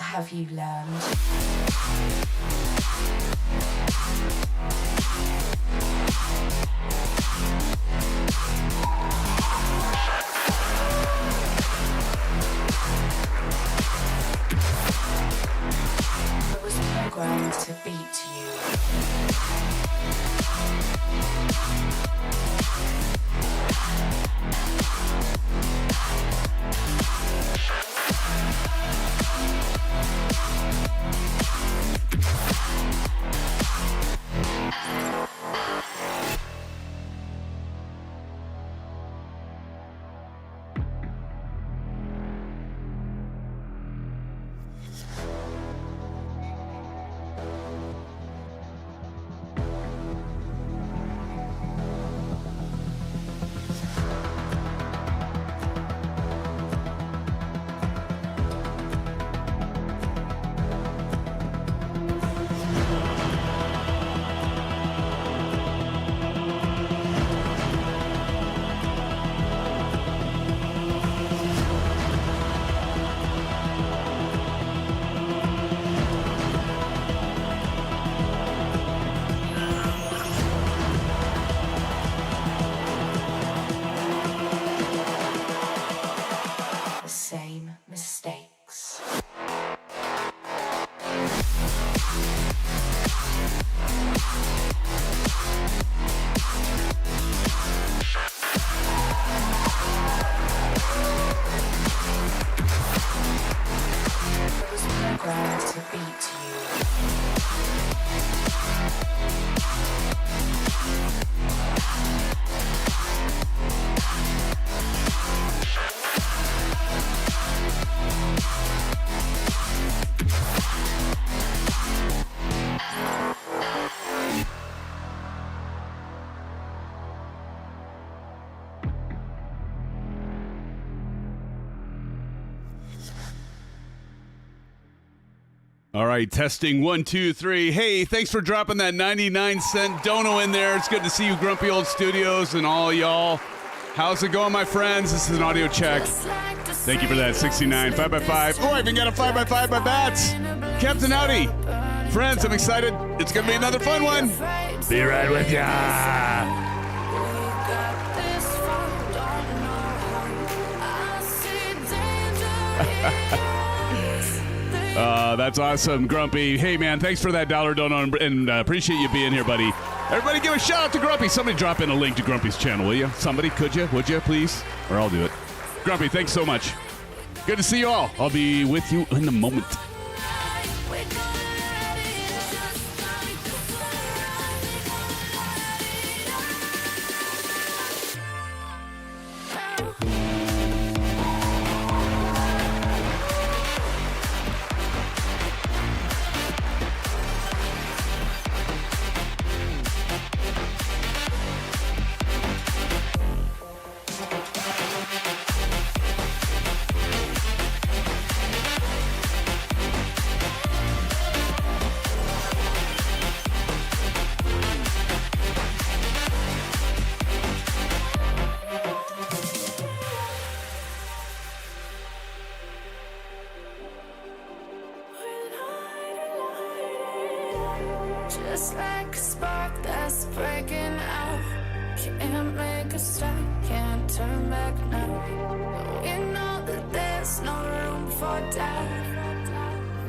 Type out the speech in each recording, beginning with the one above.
have you learned? I was programmed to beat you. All right, testing 1, 2, 3. Hey, thanks for dropping that 99-cent dono in there. It's good to see you, Grumpy Old Studios, and all y'all. How's it going, my friends? This is an audio check. Thank you for that 69 5x5. Oh, I even got a 5x5 by Bats. Captain Audi. Friends, I'm excited. It's going to be another fun one. Be right with ya. That's awesome, Grumpy. Hey, man, thanks for that $1 dono and appreciate you being here, buddy. Everybody give a shout out to Grumpy. Somebody drop in a link to Grumpy's channel, will you? Somebody, could you? Would you, please? Or I'll do it. Grumpy, thanks so much. Good to see you all. I'll be with you in a moment. Just like a spark that's breaking out. Can't make a stop, can't turn back now. We know that there's no room for doubt.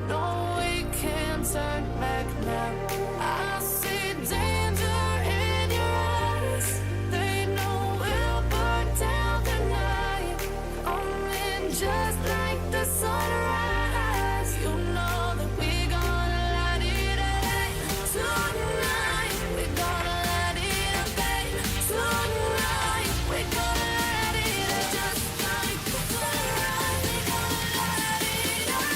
No, we can't turn back now. I see danger in your eyes. They know we'll burn down the night. Coming just like the sunrise. You know that we're gonna light it up tonight. We're gonna light it up, babe. Tonight we're gonna light it up just like the sunrise. We're gonna light it up.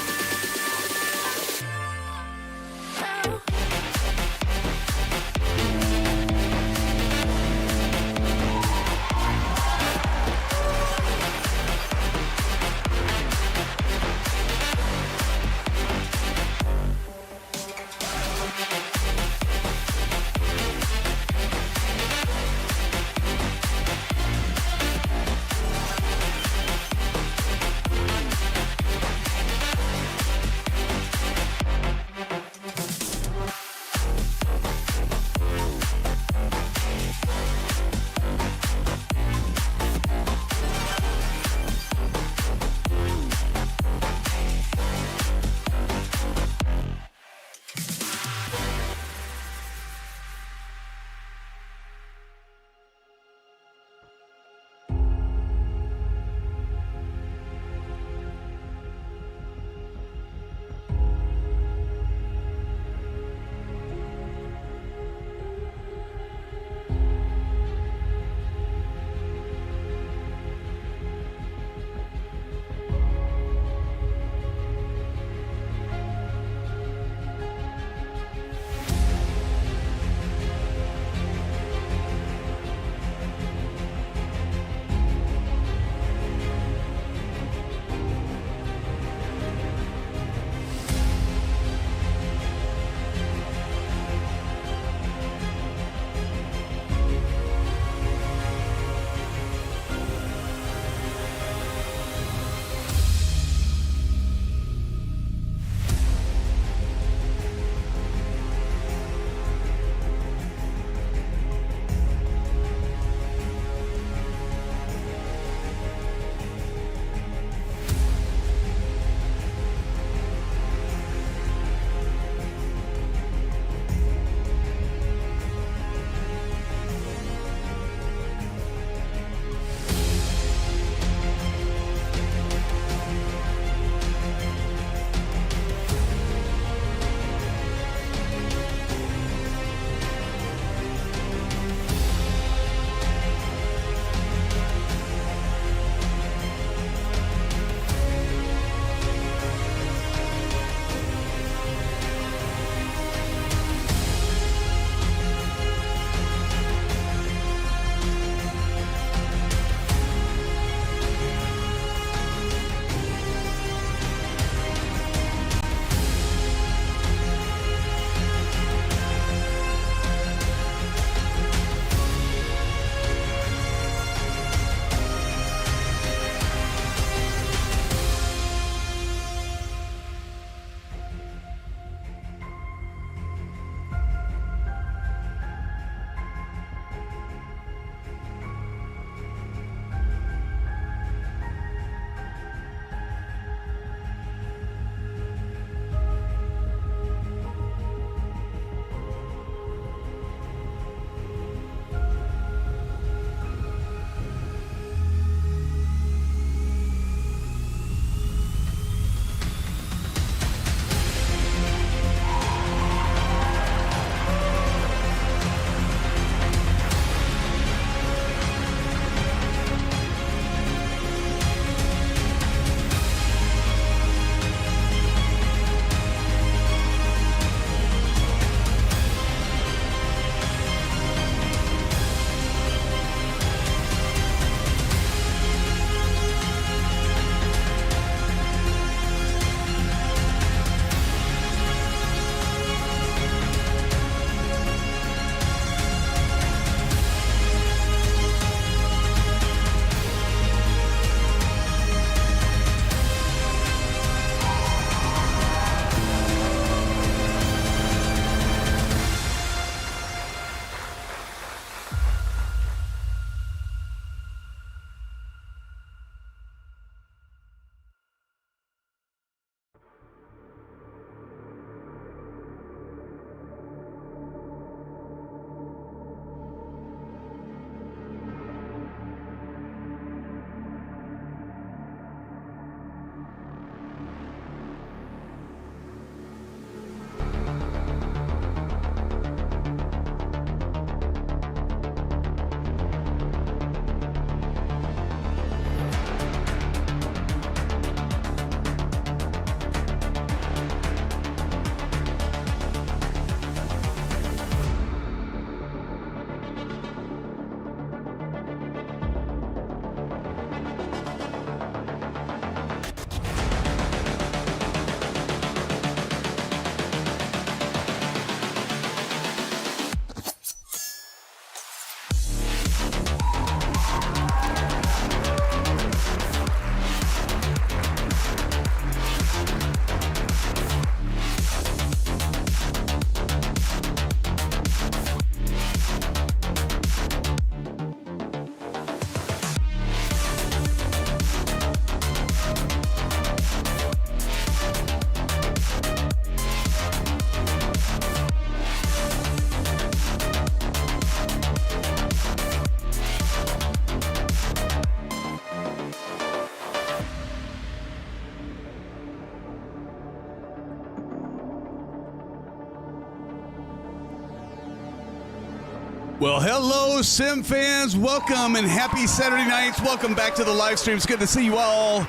Well, hello, Sim fans. Welcome and happy Saturday nights. Welcome back to the live stream. It's good to see you all.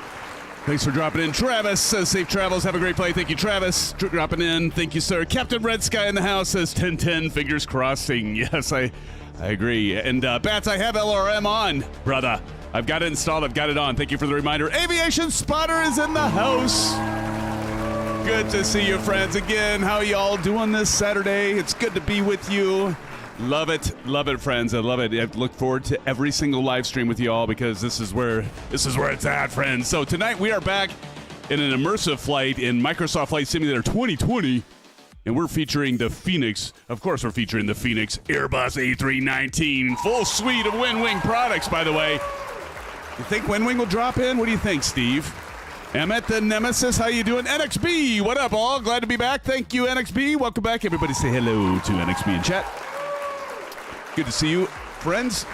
Thanks for dropping in. Travis says safe travels. Have a great play. Thank you, Travis. Dropping in. Thank you, sir. Captain Red Sky in the house says 10-10. Fingers crossing. Yes, I agree. And Bats, I have LRM on, brother. I've got it installed. I've got it on. Thank you for the reminder. Aviation Spotter is in the house. Good to see you, friends. Again, how y'all doing this Saturday? It's good to be with you. Love it, friends. I love it. I look forward to every single live stream with you all because this is where it's at, friends. So tonight we are back in an immersive flight in Microsoft Flight Simulator 2020, and we're featuring the Fenix. Of course, we're featuring the Fenix Airbus A319, full suite of Winwing products. By the way, you think Winwing will drop in? What do you think, Steve? Emmett the Nemesis, how you doing? NXB, what up, all? Glad to be back. Thank you, NXB. Welcome back. Everybody say hello to NXB in chat. Good to see you, friends.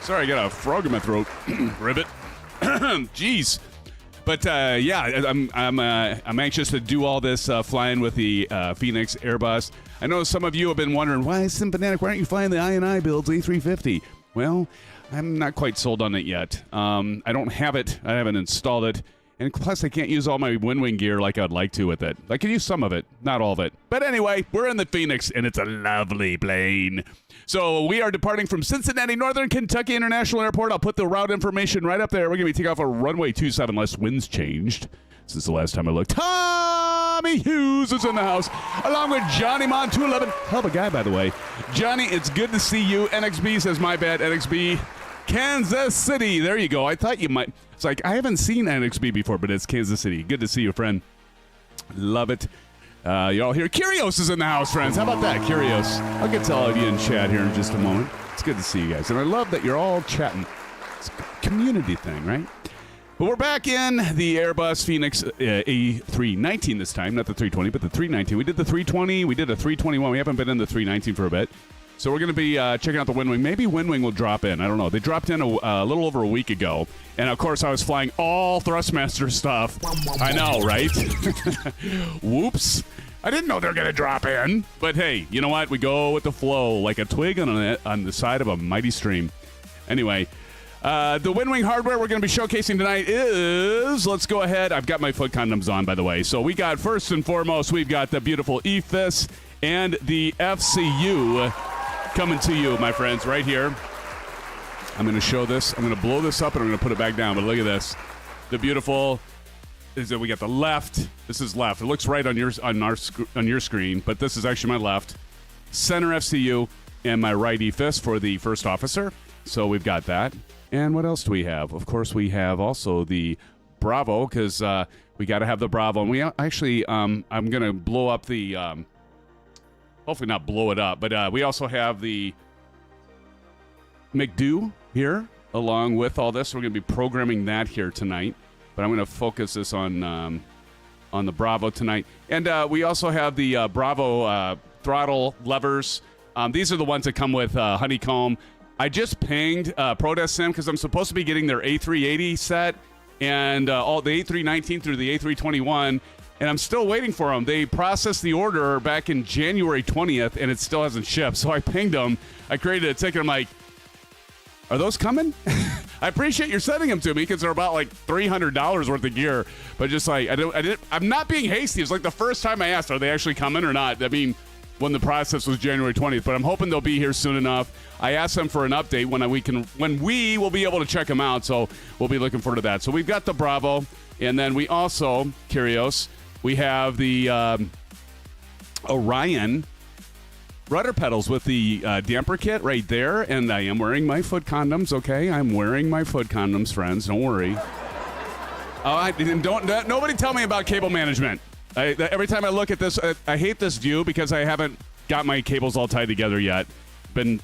Sorry, I got a frog in my throat. Ribbit. Jeez. But yeah, I'm anxious to do all this flying with the Fenix Airbus. I know some of you have been wondering, why is SimFanatic? Why aren't you flying the I&I builds A350? Well, I'm not quite sold on it yet. I don't have it. I haven't installed it. And plus, I can't use all my Winwing gear like I'd like to with it. I can use some of it, not all of it. But anyway, we're in the Phoenix, and it's a lovely plane. So we are departing from Cincinnati, Northern Kentucky International Airport. I'll put the route information right up there. We're going to be taking off a runway 27 unless winds changed. Since the last time I looked. Tommy Hughes is in the house, along with Johnny Mon 211. Hell of a guy, by the way. Johnny, it's good to see you. NXB says, my bad, NXB. Kansas City. There you go. I thought you might. It's like, I haven't seen NXB before, but it's Kansas City. Good to see you, friend. Love it. Y'all here. Curios is in the house, friends. How about that, Curios? I'll get to all of you in chat here in just a moment. It's good to see you guys. And I love that you're all chatting. It's a community thing, right? But we're back in the Airbus Fenix A319 this time. Not the 320, but the 319. We did the 320. We did a 321. We haven't been in the 319 for a bit. So we're going to be checking out the Winwing. Maybe Winwing will drop in. I don't know. They dropped in a little over a week ago. And, of course, I was flying all Thrustmaster stuff. I know, right? Whoops. I didn't know they were going to drop in. But, hey, you know what? We go with the flow like a twig on the side of a mighty stream. Anyway, the Winwing hardware we're going to be showcasing tonight is, let's go ahead. I've got my foot condoms on, by the way. So we got, first and foremost, we've got the beautiful EFIS and the FCU coming to you, my friends, right here. I'm going to show this. I'm going to blow this up, and I'm going to put it back down. But look at this. The beautiful is that we got the left. This is left. It looks right on your screen, but this is actually my left. Center FCU and my right EFIS for the first officer. So we've got that. And what else do we have? Of course, we have also the Bravo, because we got to have the Bravo. And we actually, I'm going to blow up the... hopefully not blow it up, but we also have the MCDU here along with all this. We're going to be programming that here tonight, but I'm going to focus this on the Bravo tonight. And we also have the Bravo throttle levers. These are the ones that come with Honeycomb. I just pinged ProDesim because I'm supposed to be getting their A380 set and all the A319 through the A321. And I'm still waiting for them. They processed the order back in January 20th, and it still hasn't shipped. So I pinged them. I created a ticket. I'm like, are those coming? I appreciate you're sending them to me because they're about like $300 worth of gear. But just like, I'm not being hasty. It's like the first time I asked, are they actually coming or not? I mean, when the process was January 20th. But I'm hoping they'll be here soon enough. I asked them for an update when we will be able to check them out. So we'll be looking forward to that. So we've got the Bravo. And then we also, Curios, we have the Orion Rudder Pedals with the damper kit right there, and I am wearing my foot condoms, okay? I'm wearing my foot condoms, friends. Don't worry. Nobody tell me about cable management. Every time I look at this, I hate this view because I haven't got my cables all tied together yet. Been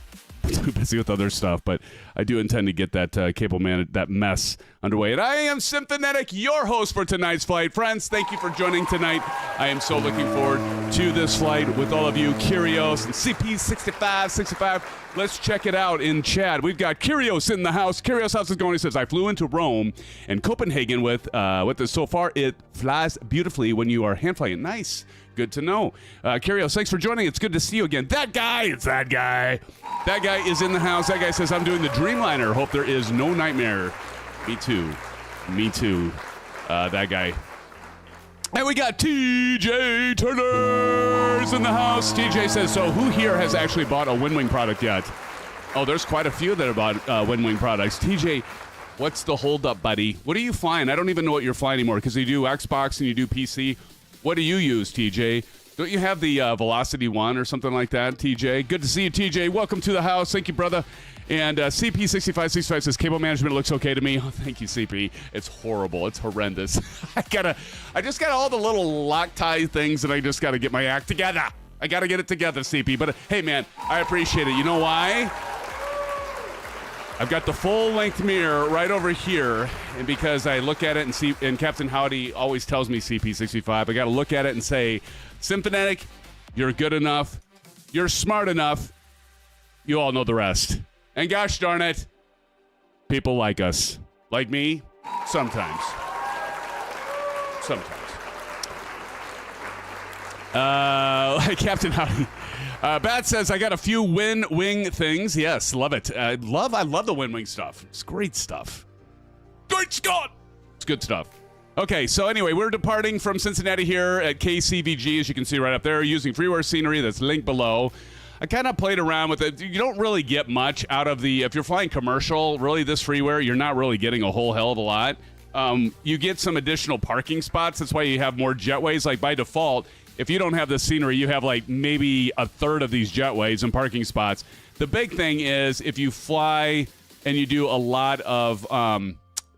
too busy with other stuff, but I do intend to get that that mess underway. And I am SimFanatic, your host for tonight's flight. Friends, thank you for joining tonight. I am so looking forward to this flight with all of you. Curios and CP65, Let's check it out in chat. We've got Kyrios in the house. Kyrios, how's it going? He says, I flew into Rome and Copenhagen with this. So far, it flies beautifully when you are hand flying. Nice. Good to know. Kyrios, thanks for joining. It's good to see you again. That guy, it's that guy. That guy is in the house. That guy says, I'm doing the Dreamliner. Hope there is no nightmare. Me too. Me too. That guy. And we got TJ Turner's in the house. TJ says, so who here has actually bought a Winwing product yet? Oh, there's quite a few that have bought Winwing products. TJ, what's the holdup, buddy? What are you flying? I don't even know what you're flying anymore because you do Xbox and you do PC. What do you use, TJ? Don't you have the Velocity 1 or something like that, TJ? Good to see you, TJ. Welcome to the house. Thank you, brother. And CP6565 says, cable management looks okay to me. Oh, thank you, CP. It's horrible. It's horrendous. I just got all the little Loctite things and I just got to get my act together. I got to get it together, CP. But hey, man, I appreciate it. You know why? I've got the full-length mirror right over here, and because I look at it and see, and Captain Howdy always tells me CP65, I got to look at it and say, Symphonetic, you're good enough, you're smart enough, you all know the rest. And gosh darn it, people like us. Like me, sometimes. Sometimes. Captain Howdy. Bat says, I got a few Winwing things. Yes, love it. I love the Winwing stuff. It's great stuff. Great Scott! It's good stuff. Okay, so anyway, we're departing from Cincinnati here at KCVG, as you can see right up there, using freeware scenery that's linked below. I kind of played around with it. You don't really get much out of if you're flying commercial, really this freeware, you're not really getting a whole hell of a lot. You get some additional parking spots. That's why you have more jetways. Like by default, if you don't have the scenery, you have like maybe a third of these jetways and parking spots. The big thing is if you fly and you do a lot of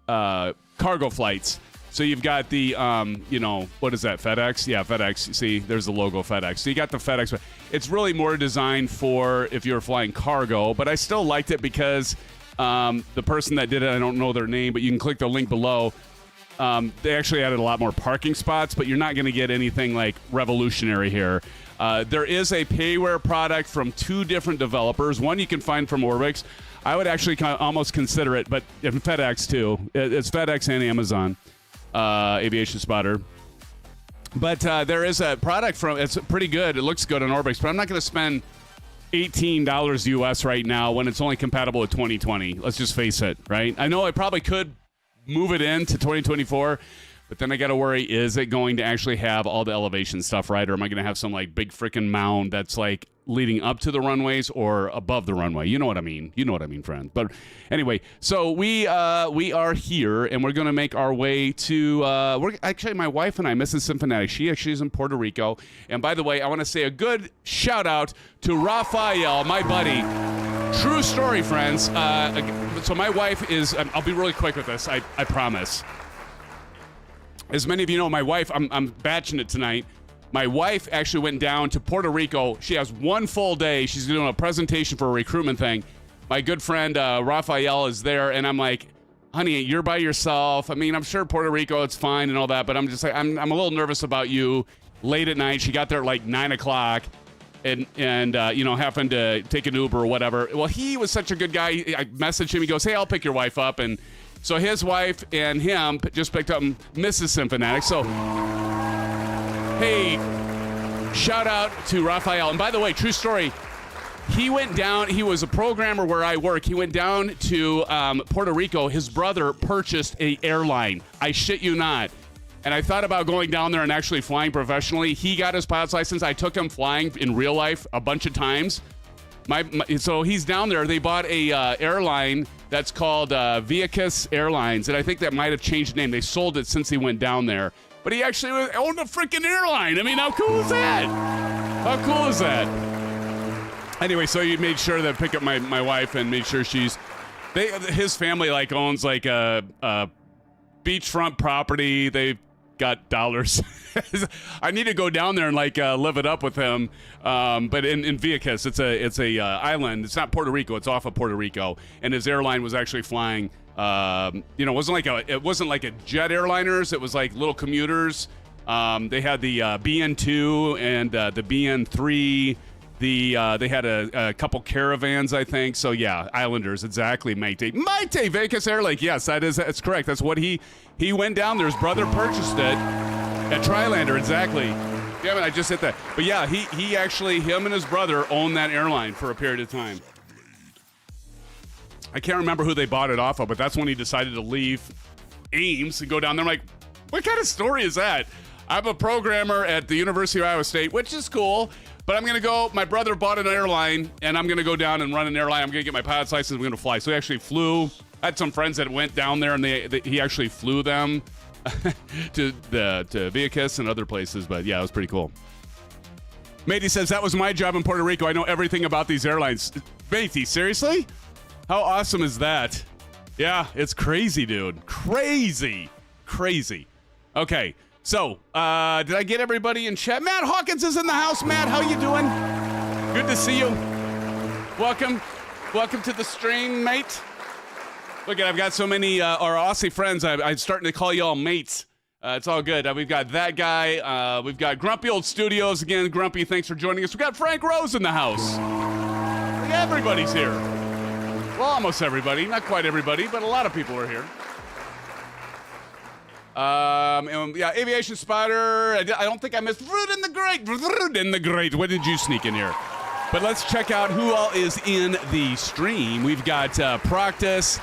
cargo flights. So you've got the, what is that, FedEx? Yeah, FedEx. See, there's the logo FedEx. So you got the FedEx. It's really more designed for if you're flying cargo, but I still liked it because the person that did it, I don't know their name, but you can click the link below. They actually added a lot more parking spots, but you're not going to get anything like revolutionary here. There is a payware product from two different developers. One you can find from Orbix. I would actually almost consider it, but FedEx too. It's FedEx and Amazon. Aviation Spotter. But there is a product it's pretty good. It looks good on Orbix, but I'm not going to spend $18 US right now when it's only compatible with 2020. Let's just face it, right? I know I probably could move it into 2024, but then I got to worry, is it going to actually have all the elevation stuff, right? Or am I going to have some like big freaking mound that's like leading up to the runways or above the runway? You know what I mean? You know what I mean, friend. But anyway, so we are here and we're going to make our way to, actually my wife and I, Mrs. Symphonetic, she actually is in Puerto Rico. And by the way, I want to say a good shout out to Raphael, my buddy. True story, friends. So my wife is, I'll be really quick with this, I promise. As many of you know, my wife, I'm batching it tonight. My wife actually went down to Puerto Rico. She has one full day. She's doing a presentation for a recruitment thing. My good friend, Raphael, is there, and I'm like, honey, you're by yourself. I mean, I'm sure Puerto Rico, it's fine and all that, but I'm just like, I'm a little nervous about you. Late at night, she got there at like 9 o'clock. And happened to take an Uber or whatever. Well, he was such a good guy. I messaged him. He goes, hey, I'll pick your wife up. And so his wife and him just picked up Mrs. Symphonetic. So, hey, shout out to Raphael. And by the way, true story, he went down. He was a programmer where I work. He went down to Puerto Rico. His brother purchased an airline. I shit you not. And I thought about going down there and actually flying professionally. He got his pilot's license. I took him flying in real life a bunch of times. So he's down there. They bought a airline that's called Kcvg-Kvps Airlines, and I think that might have changed the name. They sold it since he went down there. But he actually owned a freaking airline. I mean, how cool is that? How cool is that? Anyway, so he made sure to pick up my wife and made sure his family like owns like a beachfront property. They've got dollars. I need to go down there and like live it up with him. But in Kcvg-Kvps, it's a island. It's not Puerto Rico. It's off of Puerto Rico, and his airline was actually flying. It wasn't like a jet airliners. It was like little commuters. They had the BN2 and the BN3. They had a couple caravans, I think. So yeah, Islanders, exactly. Maite Vegas Air Lake. Yes, that's correct. That's what he went down there. His brother purchased it at Trilander, exactly. Yeah, I just hit that. But yeah, he actually, him and his brother owned that airline for a period of time. I can't remember who they bought it off of, but that's when he decided to leave Ames and go down there. I'm like, what kind of story is that? I'm a programmer at the University of Iowa State, which is cool, but I'm going to go, my brother bought an airline, and I'm going to go down and run an airline. I'm going to get my pilot's license, I'm going to fly. So he actually flew. I had some friends that went down there, and he actually flew them to Vieques and other places, but yeah, it was pretty cool. Matey says, that was my job in Puerto Rico. I know everything about these airlines. Matey, seriously? How awesome is that? Yeah, it's crazy, dude. Crazy. Okay, so did I get everybody in chat? Matt Hawkins is in the house. Matt, how you doing? Good to see you. Welcome to the stream, mate. Look, I've got so many our Aussie friends. I'm starting to call you all mates. It's all good. We've got that guy. We've got Grumpy Old Studios again. Grumpy, thanks for joining us. We've got Frank Rose in the house. Everybody's here. Well, almost everybody. Not quite everybody, but a lot of people are here. And yeah, Aviation Spider. I don't think I missed Vrood in the Great. What did you sneak in here? But let's check out who all is in the stream. We've got Practice,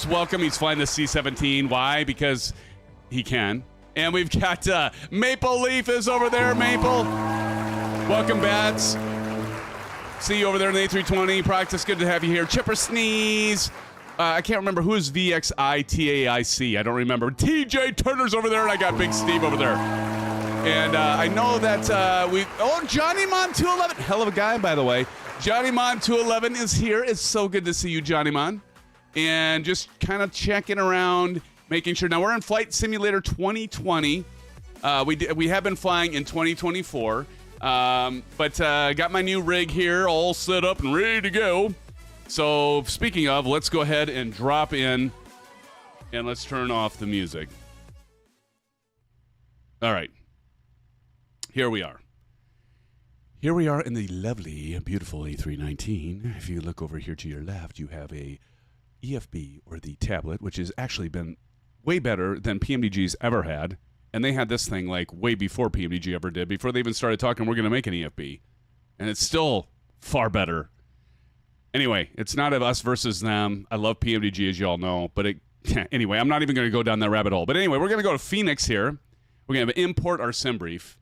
welcome. He's flying the C-17. Why? Because he can. And we've got Maple Leaf is over there. Maple, welcome, Bats. See you over there in the A320. Practice, good to have you here. Chipper Sneeze. I can't remember who is VXITAIC. I don't remember. TJ Turner's over there, and I got Big Steve over there. And I know that Johnny Mon 211. Hell of a guy, by the way. Johnny Mon 211 is here. It's so good to see you, Johnny Mon. And just kind of checking around, making sure. Now, we're in Flight Simulator 2020. We have been flying in 2024. But got my new rig here all set up and ready to go. So speaking of, let's go ahead and drop in and let's turn off the music. All right. Here we are. Here we are in the lovely, beautiful A319. If you look over here to your left, you have a EFB, or the tablet, which has actually been way better than PMDG's ever had. And they had this thing like way before PMDG ever did, before they even started talking, we're going to make an EFB. And it's still far better. Anyway, it's not of us versus them. I love PMDG, as you all know. But anyway, I'm not even going to go down that rabbit hole. But anyway, we're going to go to Phoenix here. We're going to import our sim brief.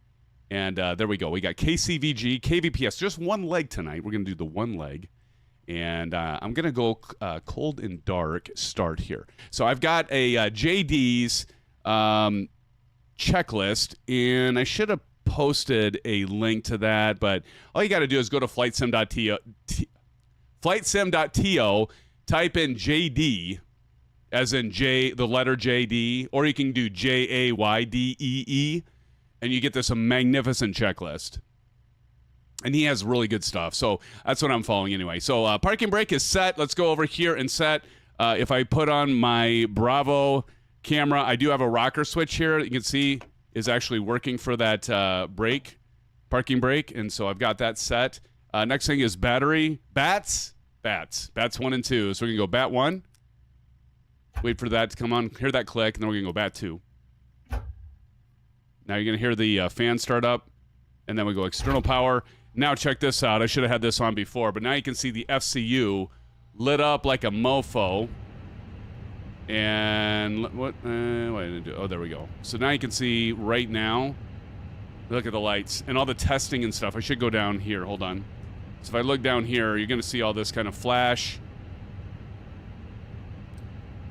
And there we go. We got Kcvg-Kvps, just one leg tonight. We're going to do the one leg. And I'm going to go cold and dark start here. So I've got a JD's checklist, and I should have posted a link to that, but all you got to do is go to flightsim.to, type in JD, as in J, the letter JD, or you can do JAYDEE, and you get this magnificent checklist. And he has really good stuff, so that's what I'm following anyway. So parking brake is set. Let's go over here and set. If I put on my Bravo camera, I do have a rocker switch here. You can see is actually working for that parking brake, and so I've got that set. Next thing is battery. Bats 1 and 2. So we can go bat 1. Wait for that to come on. Hear that click, and then we're gonna go bat 2. Now you're gonna hear the fan start up, and then we go external power. Now check this out. I should have had this on before, but now you can see the FCU lit up like a mofo. And what did I do? Oh, there we go. So now you can see right now, look at the lights and all the testing and stuff. I should go down here. Hold on. So if I look down here, you're going to see all this kind of flash.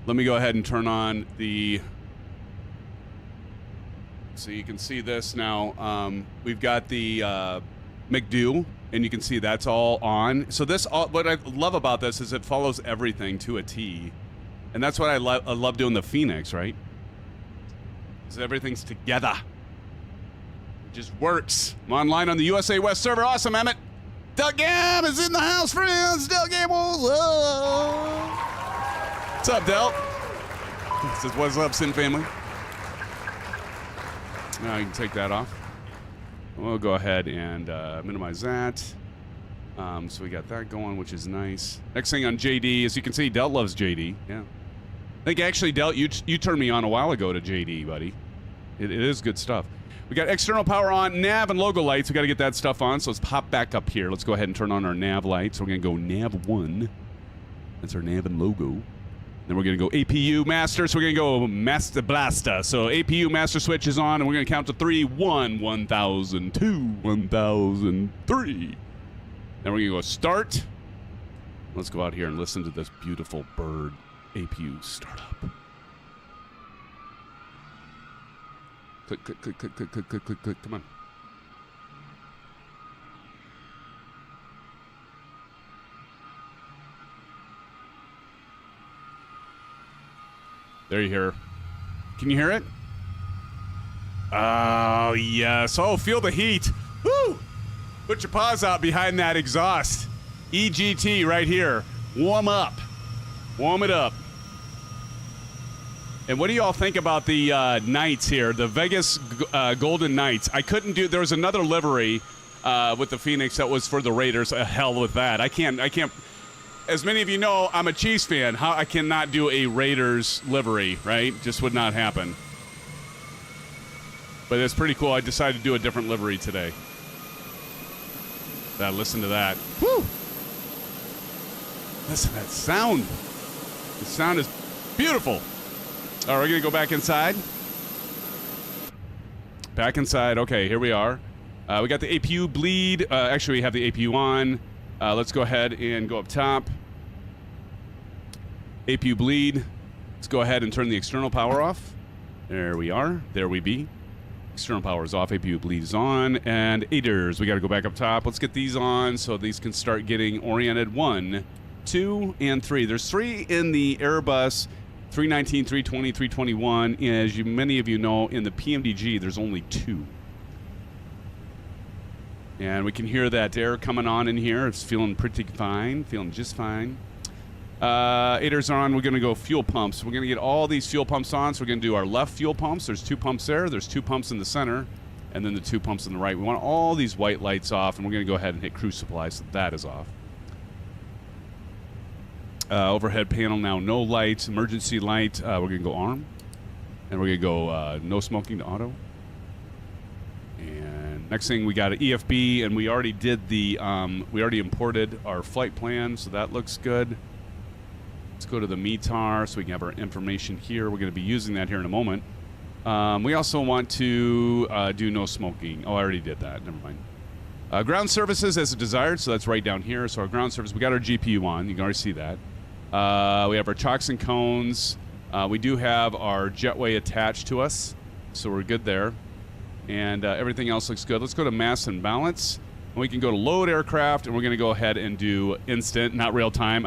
Let me go ahead and turn on the... So you can see this now. We've got the McDu, and you can see that's all on. So this, what I love about this is it follows everything to a T. And that's what I love doing the Phoenix, right? Because everything's together. It just works. I'm online on the USA West server. Awesome, Emmett. Doug Gam is in the house, friends. Doug Gam, what's up, Del? Says, what's up, Sin family? Now you can take that off. We'll go ahead and minimize that. So we got that going, which is nice. Next thing on JD, as you can see, Delt loves JD. Yeah. I think actually, Delt, you turned me on a while ago to JD, buddy. It is good stuff. We got external power on, nav and logo lights. We got to get that stuff on, so let's pop back up here. Let's go ahead and turn on our nav lights. We're going to go nav 1. That's our nav and logo. Then we're going to go APU master, so we're going to go master blaster. So APU master switch is on, and we're going to count to 3. 1, 1000, 2, 1003. Then we're going to go start. Let's go out here and listen to this beautiful bird APU startup. Click, click, click, click, click, click, click, click, click. Come on. There you hear. Can you hear it? Oh, yes. Oh, feel the heat. Woo! Put your paws out behind that exhaust. EGT right here. Warm up. Warm it up. And what do you all think about the Knights here, the Vegas Golden Knights? I couldn't do. There was another livery with the Phoenix that was for the Raiders. Hell with that. I can't. As many of you know, I'm a Chiefs fan. How I cannot do a Raiders livery, right? Just would not happen. But it's pretty cool. I decided to do a different livery today. Listen to that. Woo! Listen to that sound. The sound is beautiful. All right, we're going to go back inside. Back inside. Okay, here we are. We got the APU bleed. Actually, we have the APU on. Let's go ahead and go up top. APU bleed. Let's go ahead and turn the external power off. There we are. There we be. External power is off. APU bleed is on. And aiders. We got to go back up top. Let's get these on so these can start getting oriented. 1, 2, and 3. There's 3 in the Airbus 319, 320, 321. As many of you know, in the PMDG, there's only 2. And we can hear that air coming on in here. It's feeling pretty fine, feeling just fine. Aiders are on. We're going to go fuel pumps. We're going to get all these fuel pumps on. So we're going to do our left fuel pumps. There's 2 pumps there. There's 2 pumps in the center, and then the 2 pumps on the right. We want all these white lights off, and we're going to go ahead and hit cruise supply, so that is off. Overhead panel now, no lights. Emergency light, we're going to go arm. And we're going to go no smoking to auto. And next thing, we got an EFB, and we already did the, we already imported our flight plan, so that looks good. Let's go to the METAR so we can have our information here. We're going to be using that here in a moment. We also want to do no smoking. Oh, I already did that. Never mind. Ground services as desired, so that's right down here. So our ground service, we got our GPU on. You can already see that. We have our chocks and cones. We do have our jetway attached to us, so we're good there. And everything else looks good. Let's go to mass and balance. And we can go to load aircraft, and we're going to go ahead and do instant, not real time.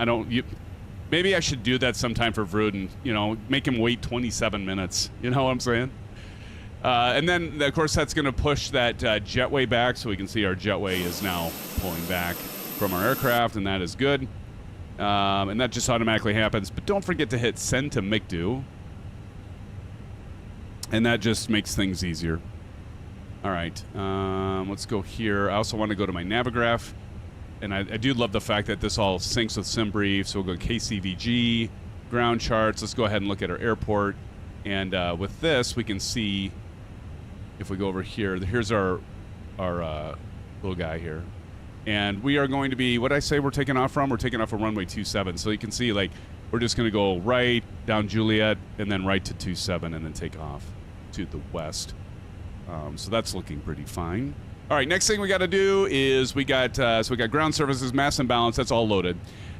Maybe I should do that sometime for Vruden. You know, make him wait 27 minutes. You know what I'm saying? And then, of course, that's going to push that jetway back, so we can see our jetway is now pulling back from our aircraft, and that is good. And that just automatically happens. But don't forget to hit send to MCDU. And that just makes things easier. All right. Let's go here. I also want to go to my Navigraph. And I do love the fact that this all syncs with SimBrief. So we'll go Kcvg, ground charts. Let's go ahead and look at our airport. And with this, we can see, if we go over here, here's our little guy here. And we are going to be, what I say we're taking off from? We're taking off from runway 27. So you can see, like, we're just going to go right down Juliet and then right to 27 and then take off to the west. So that's looking pretty fine. All right, next thing we got to do is we got ground services, mass and balance. That's all loaded.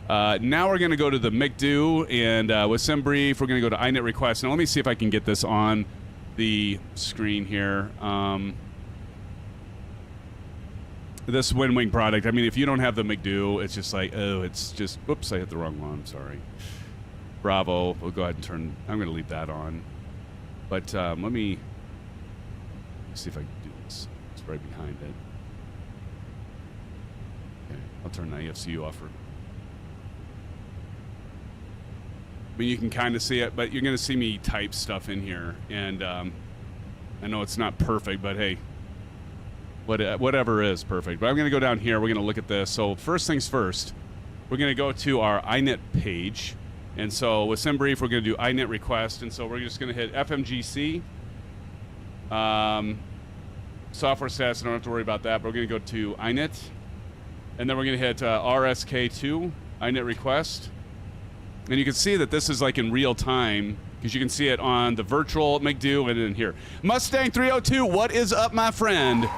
Now we're going to go to the MCDU, and with SimBrief, we're going to go to INET request. Now let me see if I can get this on the screen here. This Winwing product, I mean, if you don't have the MCDU, it's just like, oh, it's just, oops, I hit the wrong one. Sorry. Bravo. We'll go ahead and turn, I'm going to leave that on. But let me see if I can do this. It's right behind it. Okay, I'll turn the FCU off. I mean, you can kind of see it, but you're going to see me type stuff in here. And I know it's not perfect, but hey, Whatever is perfect. But I'm going to go down here. We're going to look at this. So first things first, we're going to go to our iNet page. And so with SimBrief, we're going to do iNet request. And so we're just going to hit FMGC. Software status, I don't have to worry about that. But we're going to go to iNet. And then we're going to hit RSK2, iNet request. And you can see that this is like in real time, because you can see it on the virtual McDo and in here. Mustang 302, what is up, my friend?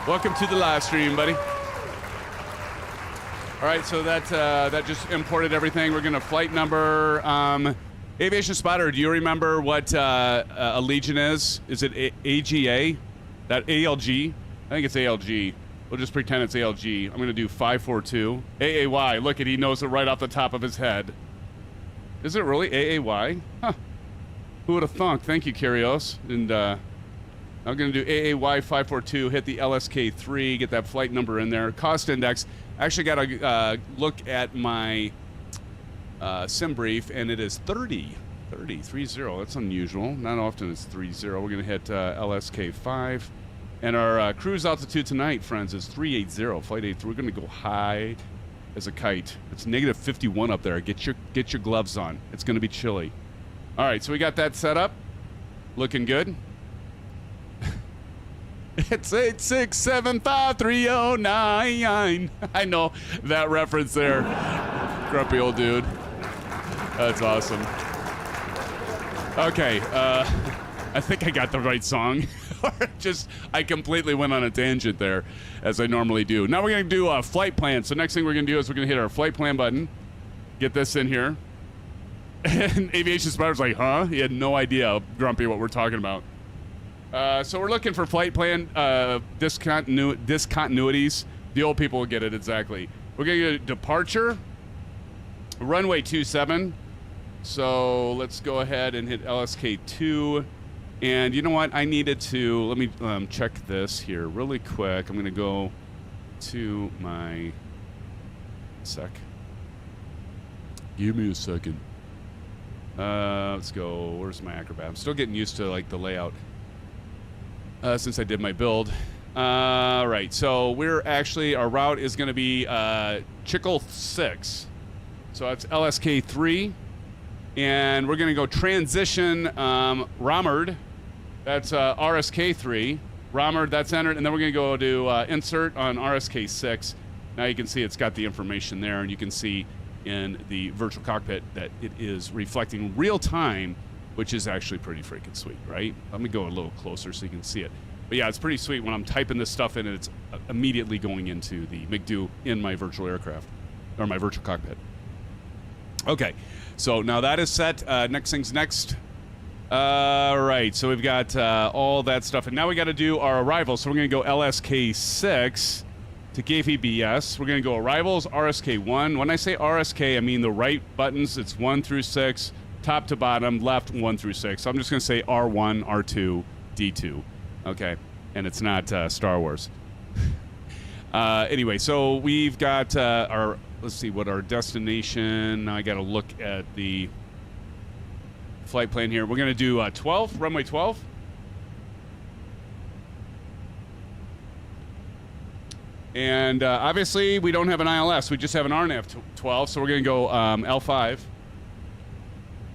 Welcome to the live stream, buddy. All right, so that just imported everything. We're going to flight number. Aviation Spotter, do you remember what Allegiant is? Is it AGA? That ALG? I think it's ALG. We'll just pretend it's ALG. I'm going to do 542. AAY. Look at, he knows it right off the top of his head. Is it really AAY? Huh. Who would have thunk? Thank you, Kyrios. And I'm going to do AAY 542, hit the LSK3, get that flight number in there. Cost index. Actually got to look at my SimBrief, and it is 30. 30. That's unusual. Not often it's 30. We're going to hit LSK5. And our cruise altitude tonight, friends, is 380. Flight 83. We're going to go high as a kite. It's negative 51 up there. Get your gloves on. It's going to be chilly. All right, so we got that set up. Looking good. It's 8675309. I know that reference there. Grumpy old dude. That's awesome. Okay, I think I got the right song. I completely went on a tangent there, as I normally do. Now we're going to do a flight plan. So next thing we're going to do is we're going to hit our flight plan button. Get this in here. And Aviation Spotter's like, huh? He had no idea, Grumpy, what we're talking about. So we're looking for flight plan discontinuities. The old people will get it exactly. We're going to get departure, runway 27. So let's go ahead and hit LSK2. And you know what? I needed to, let me check this here really quick. I'm going to go to my sec. Give me a second. Let's go. Where's my Acrobat? I'm still getting used to like the layout since I did my build. Right. So we're actually, our route is going to be Chickle 6. So that's LSK3. And we're going to go transition Romard. That's RSK3. Romard, that's entered. And then we're going to go to insert on RSK6. Now you can see it's got the information there. And you can see in the virtual cockpit that it is reflecting real time, which is actually pretty freaking sweet, right? Let me go a little closer so you can see it. But yeah, it's pretty sweet when I'm typing this stuff in and it's immediately going into the McDo in my virtual aircraft, or my virtual cockpit. Okay, so now that is set. Next thing's next. Right, so we've got all that stuff. And now we got to do our arrival. So we're going to go LSK6 to KVBS. We're going to go arrivals, RSK1. When I say RSK, I mean the right buttons. It's 1 through 6, top to bottom, left 1 through 6. So I'm just going to say R1, R2, D2. Okay, and it's not Star Wars. Anyway, so we've got our, let's see what our destination. Now I got to look at the flight plan here. We're going to do 12, runway 12. And obviously, we don't have an ILS. We just have an RNAV 12, so we're going to go L5.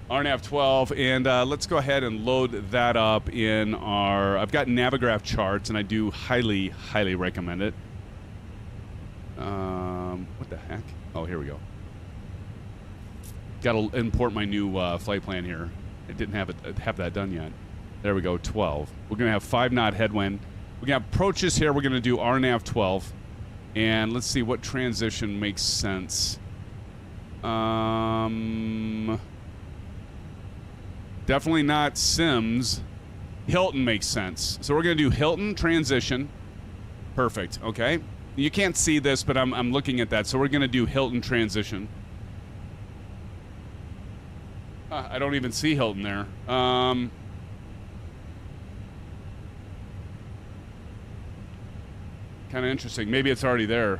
RNAV 12, and let's go ahead and load that up in our... I've got Navigraph charts, and I do highly, highly recommend it. What the heck? Oh, here we go. Got to import my new flight plan here. I didn't have that done yet. There we go, 12. We're going to have 5-knot headwind. We're going to have approaches here. We're going to do RNAV 12. And let's see what transition makes sense. Definitely not Sims. Hilton makes sense. So we're going to do Hilton transition. Perfect. Okay. You can't see this, but I'm looking at that. So we're going to do Hilton transition. I don't even see Hilton there. Kind of interesting. Maybe it's already there.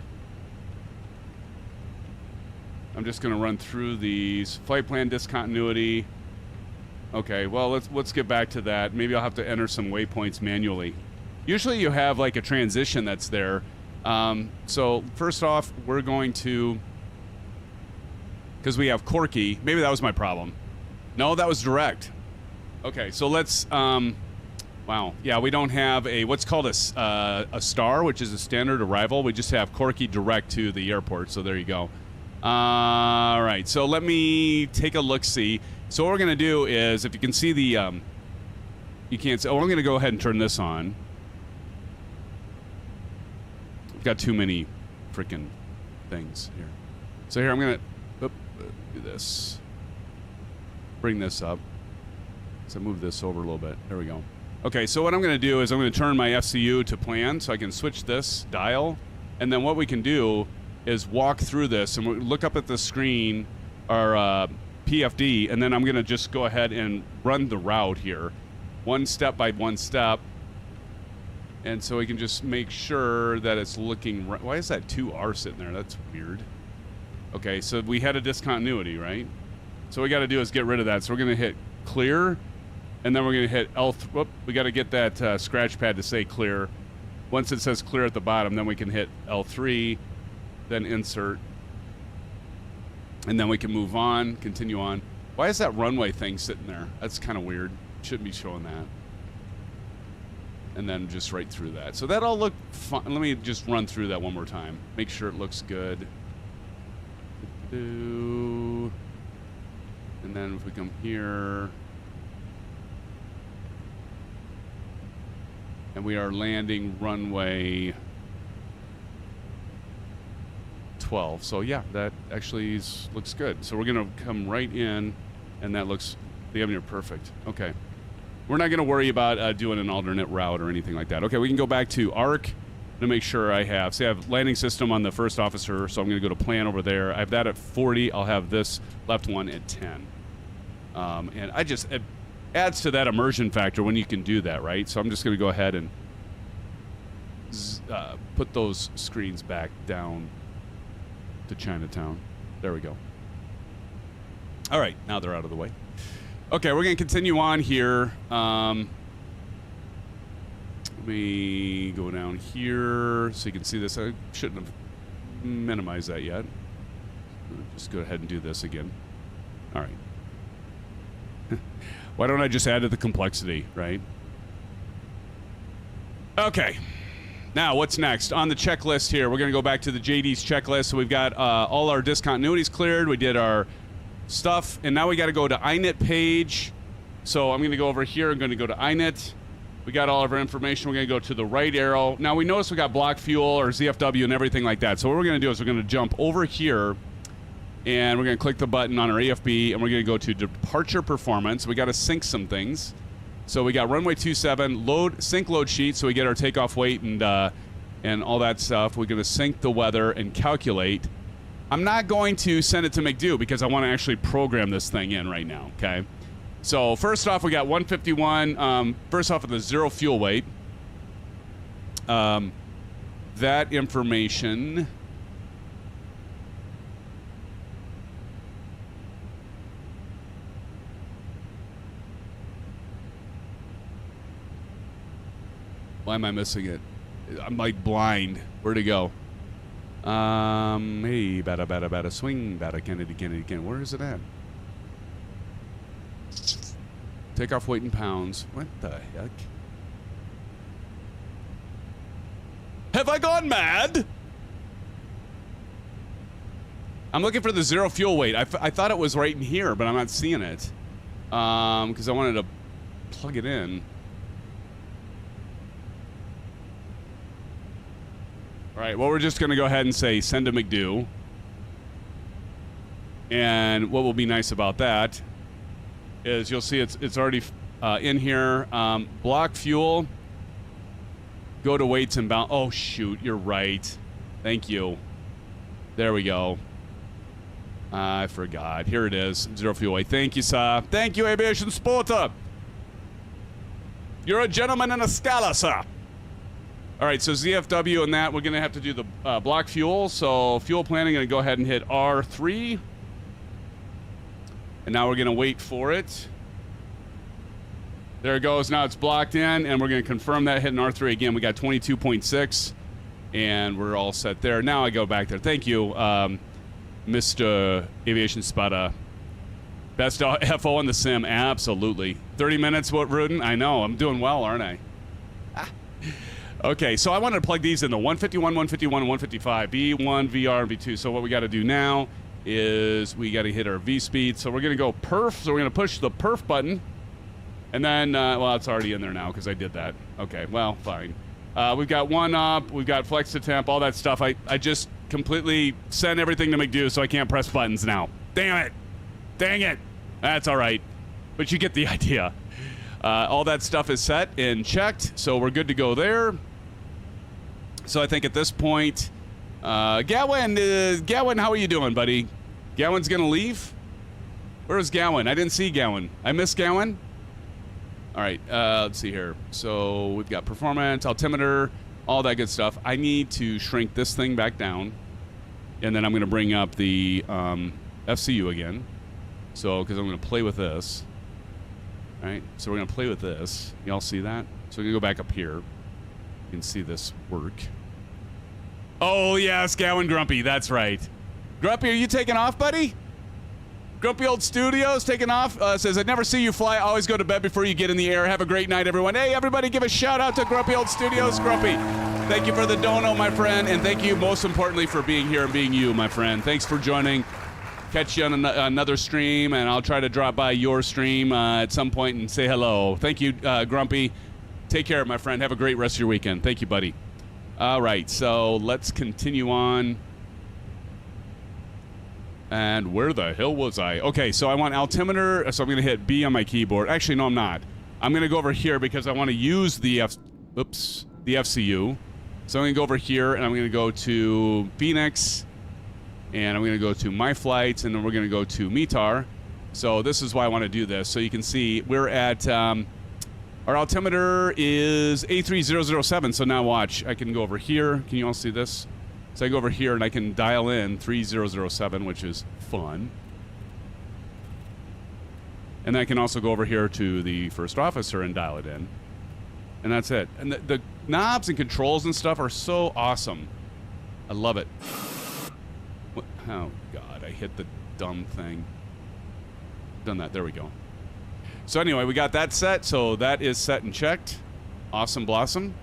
I'm just going to run through these. Flight plan discontinuity. Okay, well, let's get back to that. Maybe I'll have to enter some waypoints manually. Usually you have like a transition that's there. So first off, we're going to, because we have Corky, maybe that was my problem. No, that was direct. Okay, so let's, wow. Yeah, we don't have a, what's called a star, which is a standard arrival. We just have Corky direct to the airport, so there you go. All right, so let me take a look-see. So what we're going to do is, if you can see the, you can't see, oh, I'm going to go ahead and turn this on. I've got too many freaking things here. So here, I'm going to do this. Bring this up. So move this over a little bit. There we go. Okay, so what I'm going to do is I'm going to turn my FCU to plan, so I can switch this dial. And then what we can do is walk through this, and we'll look up at the screen, our PFD, and then I'm going to just go ahead and run the route here, one step by one step. And so we can just make sure that it's looking right. Why is that 2R sitting there? That's weird. Okay, so we had a discontinuity, right? So what we got to do is get rid of that. So we're going to hit clear, and then we're going to hit L. Whoop, we got to get that scratch pad to say clear. Once it says clear at the bottom, then we can hit L3, then insert, and then we can move on, continue on. Why is that runway thing sitting there? That's kind of weird. Shouldn't be showing that. And then just right through that. So that all look fun. Let me just run through that one more time. Make sure it looks good. And then if we come here, and we are landing runway 12. So yeah, that actually looks good. So we're gonna come right in, and that looks damn near perfect. Okay. We're not going to worry about doing an alternate route or anything like that. Okay, we can go back to ARC to make sure I have. See, I have landing system on the first officer, so I'm going to go to plan over there. I have that at 40. I'll have this left one at 10. And it adds to that immersion factor when you can do that, right? So I'm just going to go ahead and put those screens back down to Chinatown. There we go. All right, now they're out of the way. Okay, we're going to continue on here. Let me go down here so you can see this. I shouldn't have minimized that yet. Just go ahead and do this again. All right. Why don't I just add to the complexity, right? Okay. Now, what's next? On the checklist here, we're going to go back to the JD's checklist. So we've got all our discontinuities cleared. We did our stuff, and now we got to go to INET page. So I'm going to go over here. I'm going to go to INET. We got all of our information. We're going to go to the right arrow. Now we notice we got block fuel or ZFW and everything like that. So what we're going to do is we're going to jump over here, and we're going to click the button on our AFB, and we're going to go to departure performance. We got to sync some things. So we got runway 27 sync load sheet, so we get our takeoff weight and all that stuff. We're going to sync the weather and calculate. I'm not going to send it to McDo because I want to actually program this thing in right now, okay? So first off, we got 151. First off, with the zero fuel weight. That information. Why am I missing it? I'm like blind. Where'd it go? Hey, bada, swing, bada, Kennedy. Where is it at? Takeoff weight in pounds. What the heck? Have I gone mad? I'm looking for the zero fuel weight. I thought it was right in here, but I'm not seeing it. Because I wanted to plug it in. All right, well, we're just going to go ahead and say send to McDo. And what will be nice about that is you'll see it's already in here. Block fuel. Go to weights and bound. Oh, shoot, you're right. Thank you. There we go. I forgot. Here it is. Zero fuel weight. Thank you, sir. Thank you, Aviation Sporter. You're a gentleman and a scholar, sir. All right, so ZFW and that, we're going to have to do the block fuel. So fuel planning, going to go ahead and hit R3. And now we're going to wait for it. There it goes. Now it's blocked in, and we're going to confirm that hitting R3 again. We got 22.6, and we're all set there. Now I go back there. Thank you, Mr. Aviation Spotter. Best FO in the sim, absolutely. 30 minutes, what, Rudin? I know, I'm doing well, aren't I? Okay, so I wanted to plug these in the 151, 151, and 155, B1, VR, and V2. So what we got to do now is we got to hit our V speed. So we're going to go perf. So we're going to push the perf button. And then, well, it's already in there now because I did that. Okay, well, fine. We've got one up. We've got flex to temp, all that stuff. I just completely sent everything to McDo, so I can't press buttons now. Damn it. Dang it. That's all right. But you get the idea. All that stuff is set and checked, so we're good to go there. So I think at this point, Gowan, how are you doing, buddy? Gowan's going to leave? Where's Gowan? I didn't see Gowan. I missed Gowan? All right, let's see here. So we've got performance, altimeter, all that good stuff. I need to shrink this thing back down, and then I'm going to bring up the FCU again. So, because I'm going to play with this. All right, so we're going to play with this. Y'all see that? So we're going to go back up here. You can see this work. Oh, yes, Gowan Grumpy, that's right. Grumpy, are you taking off, buddy? Grumpy Old Studios taking off. Says, I'd never see you fly. Always go to bed before you get in the air. Have a great night, everyone. Hey, everybody, give a shout out to Grumpy Old Studios. Grumpy, thank you for the dono, my friend. And thank you, most importantly, for being here and being you, my friend. Thanks for joining. Catch you on another stream, and I'll try to drop by your stream at some point and say hello. Thank you, Grumpy. Take care, my friend. Have a great rest of your weekend. Thank you, buddy. All right, so let's continue on. And where the hell was I? Okay, so I want altimeter, so I'm going to hit B on my keyboard. Actually, no, I'm not. I'm going to go over here because I want to use the FCU. So I'm going to go over here, and I'm going to go to Phoenix, and I'm going to go to My Flights, and then we're going to go to METAR. So this is why I want to do this. So you can see we're at, our altimeter is A3007. So now watch, I can go over here. Can you all see this? So I go over here and I can dial in 3007, which is fun. And I can also go over here to the first officer and dial it in. And that's it. And the knobs and controls and stuff are so awesome. I love it. What? Oh, God, I hit the dumb thing. Done that. There we go. So anyway, we got that set. So that is set and checked. Awesome blossom.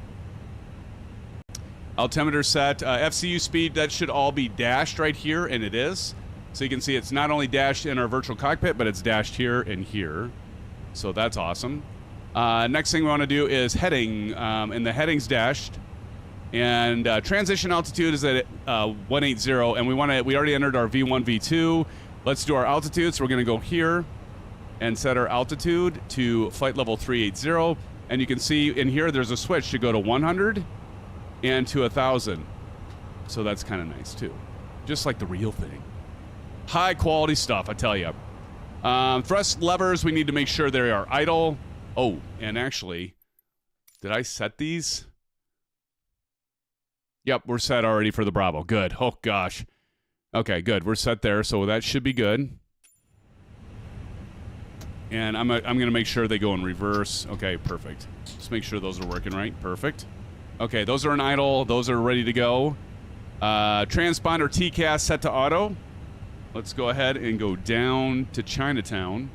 Altimeter set. FCU speed, that should all be dashed right here, and it is. So you can see it's not only dashed in our virtual cockpit, but it's dashed here and here. So that's awesome. Next thing we want to do is heading, and the heading's dashed. And transition altitude is at 180, and we already entered our V1, V2. Let's do our altitude. So we're going to go here and set our altitude to flight level 380. And you can see in here there's a switch to go to 100 and to 1,000. So that's kind of nice too. Just like the real thing. High quality stuff, I tell you. Thrust levers, we need to make sure they are idle. Oh, and actually, did I set these? Yep, we're set already for the Bravo. Good. Oh, gosh. Okay, good. We're set there, so that should be good. And I'm going to make sure they go in reverse. Okay, perfect. Just make sure those are working right. Perfect. Okay, those are in idle. Those are ready to go. Transponder TCAS set to auto. Let's go ahead and go down to Chinatown.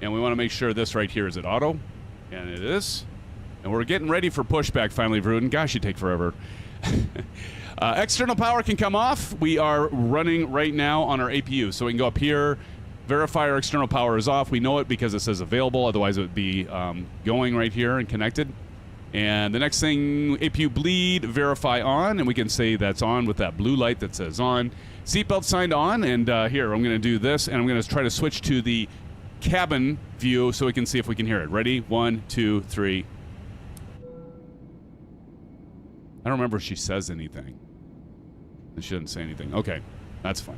And we want to make sure this right here is at auto. And it is. And we're getting ready for pushback finally, Vruden. Gosh, you take forever. External power can come off. We are running right now on our APU. So we can go up here, verify our external power is off. We know it because it says available. Otherwise, it would be going right here and connected. And the next thing, APU bleed, verify on, and we can say that's on with that blue light that says on. Seatbelt signed on, and here, I'm going to do this, and I'm going to try to switch to the cabin view so we can see if we can hear it. Ready? 1, 2, 3. I don't remember if she says anything. She doesn't say anything. Okay, that's fine.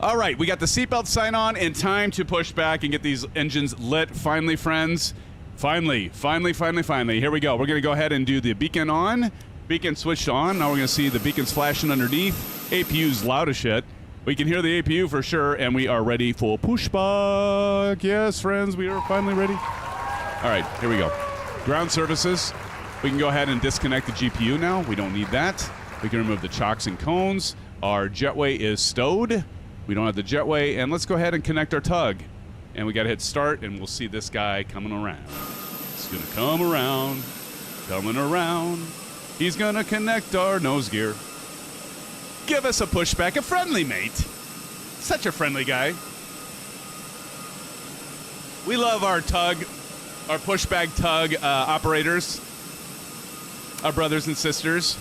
All right, we got the seatbelt sign on and time to push back and get these engines lit. Finally, friends. Finally. Here we go. We're going to go ahead and do the beacon on. Beacon switched on. Now we're going to see the beacons flashing underneath. APU's loud as shit. We can hear the APU for sure, and we are ready for pushback. Yes, friends, we are finally ready. All right, here we go. Ground services. We can go ahead and disconnect the GPU now. We don't need that. We can remove the chocks and cones. Our jetway is stowed. We don't have the jetway. And let's go ahead and connect our tug. And we got to hit start, and we'll see this guy coming around. He's going to come around, coming around. He's going to connect our nose gear. Give us a pushback, a friendly mate. Such a friendly guy. We love our tug, our pushback tug operators, our brothers and sisters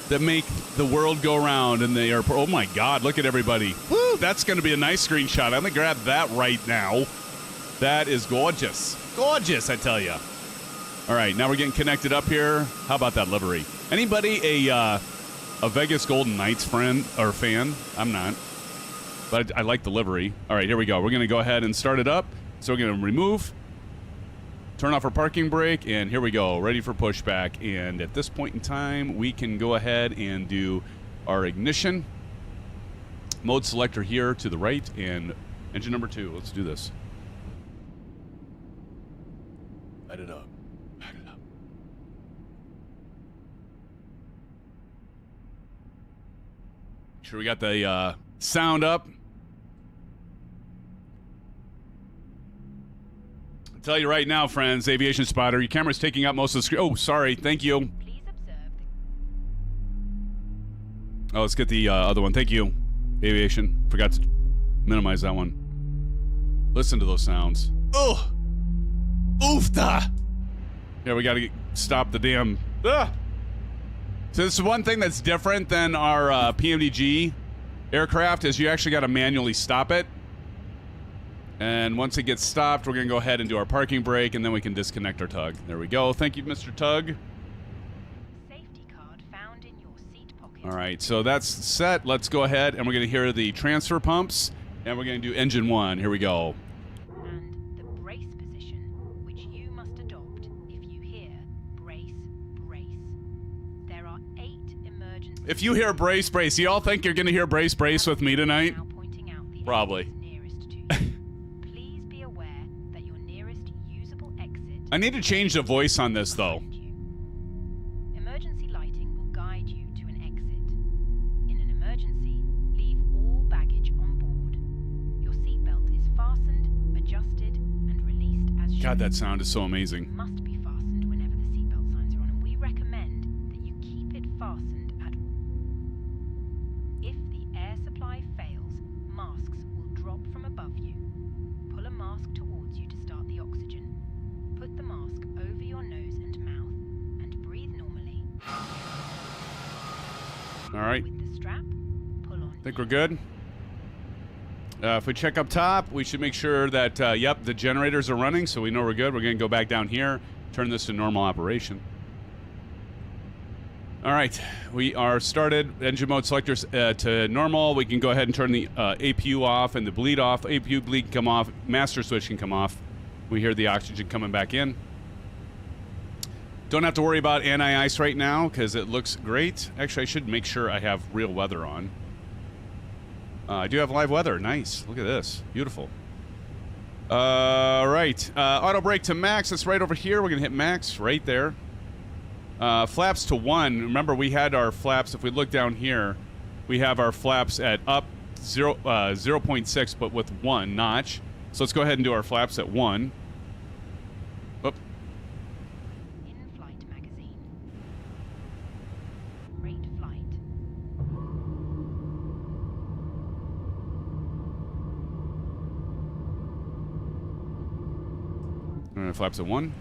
that make the world go round in the airport. Oh my God, look at everybody. Woo, that's going to be a nice screenshot. I'm going to grab that right now. That is gorgeous. Gorgeous, I tell you. All right, now we're getting connected up here. How about that livery? Anybody a Vegas Golden Knights friend or fan? I'm not. But I like the livery. All right, here we go. We're going to go ahead and start it up. So we're going to remove, turn off our parking brake, and here we go. Ready for pushback. And at this point in time, we can go ahead and do our ignition. Mode selector here to the right, and engine number 2. Let's do this. Light it up. Light it up. Make sure we got the sound up. I'll tell you right now, friends, Aviation Spotter, your camera's taking up most of the screen. Oh, sorry. Thank you. Please observe Oh, let's get the other one. Thank you, Aviation. Forgot to minimize that one. Listen to those sounds. Oh, oofta. Yeah, we got to stop the damn. So this is one thing that's different than our PMDG aircraft is you actually got to manually stop it. And once it gets stopped, we're going to go ahead and do our parking brake, and then we can disconnect our tug. There we go. Thank you, Mr. Tug. safety card found in your seat pocket. All right, so that's set. Let's go ahead, and we're going to hear the transfer pumps, and we're going to do engine 1. Here we go. And the brace position, which you must adopt if you hear brace, brace. There are 8 emergency... If you hear brace, brace, you all think you're going to hear brace, brace with me tonight? Now pointing out the Probably. exits nearest to you. Please be aware that your nearest usable exit... I need to change the voice on this, though. behind you. Emergency lighting will guide you to an exit. In an emergency, leave all baggage on board. Your seatbelt is fastened, adjusted, and released as shown. God, that sound is so amazing. Must be fastened whenever the seatbelt signs are on, and we recommend that you keep it fastened at all. If the air supply fails, masks will drop from above you. Pull a mask towards you to start the oxygen. Put the mask over your nose and mouth and breathe normally. All right. With the strap, pull on. Think we're good? If we check up top, we should make sure that, yep, the generators are running, so we know we're good. We're going to go back down here, turn this to normal operation. All right, we are started. Engine mode selectors to normal. We can go ahead and turn the APU off and the bleed off. APU bleed can come off. Master switch can come off. We hear the oxygen coming back in. Don't have to worry about anti-ice right now because it looks great. Actually, I should make sure I have real weather on. I do have live weather. Nice. Look at this. Beautiful. Right. Auto brake to max. That's right over here. We're going to hit max right there. Flaps to 1. Remember, we had our flaps. If we look down here, we have our flaps at up 0.6, but with 1 notch. So let's go ahead and do our flaps at 1. Oop. In-flight magazine. Rate flight. Flaps at 1.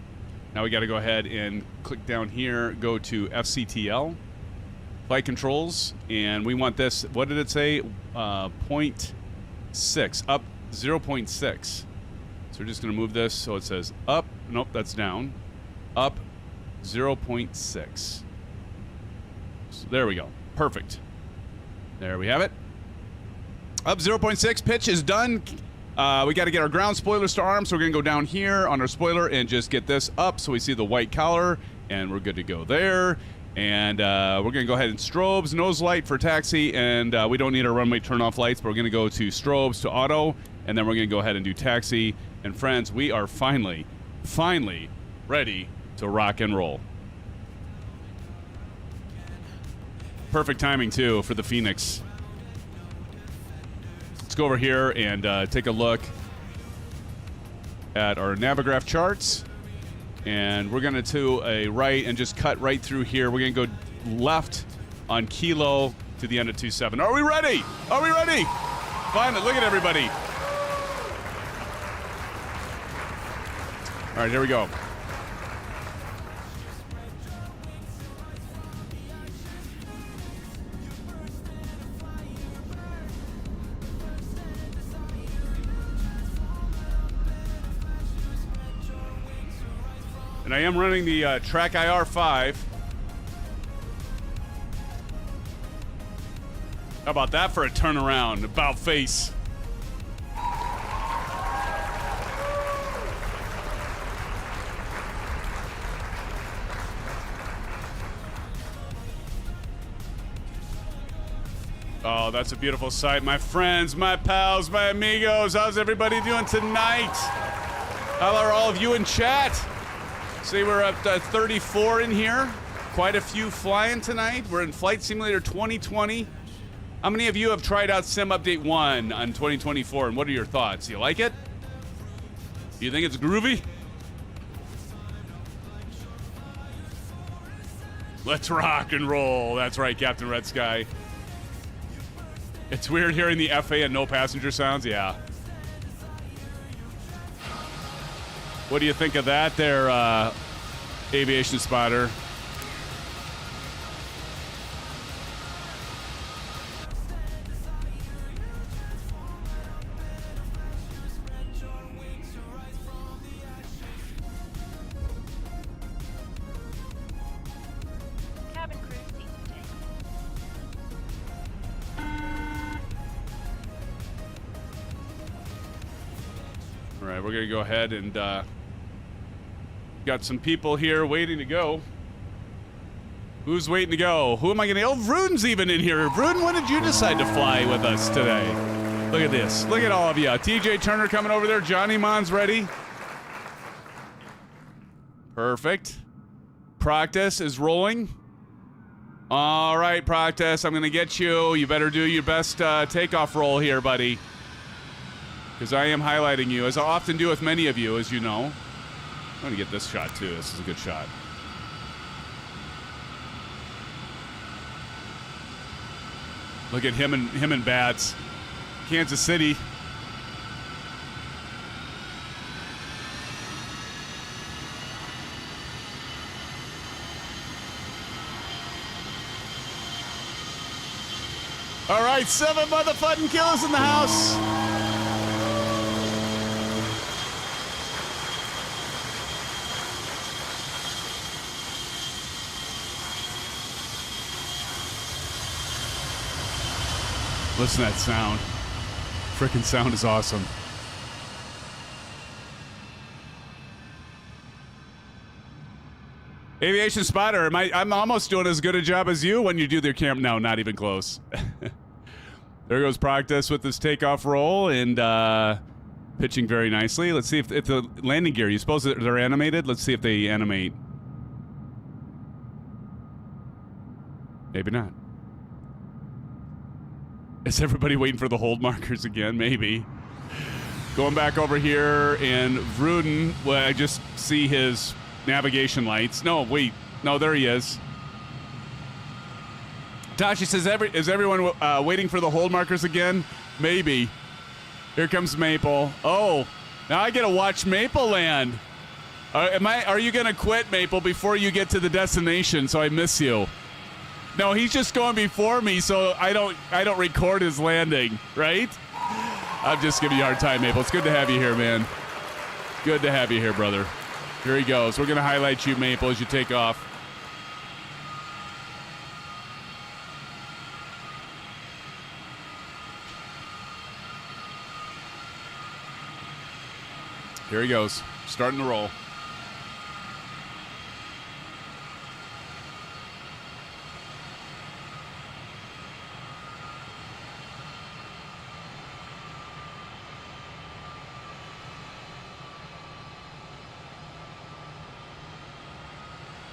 Now we got to go ahead and click down here, go to FCTL, flight controls, and we want this, what did it say? 0.6, up 0.6. So we're just going to move this so it says up, nope, that's down, up 0.6. So there we go. Perfect. There we have it. Up 0.6, pitch is done. We got to get our ground spoilers to arm, so we're going to go down here on our spoiler and just get this up so we see the white collar, and we're good to go there. And we're going to go ahead and strobes, nose light for taxi, and we don't need our runway turn-off lights, but we're going to go to strobes to auto, and then we're going to go ahead and do taxi. And friends, we are finally finally ready to rock and roll. Perfect timing, too, for the Phoenix. Let's go over here and take a look at our Navigraph charts. And we're going to do a right and just cut right through here. We're going to go left on Kilo to the end of 27. Are we ready? Are we ready? Finally, look at everybody. All right, here we go. And I am running the Track IR5. How about that for a turnaround? About face. Oh, that's a beautiful sight. My friends, my pals, my amigos, how's everybody doing tonight? How are all of you in chat? See, we're up to 34 in here. Quite a few flying tonight. We're in Flight Simulator 2020. How many of you have tried out Sim Update 1 on 2024, and what are your thoughts? You like it? Do you think it's groovy? Let's rock and roll. That's right, Captain Red Sky. It's weird hearing the FA and no passenger sounds. Yeah. What do you think of that there, Aviation Spotter? Cabin crew seats for takeoff. All right, we're going to go ahead and got some people here waiting to go. Who's waiting to go? Who am I going to... Oh, Vrooden's even in here. Vrooden, when did you decide to fly with us today? Look at this. Look at all of you. TJ Turner coming over there. Johnny Mon's ready. Perfect. Practice is rolling. All right, Practice, I'm going to get you. You better do your best takeoff roll here, buddy. Because I am highlighting you, as I often do with many of you, as you know. I'm going to get this shot, too. This is a good shot. Look at him and Bats. Kansas City. All right, 7 motherfucking killers in the house. Listen to that sound. Frickin' sound is awesome. Aviation Spotter, I'm almost doing as good a job as you when you do their camp. No, not even close. There goes Practice with this takeoff roll and pitching very nicely. Let's see if the landing gear, you suppose they're animated? Let's see if they animate. Maybe not. Is everybody waiting for the hold markers again? Maybe. Going back over here, and Vrooden, well, I just see his navigation lights. No, wait. No, there he is. Tashi says, is everyone waiting for the hold markers again? Maybe. Here comes Maple. Oh, now I get to watch Maple land. Are you going to quit, Maple, before you get to the destination so I miss you? No, he's just going before me, so I don't record his landing, right? I'm just giving you a hard time, Maple. It's good to have you here, man. Good to have you here, brother. Here he goes. We're going to highlight you, Maple, as you take off. Here he goes. Starting to roll.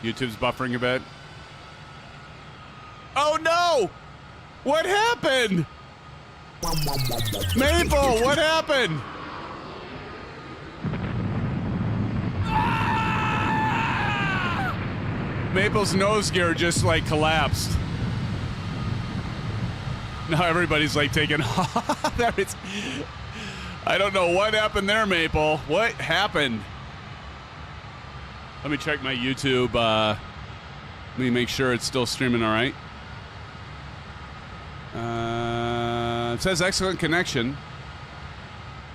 YouTube's buffering a bit. Oh no! What happened? Maple, what happened? Maple's nose gear just like collapsed. Now everybody's like taking there it's I don't know what happened there, Maple. What happened? Let me check my YouTube. Let me make sure it's still streaming all right. It says excellent connection.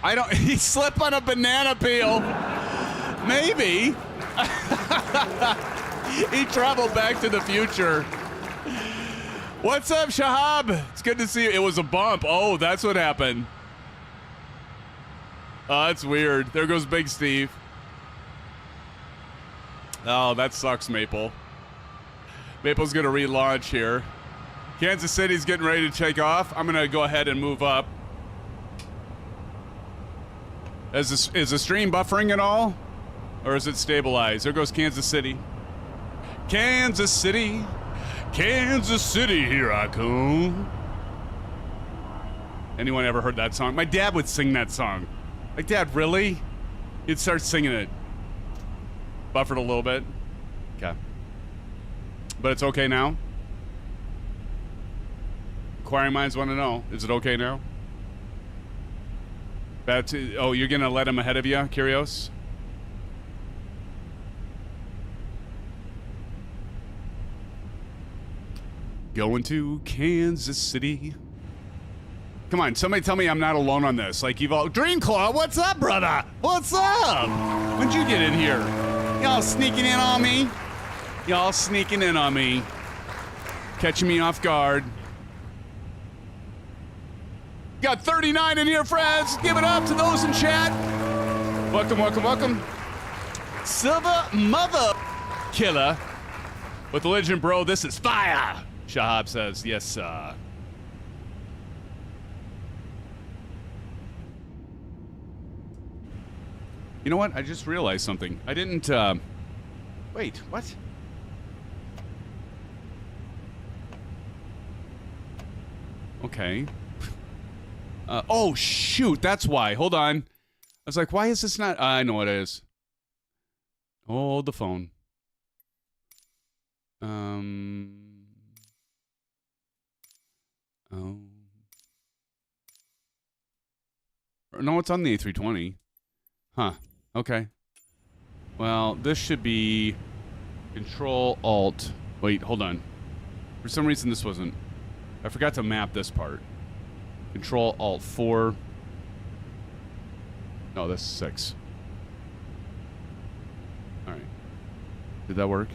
I don't he slipped on a banana peel. Maybe. He traveled back to the future. What's up, Shahab? It's good to see you. It was a bump. Oh, that's what happened. Oh, that's weird. There goes Big Steve. Oh, that sucks, Maple. Maple's going to relaunch here. Kansas City's getting ready to take off. I'm going to go ahead and move up. Is the stream buffering at all? Or is it stabilized? There goes Kansas City. Kansas City, Kansas City, here I come. Anyone ever heard that song? My dad would sing that song. Like, Dad, really? He'd start singing it. Buffered a little bit. Okay. But it's okay now? Inquiring minds want to know. Is it okay now? Oh, you're going to let him ahead of you, Kyrios? Going to Kansas City. Come on, somebody tell me I'm not alone on this. Like, you've all... Dreamclaw, what's up, brother? What's up? When'd you get in here? Y'all sneaking in on me? Y'all sneaking in on me. Catching me off guard. Got 39 in here, friends. Give it up to those in chat. Welcome, welcome, welcome. Silver Mother Killer. With the legend, bro, this is fire. Shahab says, yes, sir. You know what? I just realized something. I didn't, wait, what? Okay. Oh, shoot, that's why. Hold on. I was like, why is this not... I know what it is. Hold the phone. Oh. No, it's on the A320. Huh. Okay. Well, this should be Control-Alt. Wait, hold on. For some reason, this wasn't... I forgot to map this part. Control-Alt-4. No, that's 6. All right. Did that work?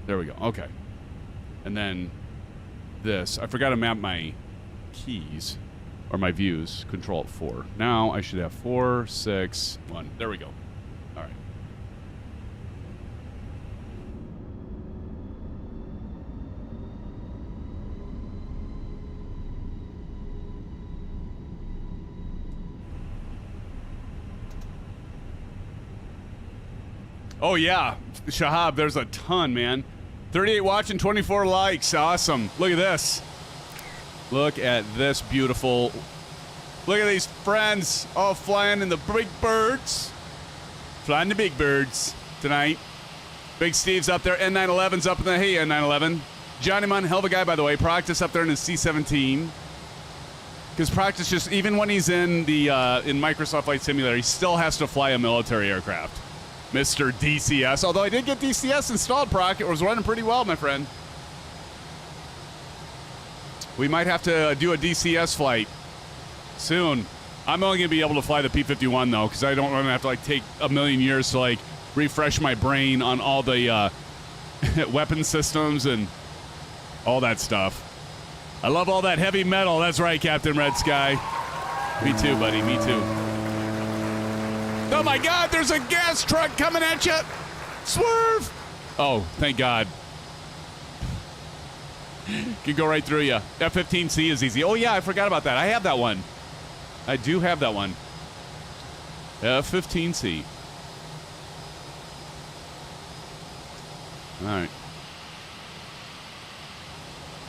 There we go. Okay. And then this. I forgot to map my keys or my views. Control-Alt-4. Now I should have 4, 6, 1. There we go. All right. Oh, yeah. Shahab, there's a ton, man. 38 watching, 24 likes. Awesome. Look at this. Look at this beautiful... Look at these friends all flying in the big birds. Flying the big birds tonight. Big Steve's up there. N911's up in the... Hey, N911. Johnny Munn, hell of a guy, by the way. Practice up there in his C-17. Because Practice just... Even when he's in the in Microsoft Flight Simulator, he still has to fly a military aircraft. Mr. DCS. Although I did get DCS installed, Proc. It was running pretty well, my friend. We might have to do a DCS flight soon. I'm only going to be able to fly the P-51, though, because I don't want to have to, like, take a million years to, like, refresh my brain on all the weapon systems and all that stuff. I love all that heavy metal. That's right, Captain Red Sky. Me too, buddy. Me too. Oh my God, there's a gas truck coming at you! Swerve! Oh, thank God. Could go right through you. F-15C is easy. Oh yeah, I forgot about that. I have that one. I do have that one. F-15C. All right.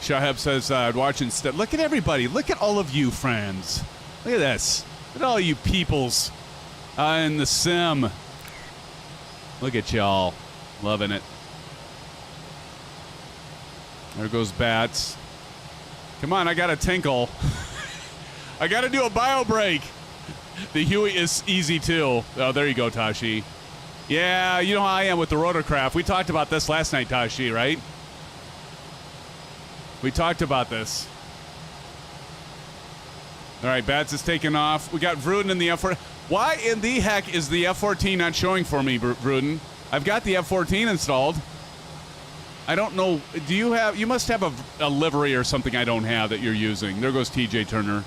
Shahab says, I'd watch instead. Look at everybody. Look at all of you, friends. Look at this. Look at all you peoples in the sim. Look at y'all. Loving it. There goes Bats. Come on, I got to tinkle. I got to do a bio break. The Huey is easy, too. Oh, there you go, Tashi. Yeah, you know how I am with the rotorcraft. We talked about this last night, Tashi, right? We talked about this. All right, Bats is taking off. We got Vruden in the F-14. Why in the heck is the F-14 not showing for me, Vruden? I've got the F-14 installed. I don't know. Do you have... You must have a livery or something I don't have that you're using. There goes TJ Turner.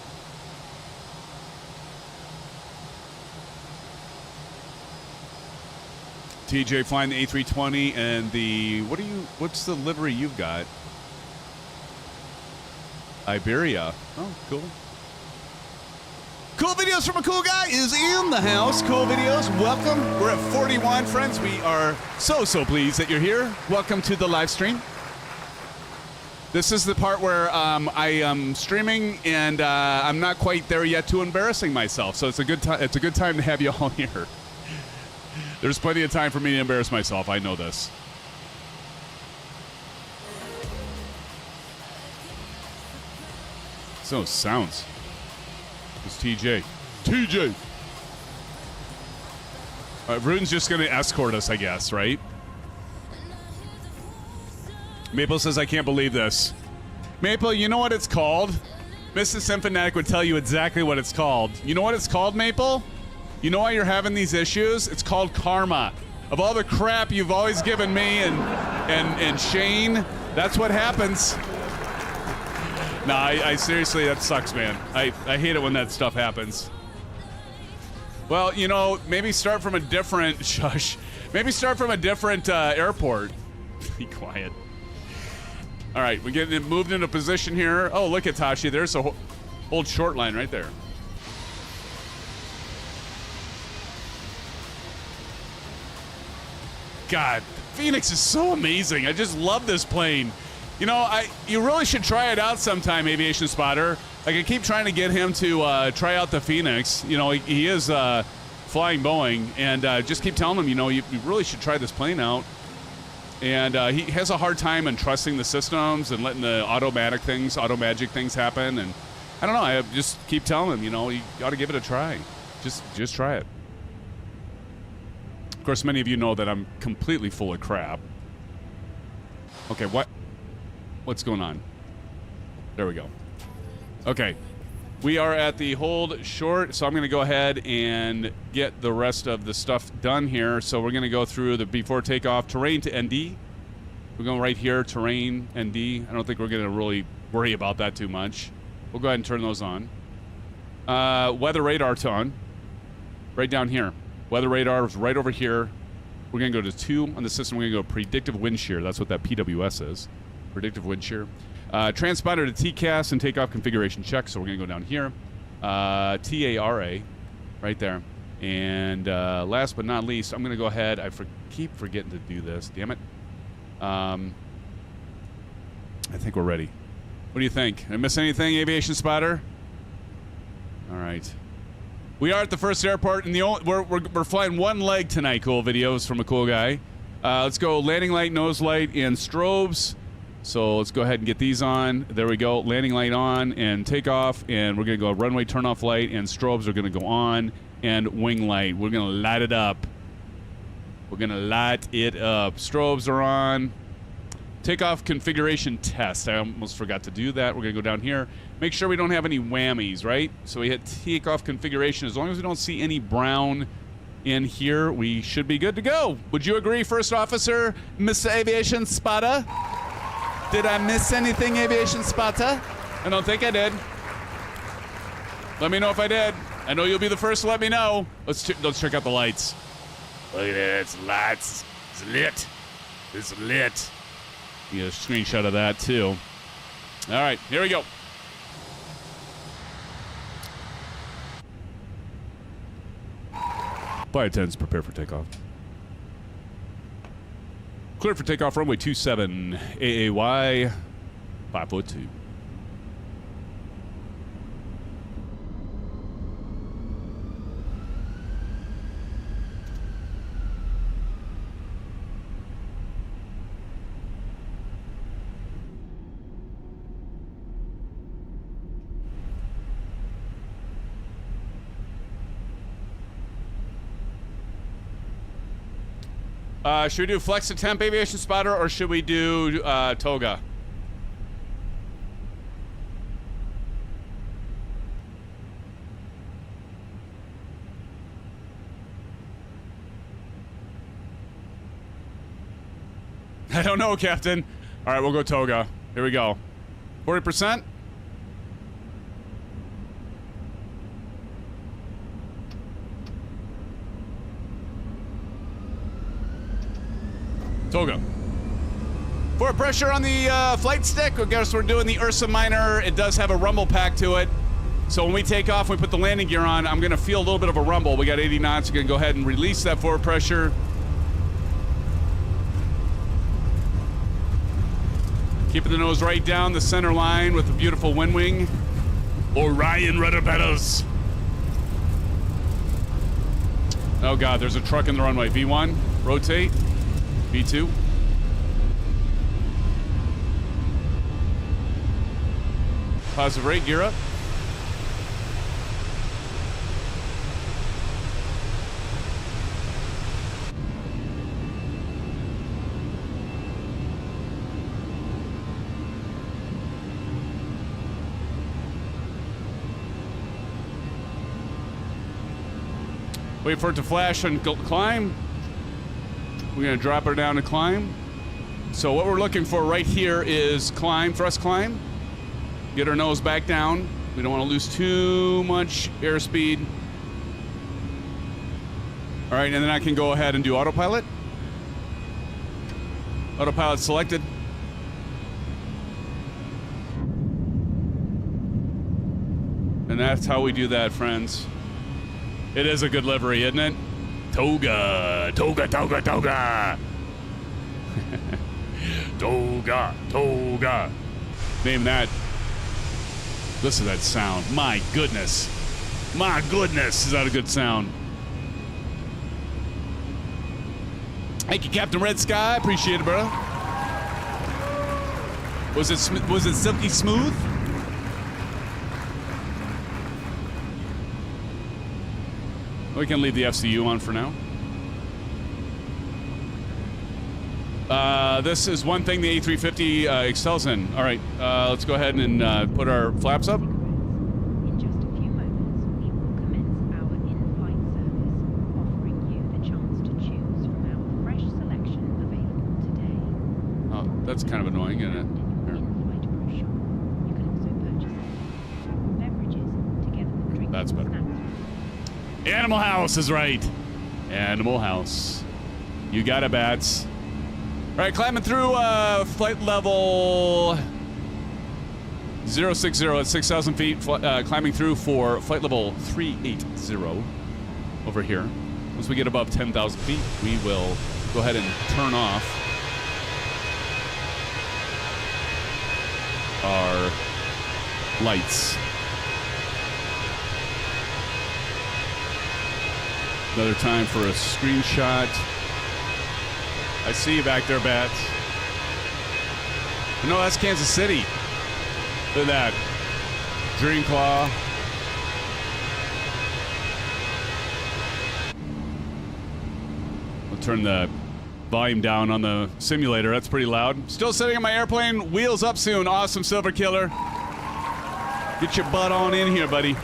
TJ flying the A320 and the... What's the livery you've got? Iberia. Oh, cool. Cool Videos from a Cool Guy is in the house. Cool Videos, welcome. We're at 41, friends. We are so pleased that you're here. Welcome to the live stream. This is the part where I am streaming and I'm not quite there yet to embarrassing myself. So it's a good time. It's a good time to have you all here. There's plenty of time for me to embarrass myself. I know this. So sounds. It's TJ. TJ! Vruden's just going to escort us, I guess, right? Maple says, I can't believe this. Maple, you know what it's called? Mrs. Symphonic would tell you exactly what it's called. You know what it's called, Maple? You know why you're having these issues? It's called karma. Of all the crap you've always given me and Shane, that's what happens. No, I seriously, that sucks, man. I hate it when that stuff happens. Well, you know, maybe start from a different, shush. Maybe start from a different airport. Be quiet. All right, we're getting it moved into position here. Oh, look at Tashi. There's a old short line right there. God, Phoenix is so amazing. I just love this plane. You know, you really should try it out sometime, Aviation Spotter. Like, I keep trying to get him to try out the Phoenix. You know, he is flying Boeing, and just keep telling him, you know, you really should try this plane out. And he has a hard time in trusting the systems and letting the automatic things, automagic things happen. And I don't know, I just keep telling him, you know, you got to give it a try. Just try it. Of course, many of you know that I'm completely full of crap. Okay, what's going on? There we go. Okay. We are at the hold short, so I'm going to go ahead and get the rest of the stuff done here. So we're going to go through the before takeoff terrain to ND. We're going right here, terrain, ND. I don't think we're going to really worry about that too much. We'll go ahead and turn those on. Weather radar's on. Right down here. Weather radar is right over here. We're going to go to 2 on the system. We're going to go predictive wind shear. That's what that PWS is. Predictive wind shear. Transponder to TCAS and takeoff configuration check. So we're going to go down here. TARA, right there. And last but not least, I'm going to go ahead. I keep forgetting to do this. Damn it. I think we're ready. What do you think? Did I miss anything, Aviation Spotter? All right. We are at the first airport, and we're flying one leg tonight. Cool Videos from a Cool Guy. Let's go landing light, nose light, and strobes. So let's go ahead and get these on. There we go. Landing light on and takeoff, and we're going to go runway turn-off light, and strobes are going to go on, and wing light. We're going to light it up. We're going to light it up. Strobes are on. Takeoff configuration test. I almost forgot to do that. We're going to go down here. Make sure we don't have any whammies, right? So we hit takeoff configuration. As long as we don't see any brown in here, we should be good to go. Would you agree, First Officer, Mr. Aviation Spotter? Did I miss anything, Aviation Spotter? I don't think I did. Let me know if I did. I know you'll be the first to let me know. Let's check out the lights. Look at that. It's lights. It's lit. It's lit. Get a screenshot of that, too. All right, here we go. Flight attendants, prepare for takeoff. Clear for takeoff, runway 27, AAY, 542. Should we do flex to temp aviation spotter or should we do toga? I don't know, Captain. All right, we'll go toga. Here we go. 40%? Toga. For pressure on the flight stick, I guess we're doing the Ursa Minor. It does have a rumble pack to it. So when we take off, we put the landing gear on, I'm going to feel a little bit of a rumble. We got 80 knots. We're going to go ahead and release that forward pressure. Keeping the nose right down the center line with the beautiful Winwing Orion Rudder Pedals. Oh, God, there's a truck in the runway. V1, rotate. V2. Positive rate, gear up. Wait for it to flash and climb. We're going to drop her down to climb. So what we're looking for right here is climb, thrust climb. Get our nose back down. We don't want to lose too much airspeed. All right, and then I can go ahead and do autopilot. Autopilot selected. And that's how we do that, friends. It is a good livery, isn't it? Toga, toga, toga, toga. Toga, toga. Name that. Listen to that sound. My goodness. My goodness, is that a good sound? Thank you, Captain Red Sky. Appreciate it, bro. Was it silky smooth? We can leave the FCU on for now. This is one thing the A350 excels in. All right, let's go ahead and put our flaps up. In just a few moments, we will commence our in-flight service, offering you the chance to choose from our fresh selection available today. Oh, that's kind of annoying, isn't it? In-flight brochure. You can also purchase beverages together with drinks That's better. and snacks. Animal House is right. Animal House. You got it, bats. All right, climbing through flight level 060 at 6,000 feet. Climbing through for flight level 380 over here. Once we get above 10,000 feet, we will go ahead and turn off our lights. Another time for a screenshot. I see you back there, bats. No, that's Kansas City. Look at that. Dreamclaw. I'll turn the volume down on the simulator. That's pretty loud. Still sitting in my airplane. Wheels up soon. Awesome, Silver Killer. Get your butt on in here, buddy.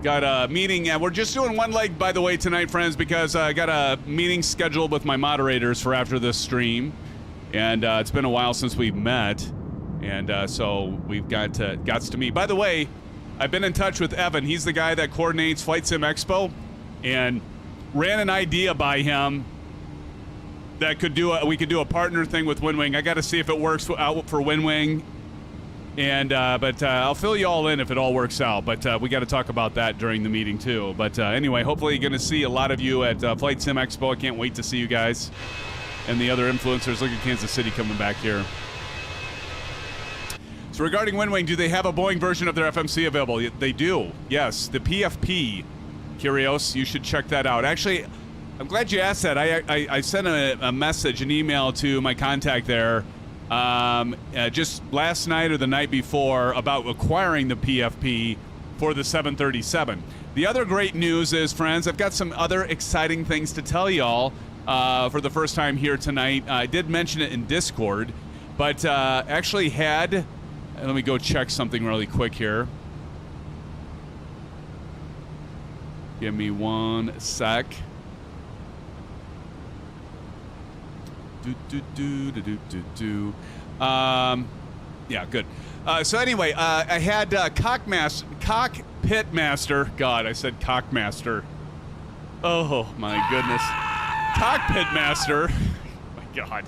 Got a meeting, and we're just doing one leg, by the way, tonight, friends, because I got a meeting scheduled with my moderators for after this stream, and it's been a while since we've met, and so we've got to meet. By the way, I've been in touch with Evan. He's the guy that coordinates Flight Sim Expo, and ran an idea by him that we could do a partner thing with Winwing. I got to see if it works out for Winwing. And but I'll fill you all in if it all works out. But we got to talk about that during the meeting too. But anyway, hopefully you're going to see a lot of you at Flight Sim Expo. I can't wait to see you guys and the other influencers. Look at Kansas City coming back here. So regarding Winwing, do they have a Boeing version of their FMC available? They do. Yes, the PFP. Curios, you should check that out. Actually, I'm glad you asked that. I sent a message, an email to my contact there just last night or the night before about acquiring the PFP for the 737. The other great news is, friends, I've got some other exciting things to tell y'all for the first time here tonight. I did mention it in Discord, but actually had... Let me go check something really quick here. Give me 1 sec. Yeah, good. So anyway, I had Cockpit Master. God, I said Cockmaster. Oh my goodness. Cockpit Master. My God.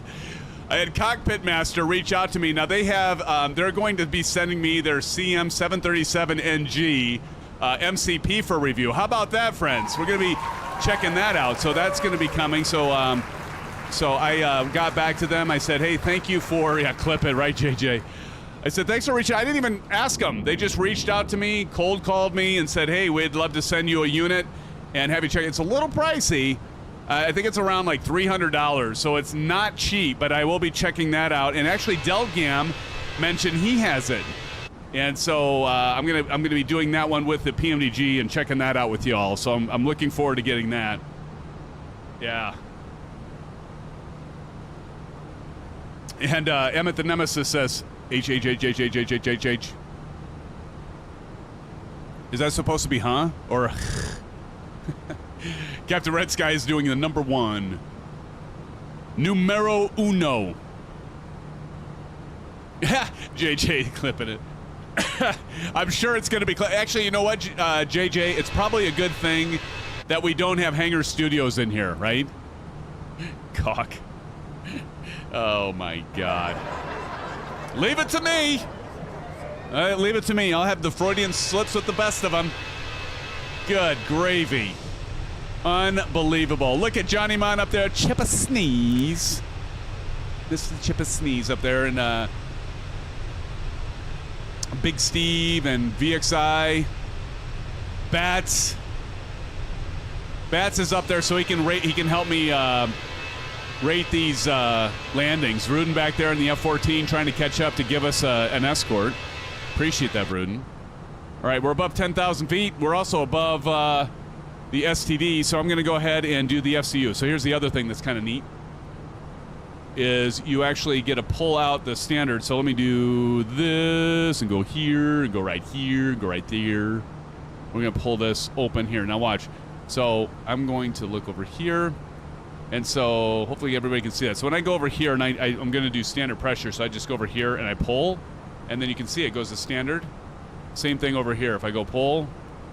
I had Cockpit Master reach out to me. Now they have, they're going to be sending me their CM737NG MCP for review. How about that, friends? We're going to be checking that out. So that's going to be coming. So I got back to them. I said, hey, thank you for, yeah, clip it, right, JJ? I said, thanks for reaching out. I didn't even ask them. They just reached out to me, cold called me, and said, hey, we'd love to send you a unit and have you check it. It's a little pricey. I think it's around like $300, so it's not cheap, but I will be checking that out. And actually, Delgam mentioned he has it. And so I'm gonna be doing that one with the PMDG and checking that out with y'all. So I'm looking forward to getting that. Yeah. And Emmett the Nemesis says H. Is that supposed to be huh or? Captain Red Sky is doing the number 1. Numero uno. JJ clipping it. I'm sure it's going to be... Actually, you know what, JJ? It's probably a good thing that we don't have Hangar Studios in here, right? Cock. Oh, my God. Leave it to me. Leave it to me. I'll have the Freudian slips with the best of them. Good gravy. Unbelievable. Look at Johnny Mon up there. Chip a sneeze. This is Chip a sneeze up there. And Big Steve and VXI. Bats. Bats is up there so he can rate. He can help me rate these landings. Rudin back there in the F-14 trying to catch up to give us an escort. Appreciate that, Rudin. All right, we're above 10,000 feet. We're also above the STD, so I'm going to go ahead and do the FCU. So here's the other thing that's kind of neat, is you actually get to pull out the standard. So let me do this and go here and go right here, go right there. We're going to pull this open here. Now watch. So I'm going to look over here, and so hopefully everybody can see that. So when I go over here, and I'm going to do standard pressure, so I just go over here and I pull, and then you can see it goes to standard. Same thing over here. If I go pull,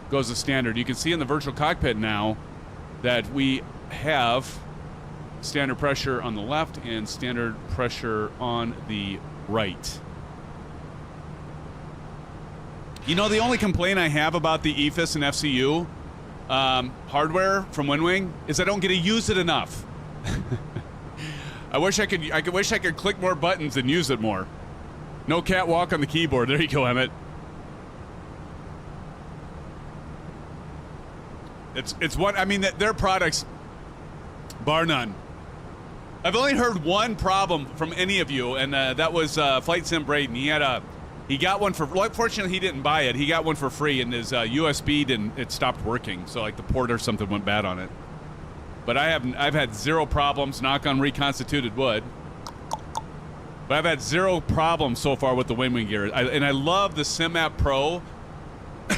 goes to standard. You can see in the virtual cockpit now that we have standard pressure on the left and standard pressure on the right. You know, the only complaint I have about the EFIS and FCU hardware from Winwing is I don't get to use it enough. I wish I could click more buttons and use it more. No catwalk on the keyboard. There you go, Emmett. It's what I mean. Their products, bar none. I've only heard one problem from any of you, and that was Flight Sim Braden. He got one for. Well, fortunately, he didn't buy it. He got one for free, and his USB it stopped working. So like the port or something went bad on it. But I've had zero problems. Knock on reconstituted wood. But I've had zero problems so far with the Winwing gear, and I love the SimApp Pro.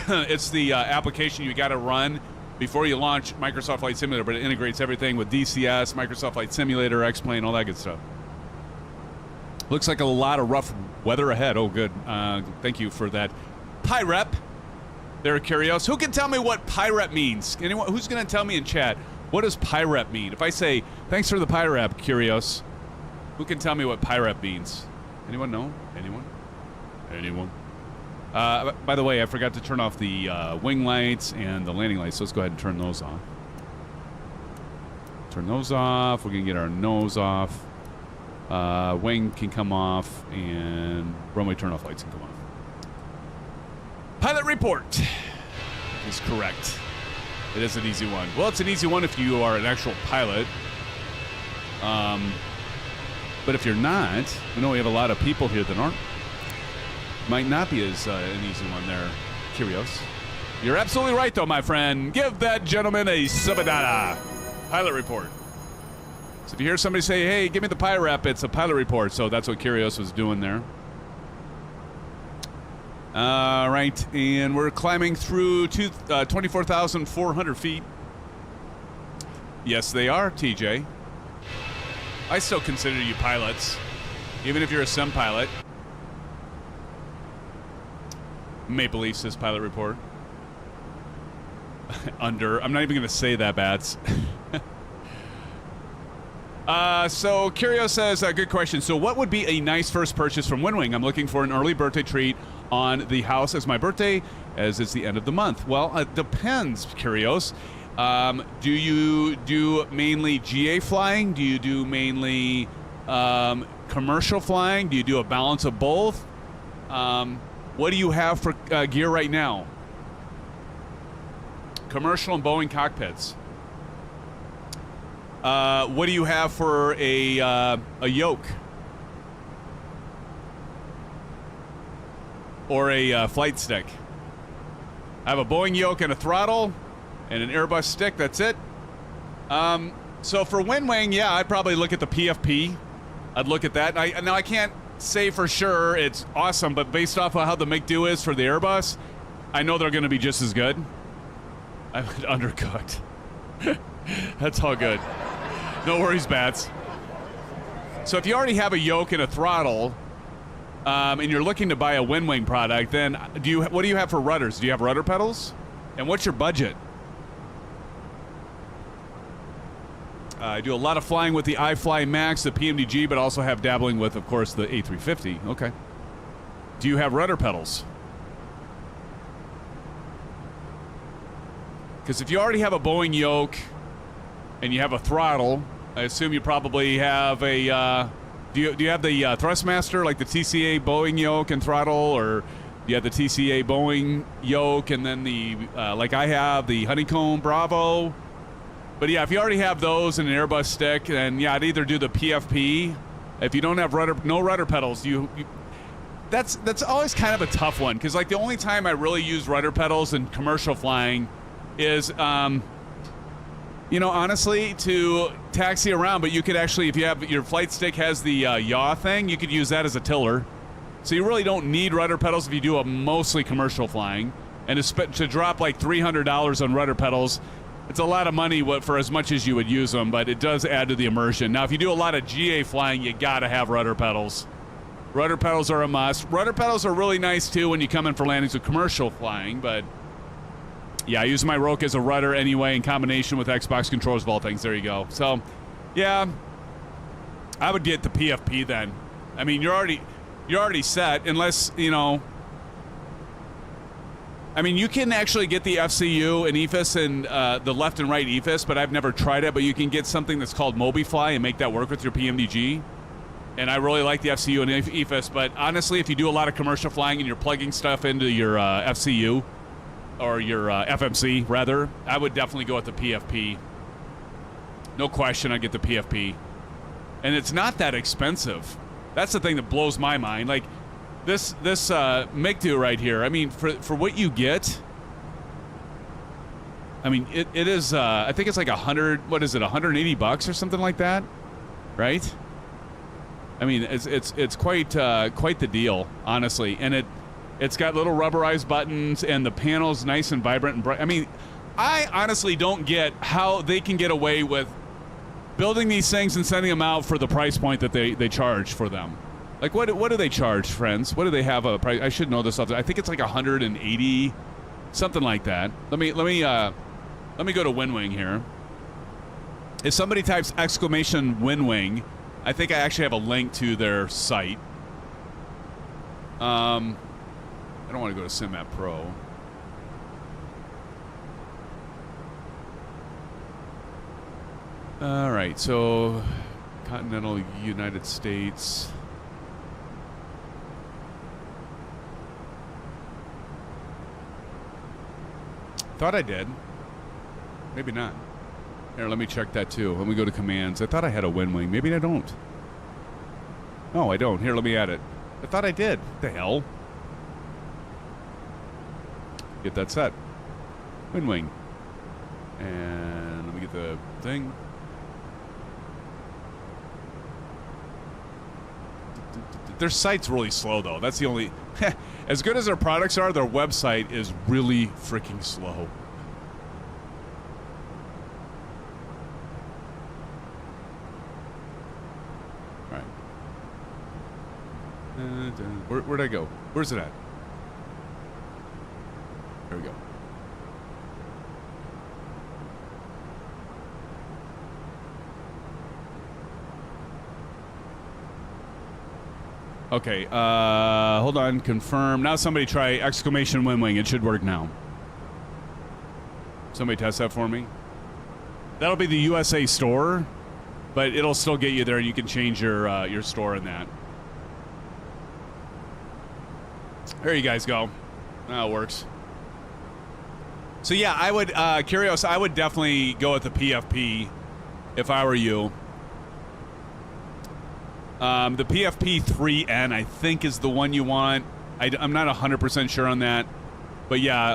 It's the application you got to run before you launch Microsoft Flight Simulator, but it integrates everything with DCS, Microsoft Flight Simulator, X-Plane, all that good stuff. Looks like a lot of rough weather ahead. Oh, good. Thank you for that. PyRep. They're curious. Who can tell me what PyRep means? Anyone? Who's going to tell me in chat? What does PyRep mean? If I say, thanks for the PyRep, curious, who can tell me what PyRep means? Anyone know? Anyone? Anyone? By the way, I forgot to turn off the wing lights and the landing lights. So let's go ahead and turn those on. Turn those off. We're going to get our nose off. Wing can come off, and runway turn-off lights can come off. Pilot report is correct. It is an easy one. Well, it's an easy one if you are an actual pilot. But if you're not, we know we have a lot of people here that aren't. Might not be as an easy one there, Curios. You're absolutely right, though, my friend. Give that gentleman a subadada. Pilot report. So if you hear somebody say, hey, give me the pilot rep, it's a pilot report. So that's what Curios was doing there. Right, and we're climbing through 24,400 feet. Yes, they are, TJ. I still consider you pilots, even if you're a sim pilot. Maple Leaf says pilot report. I'm not even going to say that, Bats. So Curio says, good question. So what would be a nice first purchase from Winwing? I'm looking for an early birthday treat on the house as my birthday, as it's the end of the month. Well, it depends, Curios. Do you do mainly GA flying? Do you do mainly commercial flying? Do you do a balance of both? What do you have for gear right now? Commercial and Boeing cockpits. What do you have for a yoke? Or a flight stick? I have a Boeing yoke and a throttle and an Airbus stick. That's it. So for Winwing, yeah, I'd probably look at the PFP. I'd look at that. Now, I can't say for sure it's awesome, but based off of how the MCDU is for the Airbus, I know they're going to be just as good. I would undercooked. That's all good. No worries, Bats. So if you already have a yoke and a throttle, and you're looking to buy a Winwing product, then what do you have for rudders? Do you have rudder pedals? And what's your budget? I do a lot of flying with the iFly Max, the PMDG, but also have dabbling with, of course, the A350. Okay. Do you have rudder pedals? Because if you already have a Boeing yoke and you have a throttle, I assume you probably have a... Do you have the Thrustmaster, like the TCA Boeing yoke and throttle, or do you have the TCA Boeing yoke and then the, like I have, the Honeycomb Bravo? But yeah, if you already have those and an Airbus stick, then yeah, I'd either do the PFP. If you don't have no rudder pedals, that's always kind of a tough one, because like the only time I really use rudder pedals in commercial flying is, you know, honestly, to taxi around. But you could actually, if you have your flight stick has the yaw thing, you could use that as a tiller. So you really don't need rudder pedals if you do a mostly commercial flying. And to drop like $300 on rudder pedals, it's a lot of money for as much as you would use them, but it does add to the immersion. Now, if you do a lot of GA flying, you gotta have rudder pedals. Rudder pedals are a must. Rudder pedals are really nice too when you come in for landings with commercial flying, but yeah, I use my Roke as a rudder anyway in combination with Xbox controllers of all things. There you go. So, yeah, I would get the PFP then. I mean, you're already set, unless, you know, I mean, you can actually get the FCU and EFIS and the left and right EFIS, but I've never tried it. But you can get something that's called MobiFly and make that work with your PMDG. And I really like the FCU and EFIS. But honestly, if you do a lot of commercial flying and you're plugging stuff into your FCU or your FMC, rather, I would definitely go with the PFP. No question, I'd get the PFP. And it's not that expensive. That's the thing that blows my mind. Like, This MCDU right here, I mean, for what you get, I mean, it is, I think it's like $180 or something like that, right? I mean, it's quite the deal, honestly. And it's got little rubberized buttons, and the panel's nice and vibrant and bright. I mean, I honestly don't get how they can get away with building these things and sending them out for the price point that they charge for them. Like, what do they charge, friends? What do they have a price? I should know this off. I think it's like 180, something like that. Let me go to Winwing here. If somebody types !Winwing, I think I actually have a link to their site. I don't want to go to SimMap Pro. All right, so continental United States. Thought I did. Maybe not. Here, let me check that too. Let me go to commands. I thought I had a Winwing. Maybe I don't. No, I don't. Here, let me add it. I thought I did. What the hell? Get that set. Winwing. And let me get the thing. Their site's really slow, though. That's the only... As good as their products are, their website is really freaking slow. All right. Where'd I go? Where's it at? There we go. Okay, hold on, confirm. Now somebody try exclamation Winwing. It should work now. Somebody test that for me. That'll be the USA store, but it'll still get you there. You can change your store in that. There you guys go. That works. So yeah, I would, Curios, I would definitely go with the PFP if I were you. The PFP-3N, I think, is the one you want. I'm not 100% sure on that, but yeah.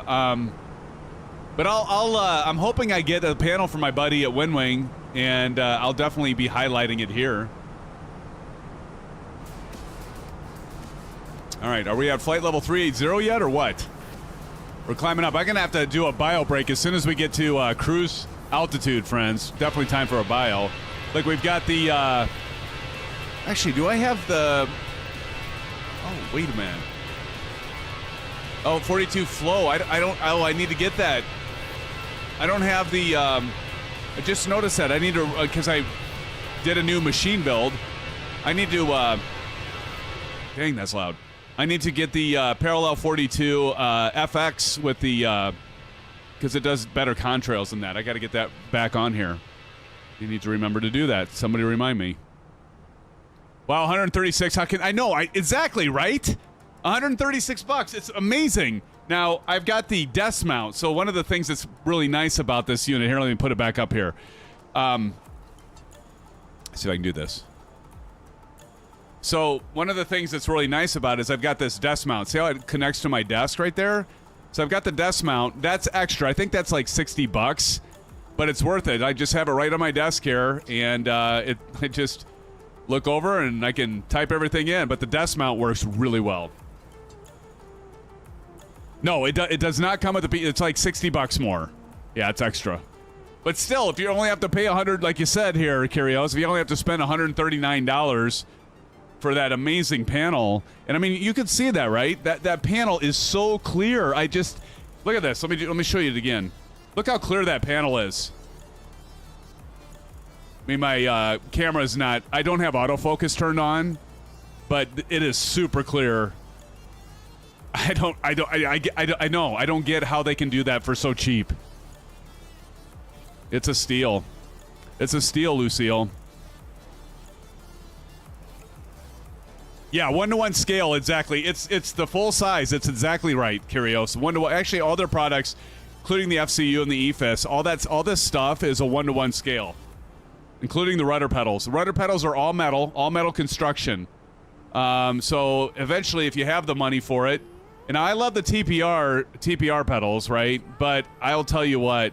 But I'm hoping I get a panel from my buddy at Winwing, and I'll definitely be highlighting it here. All right, are we at flight level 380 yet, or what? We're climbing up. I'm gonna have to do a bio break as soon as we get to cruise altitude, friends. Definitely time for a bio. Like we've got the. Actually, do I have the... Oh, wait a minute. Oh, 42 flow. I don't... Oh, I need to get that. I don't have the... I just noticed that. I need to... Because I did a new machine build. I need to... Dang, that's loud. I need to get the Parallel 42 FX with the... Because it does better contrails than that. I got to get that back on here. You need to remember to do that. Somebody remind me. Wow, 136. How can I know? Exactly, right? 136 bucks. It's amazing. Now, I've got the desk mount. So one of the things that's really nice about this unit here, let me put it back up here. See if I can do this. So one of the things that's really nice about it is I've got this desk mount. See how it connects to my desk right there? So I've got the desk mount. That's extra. I think that's like 60 bucks, but it's worth it. I just have it right on my desk here, and it just... Look over and I can type everything in, but the desk mount works really well. No, it does not come with the... It's like 60 bucks more. Yeah, it's extra. But still, if you only have to pay 100, like you said here, Curios, if you only have to spend $139 for that amazing panel, and I mean, you can see that, right? That panel is so clear. I just... Look at this. Let me show you it again. Look how clear that panel is. I mean, my camera is not... I don't have autofocus turned on, but it is super clear. I know. I don't get how they can do that for so cheap. It's a steal. It's a steal, Lucille. Yeah, 1-to-1 scale, exactly. It's the full size. It's exactly right, Curios. 1-to-1. Actually, all their products, including the FCU and the EFIS, all this stuff is a 1-to-1 scale. Including the rudder pedals. The rudder pedals are all metal construction. So eventually, if you have the money for it, and I love the TPR pedals, right? But I'll tell you what,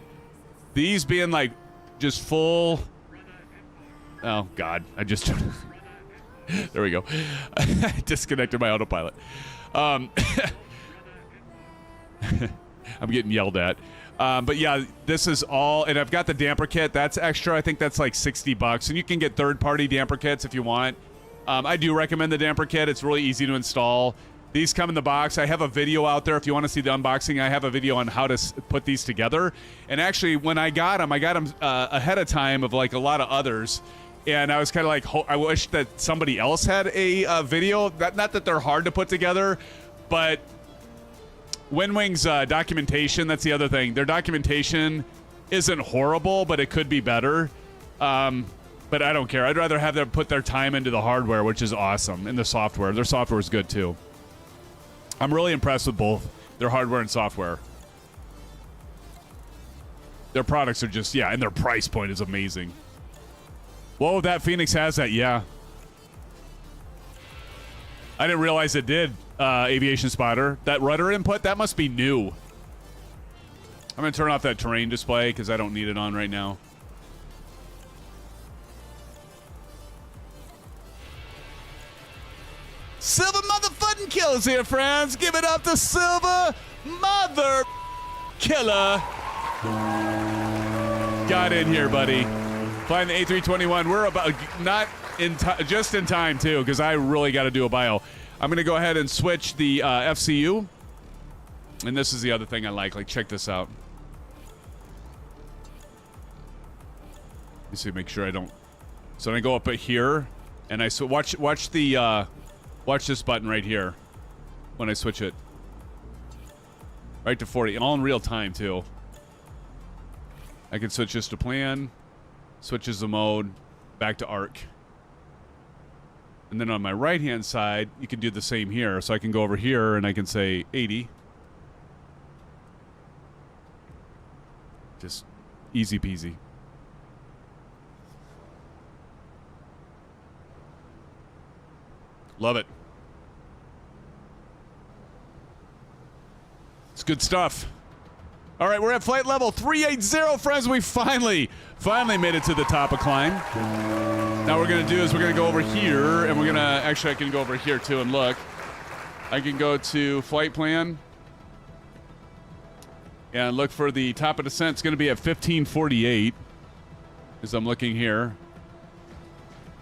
these being like just full. Oh God, I just there we go. I disconnected my autopilot. I'm getting yelled at. But yeah, this is all, and I've got the damper kit. That's extra. I think that's like 60 bucks, and you can get third-party damper kits if you want. I do recommend the damper kit. It's really easy to install. These come in the box. I have a video out there if you want to see the unboxing. I have a video on how to put these together. And actually, when I got them ahead of time of like a lot of others. And I was kind of like, I wish that somebody else had a video. Not that they're hard to put together, but Winwing's documentation, that's the other thing. Their documentation isn't horrible, but it could be better. But I don't care. I'd rather have them put their time into the hardware, which is awesome, and the software. Their software is good, too. I'm really impressed with both their hardware and software. Their products are just, yeah, and their price point is amazing. Whoa, that Phoenix has that, yeah. I didn't realize it did, Aviation Spotter. That rudder input, that must be new. I'm going to turn off that terrain display because I don't need it on right now. Silver motherfucking killer's here, friends. Give it up to Silver Mother Killer. Got in here, buddy. Flying the A321. We're about not in just in time too, because I really got to do a bio. I'm going to go ahead and switch the FCU, and this is the other thing I like. Like, check this out. Let me see, make sure I don't. So I go up here, and I watch this button right here when I switch it. Right to 40, all in real time too. I can switch this to plan, switches the mode, back to arc. And then on my right-hand side, you can do the same here. So I can go over here and I can say 80. Just easy peasy. Love it. It's good stuff. All right, we're at flight level 380, friends. We finally made it to the top of climb. Now what we're going to do is we're going to go over here, and we're going to, actually I can go over here too and look. I can go to flight plan and look for the top of descent. It's going to be at 1548 as I'm looking here.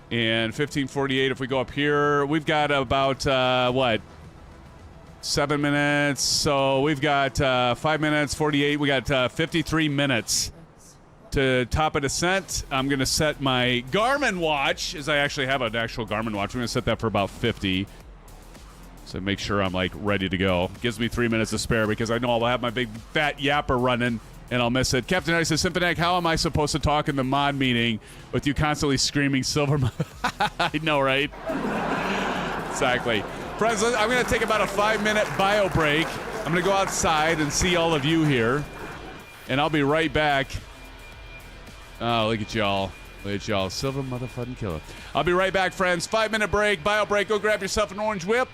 And 1548, if we go up here, we've got about, what? 7 minutes. So we've got 5 minutes, 48. We got 53 minutes to top of descent. I'm going to set my Garmin watch, as I actually have an actual Garmin watch. I'm going to set that for about 50. So make sure I'm like ready to go. Gives me 3 minutes to spare because I know I'll have my big fat yapper running and I'll miss it. Captain Ice says, Symphonic, how am I supposed to talk in the mod meeting with you constantly screaming silver? I know, right? Exactly. Friends, I'm going to take about a 5-minute bio break. I'm going to go outside and see all of you here. And I'll be right back. Oh, look at y'all. Look at y'all. Silver motherfucking killer. I'll be right back, friends. 5-minute break, bio break. Go grab yourself an orange whip.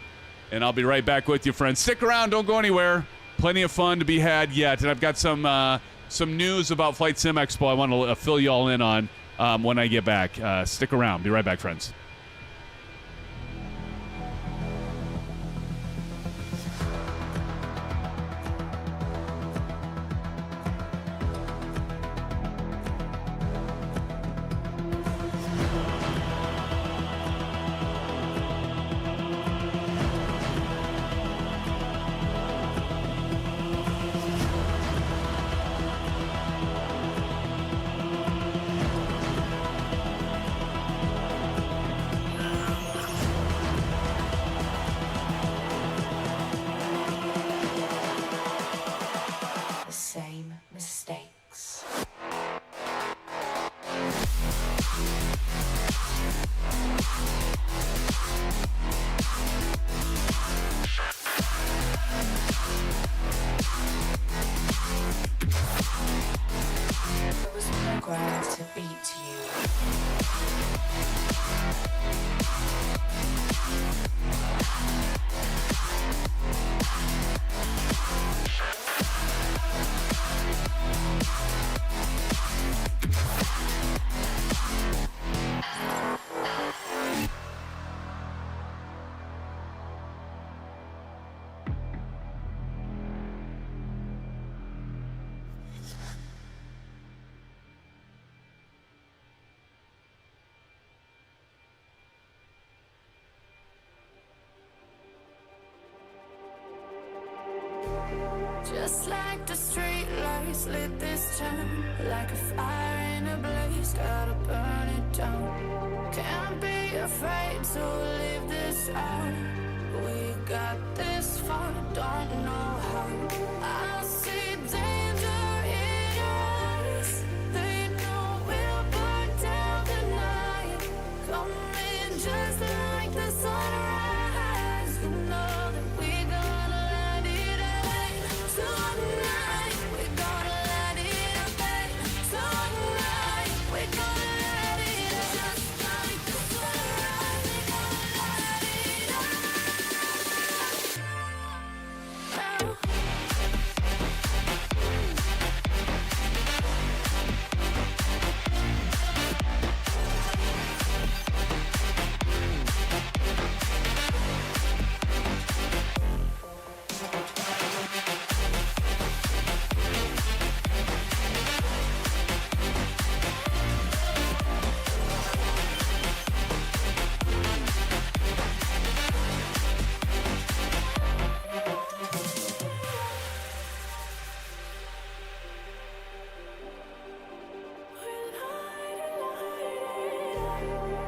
And I'll be right back with you, friends. Stick around. Don't go anywhere. Plenty of fun to be had yet. And I've got some news about Flight Sim Expo I want to fill you all in on when I get back. Stick around. Be right back, friends. Just like the street light. lights lit this town like a fire in a blaze, gotta burn it down. Can't be afraid to leave this out. We got this far, don't know how. I see danger in your eyes. They know we'll burn down the night. Coming just like the sunrise. You know that we gonna let it rain. Tonight, we gonna let it rain. Tonight, we gonna let it rain. Just like the sunrise, we gonna let it rain.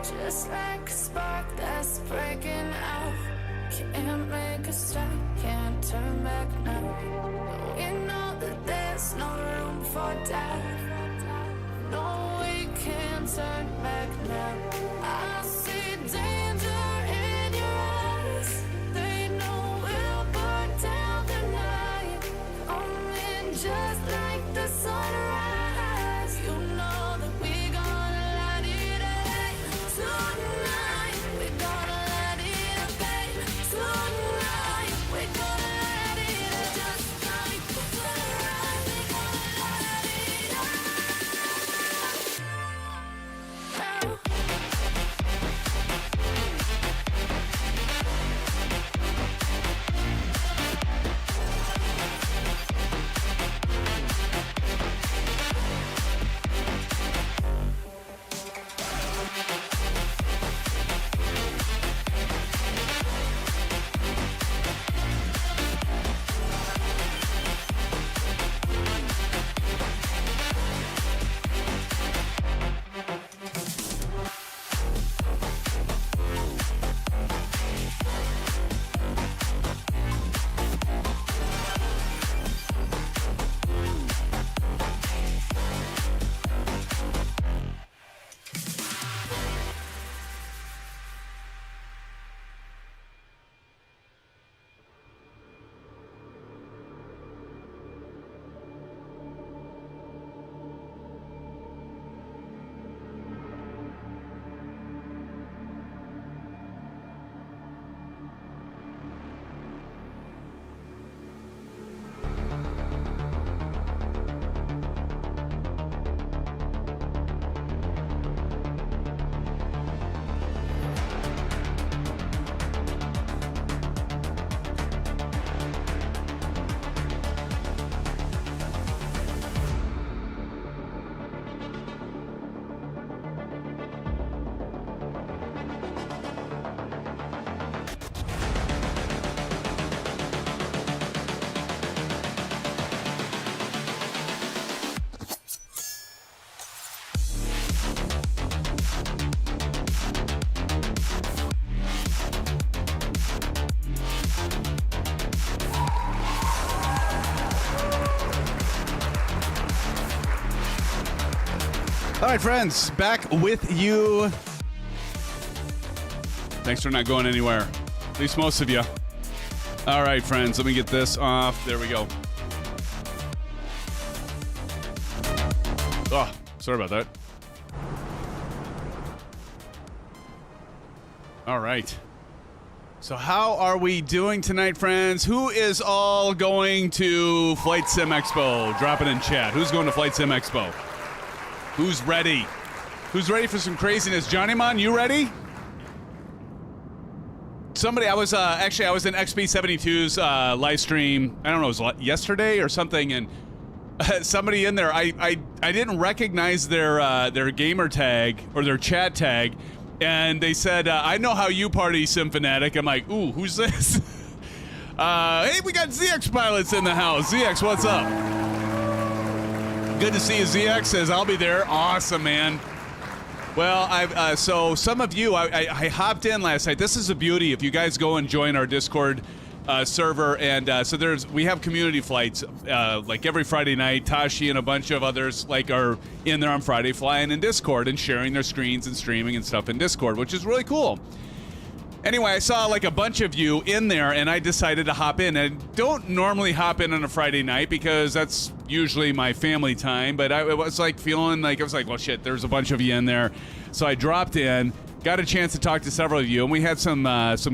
Just like a spark that's breaking out. Can't make a stop, can't turn back now. We know that there's no room for doubt. No, we can't turn back now. I see danger in your eyes. They know we'll burn down the night. Coming just like the sunrise. You know that we gonna let it rain. Tonight, we gonna let it rain. Tonight, we gonna let it rain. Just like the sunrise, we gonna let it rain. All right, friends, back with you. Thanks for not going anywhere. At least most of you. All right, friends, let me get this off. There we go. Oh, sorry about that. All right. So how are we doing tonight, friends? Who is all going to Flight Sim Expo? Drop it in chat. Who's going to Flight Sim Expo? Who's ready? Who's ready for some craziness? Johnny Mon, you ready? Somebody, I was in XP72's live stream. I don't know, it was yesterday or something, and somebody in there, I didn't recognize their gamer tag or their chat tag, and they said, I know how you party, Simfanatic. I'm like, ooh, who's this? Hey, we got ZX pilots in the house. ZX, what's up? Good to see you. ZX says I'll be there. Awesome, man. Well, so some of you, I hopped in last night. This is a beauty. If you guys go and join our Discord server, and so we have community flights like every Friday night. Tashi and a bunch of others are in there on Friday, flying in Discord and sharing their screens and streaming and stuff in Discord, which is really cool. Anyway, I saw like a bunch of you in there, and I decided to hop in. And don't normally hop in on a Friday night because that's usually my family time. But I was like feeling like, I was like, well, shit, there's a bunch of you in there. So I dropped in, got a chance to talk to several of you, and we had some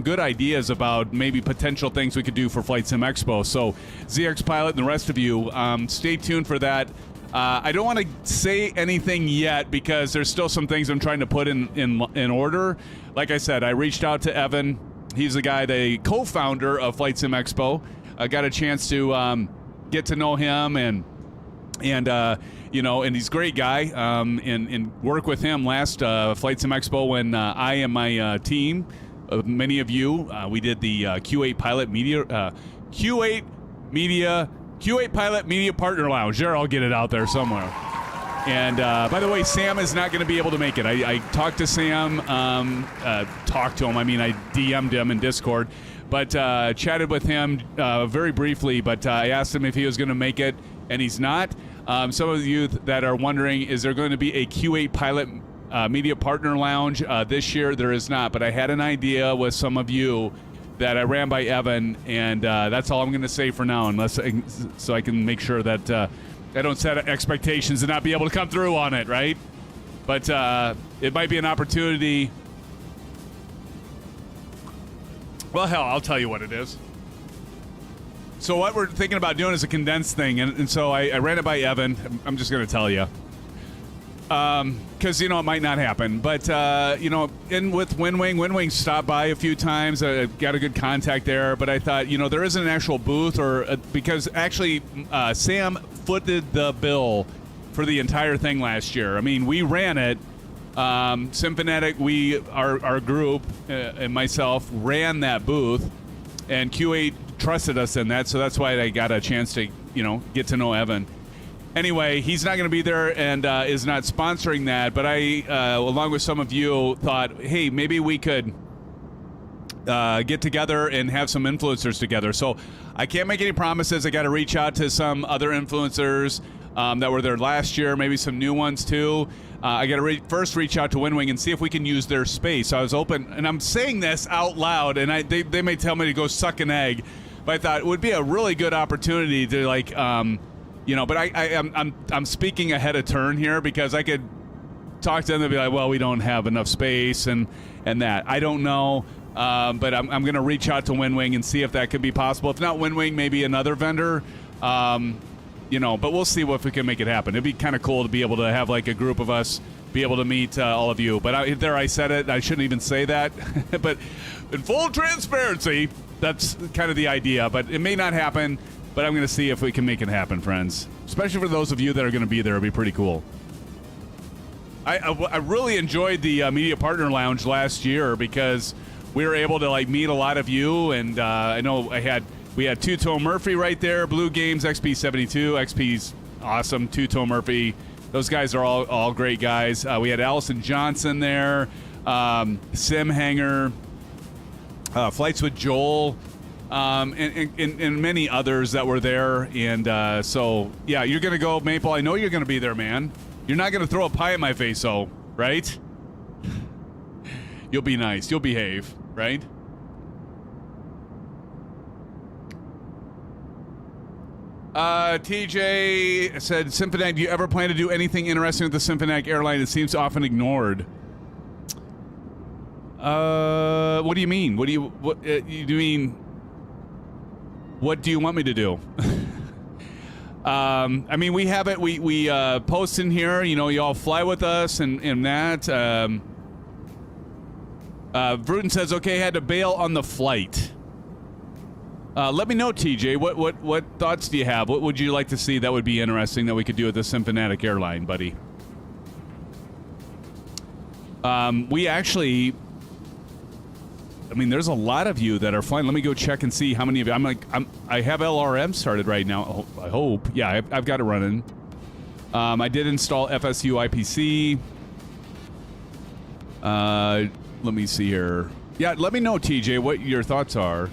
good ideas about maybe potential things we could do for Flight Sim Expo. So ZX Pilot and the rest of you, stay tuned for that. I don't want to say anything yet because there's still some things I'm trying to put in order. Like I said, I reached out to Evan. He's the co-founder of Flight Sim Expo. I got a chance to get to know him and he's a great guy. And work with him last Flight Sim Expo when I and my team, many of you, we did the Q8 Pilot Media Partner Lounge. There, I'll get it out there somewhere. And by the way, Sam is not going to be able to make it. I talked to Sam, talked to him. I mean, I DM'd him in Discord, but chatted with him very briefly. But I asked him if he was going to make it, and he's not. Some of you that are wondering, is there going to be a Q8 Pilot Media Partner Lounge this year? There is not, but I had an idea with some of you that I ran by Evan, and that's all I'm going to say for now, so I can make sure that I don't set expectations and not be able to come through on it, right? But it might be an opportunity. Well, hell, I'll tell you what it is. So what we're thinking about doing is a condensed thing, and so I ran it by Evan. I'm just going to tell you. Because, it might not happen. But, in with Winwing stopped by a few times. Got a good contact there. But I thought, there isn't an actual booth because actually Sam footed the bill for the entire thing last year. I mean, we ran it. SimFanatic, our group and myself ran that booth. And Q8 trusted us in that. So that's why I got a chance to, get to know Evan. Anyway, he's not going to be there and is not sponsoring that, but I, along with some of you, thought, hey, maybe we could get together and have some influencers together. So I can't make any promises. I got to reach out to some other influencers that were there last year, maybe some new ones too. I got to first reach out to Winwing and see if we can use their space. So I was open, and I'm saying this out loud, and they may tell me to go suck an egg, but I thought it would be a really good opportunity to but I'm speaking ahead of turn here because I could talk to them and be like, well, we don't have enough space and that. I don't know, but I'm going to reach out to Winwing and see if that could be possible. If not Winwing, maybe another vendor, but we'll see if we can make it happen. It'd be kind of cool to be able to have like a group of us be able to meet all of you. But I said it. I shouldn't even say that. But in full transparency, that's kind of the idea. But it may not happen. But I'm going to see if we can make it happen, friends. Especially for those of you that are going to be there. It'll be pretty cool. I really enjoyed the Media Partner Lounge last year because we were able to meet a lot of you. And I know we had Two-Toe Murphy right there. Blue Games, XP72. XP's awesome. Two-Toe Murphy. Those guys are all great guys. We had Allison Johnson there. Sim Hanger. Flights with Joel. And many others that were there. And so, yeah, you're going to go, Maple. I know you're going to be there, man. You're not going to throw a pie in my face, though, right? You'll be nice. You'll behave, right? TJ said, SimFanatic, do you ever plan to do anything interesting with the SimFanatic airline? It seems often ignored. What do you mean? What do you mean? What do you want me to do? I mean, we have it. We post in here. You all fly with us and that. Vruden says, okay, had to bail on the flight. Let me know, TJ. What thoughts do you have? What would you like to see that would be interesting that we could do with the SimFanatic airline, buddy? We actually... I mean, there's a lot of you that are flying. Let me go check and see how many of you. I have LRM started right now. I hope. Yeah, I've got it running. I did install FSU IPC. Let me see here. Yeah, let me know, TJ, what your thoughts are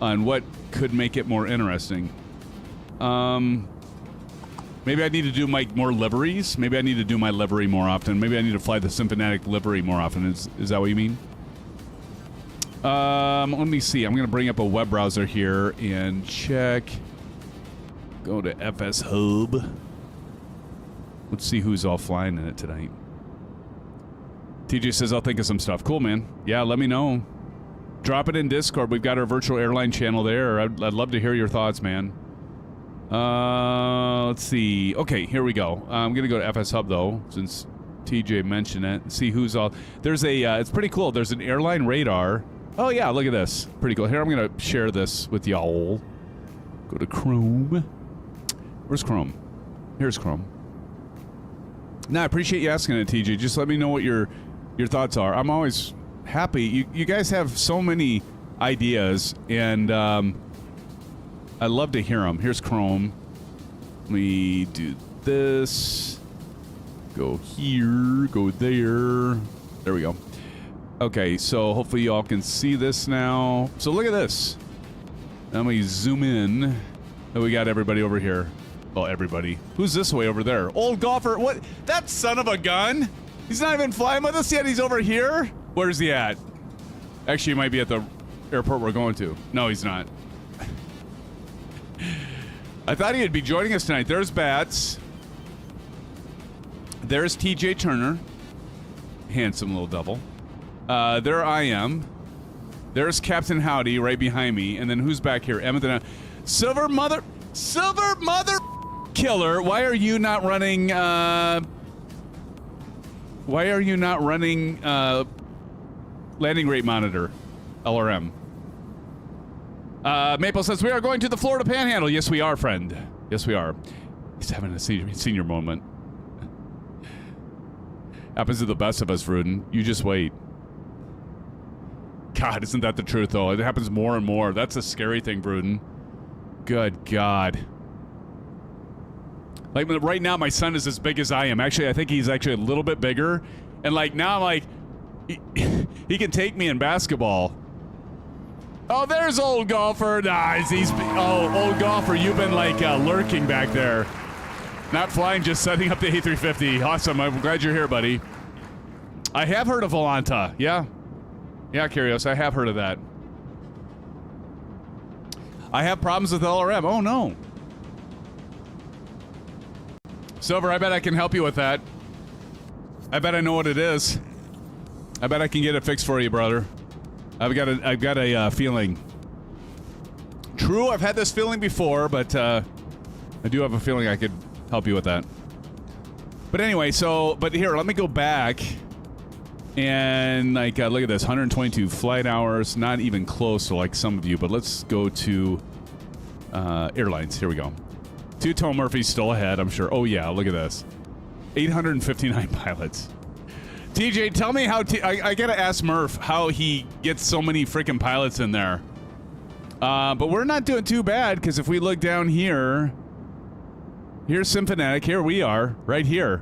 on what could make it more interesting. Maybe I need to do more liveries. Maybe I need to do my livery more often. Maybe I need to fly the Symphonic livery more often. Is that what you mean? Let me see. I'm going to bring up a web browser here and check. Go to FS Hub. Let's see who's all flying in it tonight. TJ says, I'll think of some stuff. Cool, man. Yeah, let me know. Drop it in Discord. We've got our virtual airline channel there. I'd love to hear your thoughts, man. Let's see. Okay, here we go. I'm going to go to FS Hub, though, since TJ mentioned it. See who's all... There's a... it's pretty cool. There's an airline radar. Oh, yeah, look at this. Pretty cool. Here, I'm going to share this with y'all. Go to Chrome. Where's Chrome? Here's Chrome. No, I appreciate you asking it, TJ. Just let me know what your thoughts are. I'm always happy. You guys have so many ideas, and I love to hear them. Here's Chrome. Let me do this. Go here. Go there. There we go. Okay, so hopefully you all can see this now. So look at this. Let me zoom in. Oh, we got everybody over here. Oh, everybody. Who's this way over there? Old golfer. What? That son of a gun? He's not even flying with us yet. He's over here? Where's he at? Actually, he might be at the airport we're going to. No, he's not. I thought he'd be joining us tonight. There's Bats. There's TJ Turner. Handsome little double. There I am. There's Captain Howdy right behind me. And then who's back here? Emma. Silver Mother Killer. Why are you not running, landing rate monitor? LRM. Maple says, we are going to the Florida Panhandle. Yes, we are, friend. Yes, we are. He's having a senior moment. Happens to the best of us, Rudin. You just wait. God, isn't that the truth, though? It happens more and more. That's a scary thing, Bruden. Good God. Like, right now, my son is as big as I am. Actually, I think he's actually a little bit bigger. And, like, now I'm like, he can take me in basketball. Oh, there's old golfer. Nice. Old golfer, you've been, like, lurking back there. Not flying, just setting up the A350. Awesome. I'm glad you're here, buddy. I have heard of Volanta. Yeah. Yeah, Curious. I have heard of that. I have problems with LRM. Oh, no. Silver, I bet I can help you with that. I bet I know what it is. I bet I can get it fixed for you, brother. I've got a feeling. True, I've had this feeling before, but I do have a feeling I could help you with that. But anyway, but here, let me go back and like look at this, 122 flight hours, not even close to like some of you, but let's go to airlines. Here we go. Two-tone Murphy's still ahead, I'm sure. Oh yeah, look at this. 859 pilots. TJ, tell me how I gotta ask Murph how he gets so many freaking pilots in there. But we're not doing too bad, because if we look down here, here's Symphonic. Here we are, right here.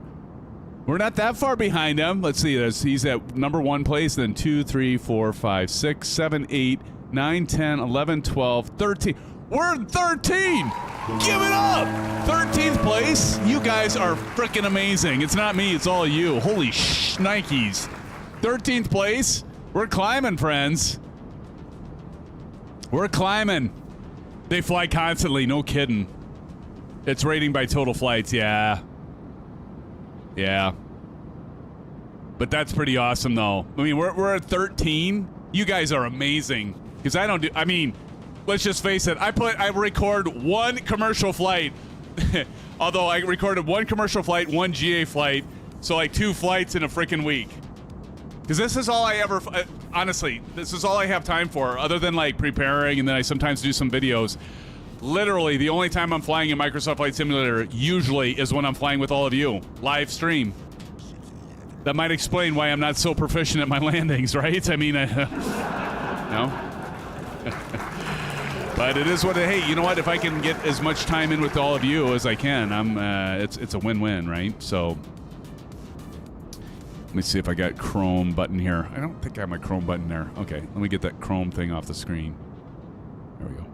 We're not that far behind him. Let's see this. He's at number 1 place, then 2, 3, 4, 5, 6, 7, 8, 9, 10, 11, 12, 13. We're 13! Give it up! 13th place? You guys are freaking amazing. It's not me, it's all you. Holy shnikes. 13th place? We're climbing, friends. We're climbing. They fly constantly, no kidding. It's rating by total flights, yeah. Yeah. But that's pretty awesome, though. I mean, we're at 13. You guys are amazing. Because I mean, let's just face it. I record one commercial flight. Although I recorded one commercial flight, one GA flight. So like 2 flights in a freaking week. Because this is all I ever, honestly, this is all I have time for. Other than like preparing, and then I sometimes do some videos. Literally, the only time I'm flying in Microsoft Flight Simulator usually is when I'm flying with all of you. Live stream. That might explain why I'm not so proficient at my landings, right? I mean, no? But it is what. Hey, you know what? If I can get as much time in with all of you as I can, it's a win-win, right? So let me see if I got Chrome button here. I don't think I have my Chrome button there. Okay, let me get that Chrome thing off the screen. There we go.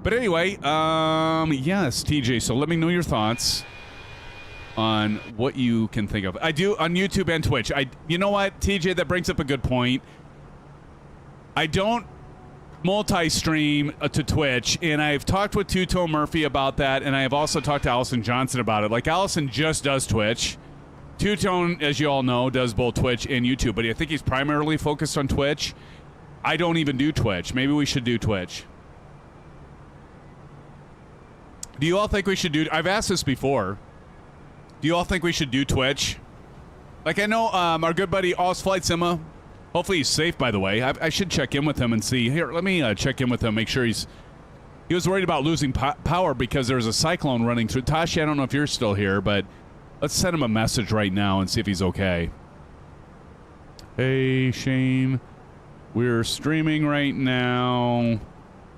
But anyway, yes, TJ. So let me know your thoughts on what you can think of. I do on YouTube and Twitch. You know what, TJ? That brings up a good point. I don't multi-stream to Twitch, and I've talked with Two-Tone Murphy about that, and I have also talked to Allison Johnson about it. Like, Allison just does Twitch. Two-Tone, as you all know, does both Twitch and YouTube, but I think he's primarily focused on Twitch. I don't even do Twitch. Maybe we should do Twitch. Do you all think we should do... I've asked this before. Do you all think we should do Twitch? Like, I know our good buddy, Oz Flight Sima, hopefully he's safe, by the way. I should check in with him and see. Here, let me check in with him, make sure he's... He was worried about losing power because there was a cyclone running through. Tashi, I don't know if you're still here, but let's send him a message right now and see if he's okay. Hey, Shane. We're streaming right now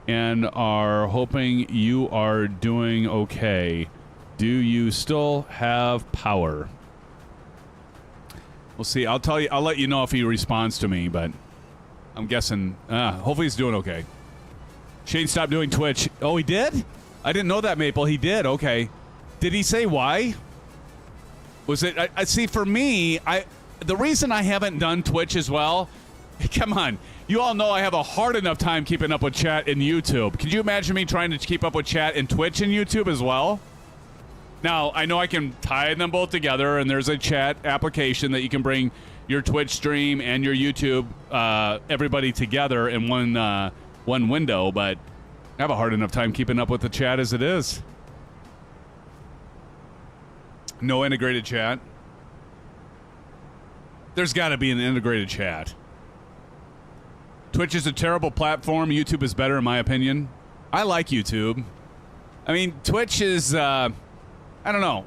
and are hoping you are doing okay. Do you still have power? We'll see. I'll tell you. I'll let you know if he responds to me, but I'm guessing. Hopefully he's doing okay. Shane stopped doing Twitch. Oh, he did? I didn't know that, Maple. He did. Okay. Did he say why? Was it? I see. For me, the reason I haven't done Twitch as well. Come on. You all know I have a hard enough time keeping up with chat and YouTube. Could you imagine me trying to keep up with chat and Twitch and YouTube as well? Now, I know I can tie them both together, and there's a chat application that you can bring your Twitch stream and your YouTube, everybody together in one window, but I have a hard enough time keeping up with the chat as it is. No integrated chat. There's got to be an integrated chat. Twitch is a terrible platform. YouTube is better, in my opinion. I like YouTube. I mean, Twitch is... I don't know.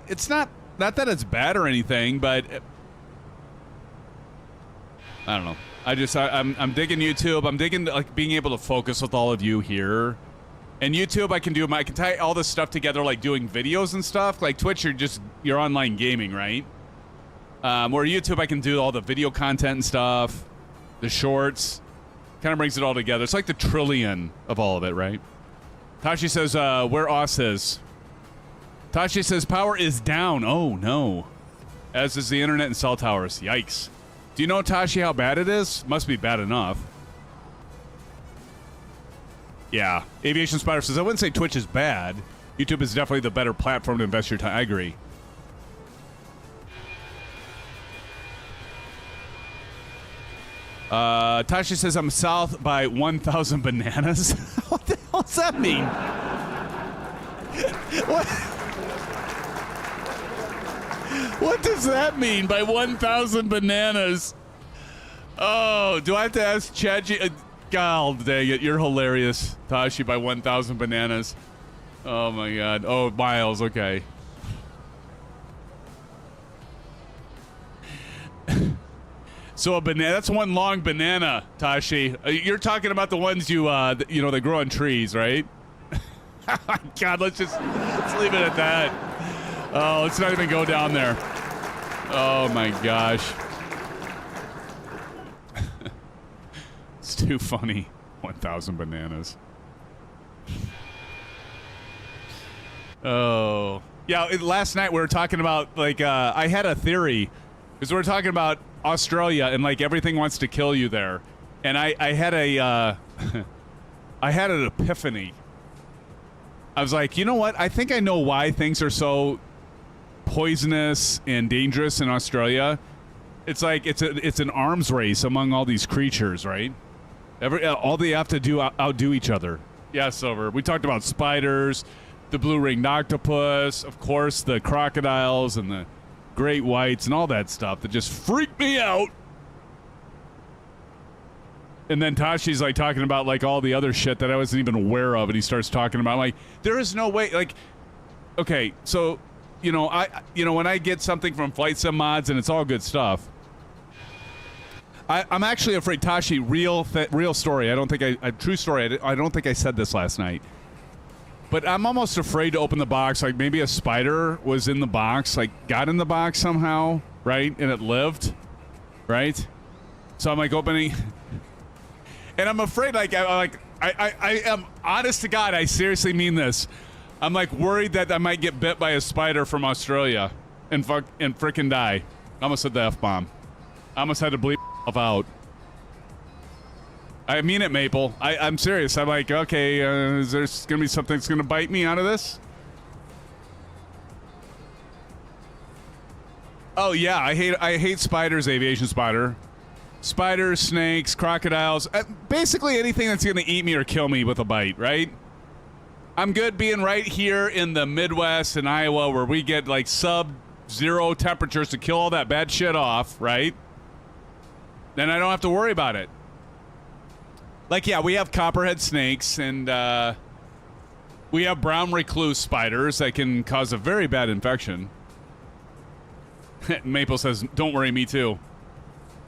It's not that it's bad or anything, but I don't know. I'm digging YouTube. I'm digging like being able to focus with all of you here. And YouTube, I can tie all this stuff together, like doing videos and stuff. Like Twitch, you're online gaming, right? Where YouTube, I can do all the video content and stuff, the shorts. Kind of brings it all together. It's like the trillion of all of it, right? Tashi says, where Oz is. Tashi says power is down. Oh, no. As is the internet and cell towers. Yikes. Do you know, Tashi, how bad it is? Must be bad enough. Yeah. Aviation Spider says, I wouldn't say Twitch is bad. YouTube is definitely the better platform to invest your time. I agree. Tashi says, I'm south by 1,000 bananas. What the hell does that mean? What? What does that mean by 1,000 bananas? Oh, do I have to ask Chad? God dang it, you're hilarious, Tashi, by 1,000 bananas. Oh my God. Oh, miles, okay. So a banana, that's one long banana, Tashi. You're talking about the ones you know, they grow on trees, right? Oh my God, let's leave it at that. Oh, let's not even go down there. Oh my gosh. It's too funny. 1,000 bananas. Oh. Yeah, last night we were talking about, like, I had a theory. Because we were talking about Australia and, like, everything wants to kill you there. And I had a, I had an epiphany. I was like, you know what? I think I know why things are so poisonous and dangerous in Australia. It's like it's an arms race among all these creatures, right? All they have to do outdo each other. Yeah, Silver. We talked about spiders, the blue-ringed octopus, of course, the crocodiles and the great whites and all that stuff that just freak me out. And then Tashi's like talking about like all the other shit that I wasn't even aware of, and he starts talking about like there is no way. Like, okay, so you know when I get something from Flight Sim Mods and it's all good stuff, I'm actually afraid, Tashi, real story. I don't think true story. I don't think I said this last night. But I'm almost afraid to open the box. Like maybe a spider was in the box, like got in the box somehow, right? And it lived, right? So I'm like opening, and I'm afraid, like I am honest to God, I seriously mean this. I'm like worried that I might get bit by a spider from Australia and frickin' die. I almost said the F-bomb. I almost had to bleep myself out. I mean it, Maple. I'm serious. I'm like, okay, is there going to be something that's going to bite me out of this? Oh, yeah. I hate spiders, aviation spider. Spiders, snakes, crocodiles. Basically anything that's going to eat me or kill me with a bite, right? I'm good being right here in the Midwest in Iowa where we get like sub-zero temperatures to kill all that bad shit off, right? Then I don't have to worry about it. Like, yeah, we have copperhead snakes, and we have brown recluse spiders that can cause a very bad infection. Maple says, don't worry, me too.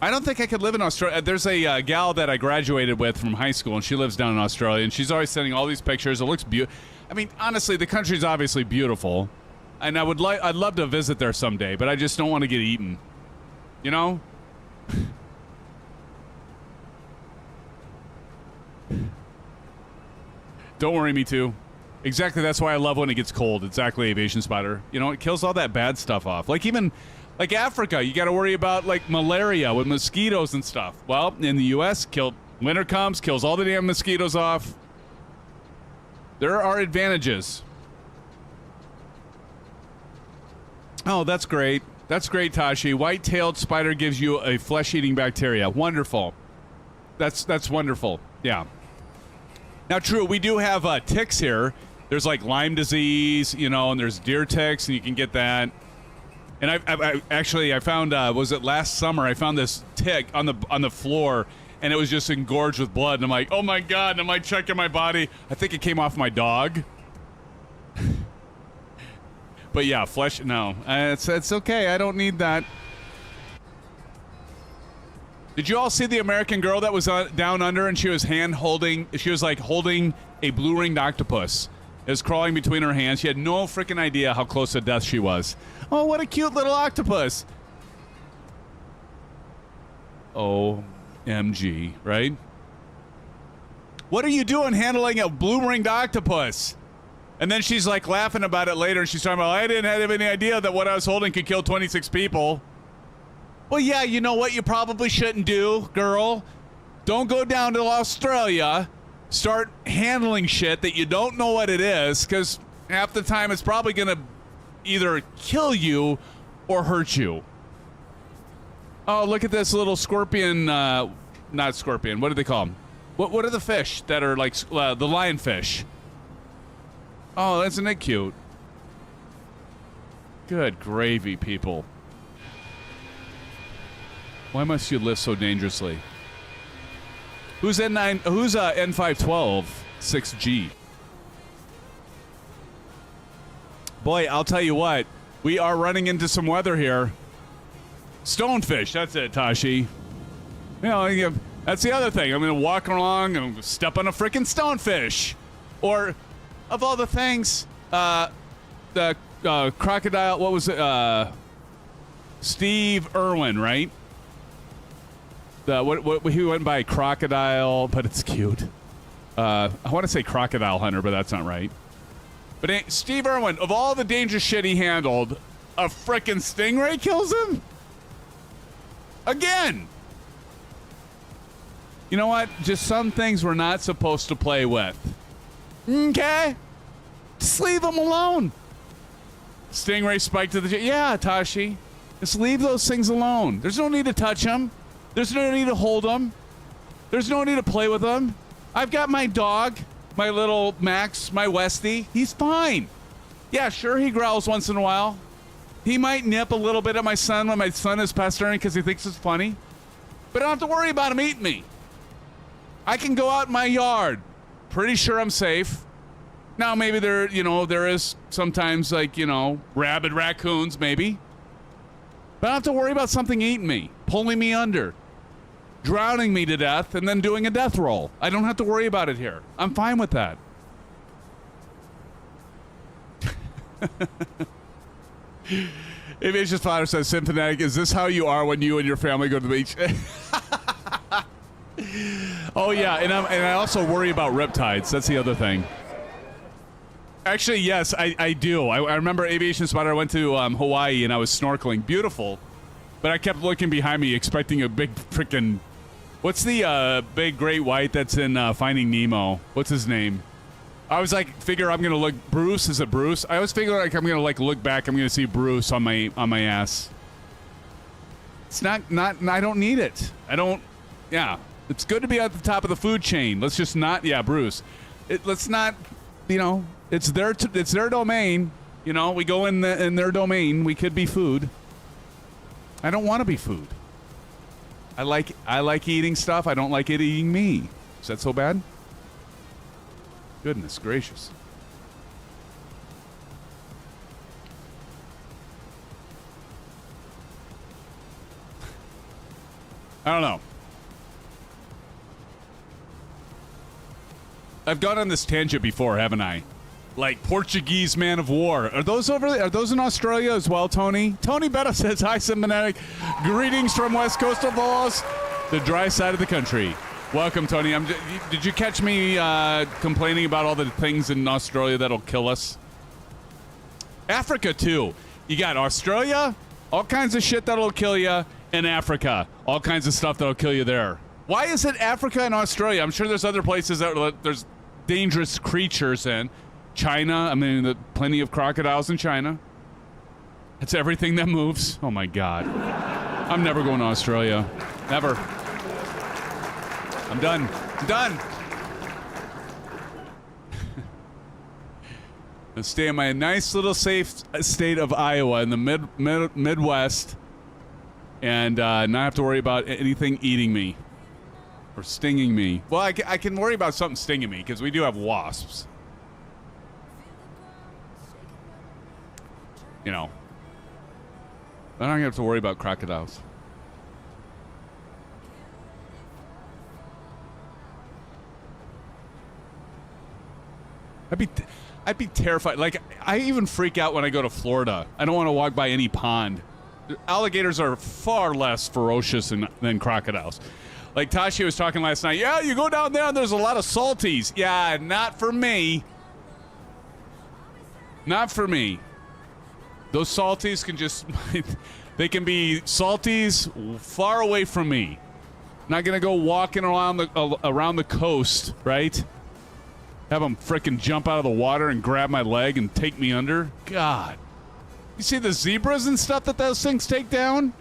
I don't think I could live in Australia. There's a gal that I graduated with from high school, and she lives down in Australia, and she's always sending all these pictures. It looks beautiful. I mean, honestly, the country's obviously beautiful, and I'd love to visit there someday, but I just don't want to get eaten. You know? Don't worry, me too. Exactly, that's why I love when it gets cold. Exactly, aviation spider. You know, it kills all that bad stuff off. Like even, like Africa, you got to worry about like malaria with mosquitoes and stuff. Well, in the U.S., winter comes, kills all the damn mosquitoes off. There are advantages. Oh, that's great. That's great, Tashi. White-tailed spider gives you a flesh-eating bacteria. Wonderful. That's wonderful. Yeah. Now, true, we do have ticks here. There's like Lyme disease, you know, and there's deer ticks, and you can get that. And I found, was it last summer? I found this tick on the floor, and it was just engorged with blood. And I'm like, oh my God! And I'm like checking my body. I think it came off my dog. But yeah, flesh. No, it's okay. I don't need that. Did you all see the American girl that was down under and she was holding a blue-ringed octopus? It was crawling between her hands. She had no freaking idea how close to death she was. Oh, what a cute little octopus. OMG, right? What are you doing handling a blue-ringed octopus? And then she's like laughing about it later and she's talking about, I didn't have any idea that what I was holding could kill 26 people. Well, yeah, you know what you probably shouldn't do, girl? Don't go down to Australia, start handling shit that you don't know what it is, because half the time it's probably going to either kill you or hurt you. Oh, look at this little scorpion, not scorpion, what do they call them? What are the fish that are like the lionfish? Oh, isn't it cute? Good gravy, people. Why must you lift so dangerously? Who's N512 6G? Boy, I'll tell you what. We are running into some weather here. Stonefish, that's it, Tashi. You know, that's the other thing. I'm going to walk along and step on a freaking stonefish. Or, of all the things, the crocodile, what was it? Steve Irwin, right? He went by crocodile, but it's cute. I want to say crocodile hunter, but that's not right. But Steve Irwin, of all the dangerous shit he handled, a frickin' stingray kills him? Again! You know what? Just some things we're not supposed to play with. Okay? Just leave them alone. Stingray spike to the... Yeah, Tashi. Just leave those things alone. There's no need to touch them. There's no need to hold them. There's no need to play with them. I've got my dog, my little Max, my Westie. He's fine. Yeah, sure, he growls once in a while. He might nip a little bit at my son when my son is pestering because he thinks it's funny. But I don't have to worry about him eating me. I can go out in my yard. Pretty sure I'm safe. Now, maybe there is sometimes like, rabid raccoons, maybe. But I don't have to worry about something eating me, pulling me under. drowning me to death, and then doing a death roll. I don't have to worry about it here. I'm fine with that. Aviation Spotter says, Cincinnati, is this how you are when you and your family go to the beach? Oh, yeah, and I also worry about riptides. That's the other thing. Actually, yes, I do. I remember Aviation Spotter, I went to Hawaii, and I was snorkeling. Beautiful. But I kept looking behind me, expecting a big freaking... What's the big great white that's in Finding Nemo? What's his name? I was like, figure I'm gonna look. Bruce, is it Bruce? I always figure like I'm gonna like look back. I'm gonna see Bruce on my ass. It's not. I don't need it. I don't. Yeah, it's good to be at the top of the food chain. Let's just not. Yeah, Bruce. Let's not. You know, it's their domain. You know, we go in their domain. We could be food. I don't want to be food. I like eating stuff. I don't like it eating me. Is that so bad? Goodness gracious. I don't know. I've gone on this tangent before, haven't I? Like Portuguese man of war. Are those over there? Are those in Australia as well, Tony? Tony Betta says, hi, Cincinnati. Greetings from West Coast of Laws, the dry side of the country. Welcome, Tony. Did you catch me complaining about all the things in Australia that'll kill us? Africa, too. You got Australia, all kinds of shit that'll kill you, and Africa, all kinds of stuff that'll kill you there. Why is it Africa and Australia? I'm sure there's other places that there's dangerous creatures in. China, I mean, plenty of crocodiles in China. It's everything that moves. Oh, my God. I'm never going to Australia. Never. I'm done. I'm done. I'll stay in my nice little safe state of Iowa in the Midwest and not have to worry about anything eating me or stinging me. Well, I can worry about something stinging me because we do have wasps. You know. I don't have to worry about crocodiles. I'd be terrified. Like, I even freak out when I go to Florida. I don't want to walk by any pond. Alligators are far less ferocious than crocodiles. Like Tashi was talking last night. Yeah, you go down there and there's a lot of salties. Yeah, not for me. Not for me. Those salties can just... they can be salties far away from me. Not going to go walking around the coast, right? Have them frickin' jump out of the water and grab my leg and take me under. God. You see the zebras and stuff that those things take down?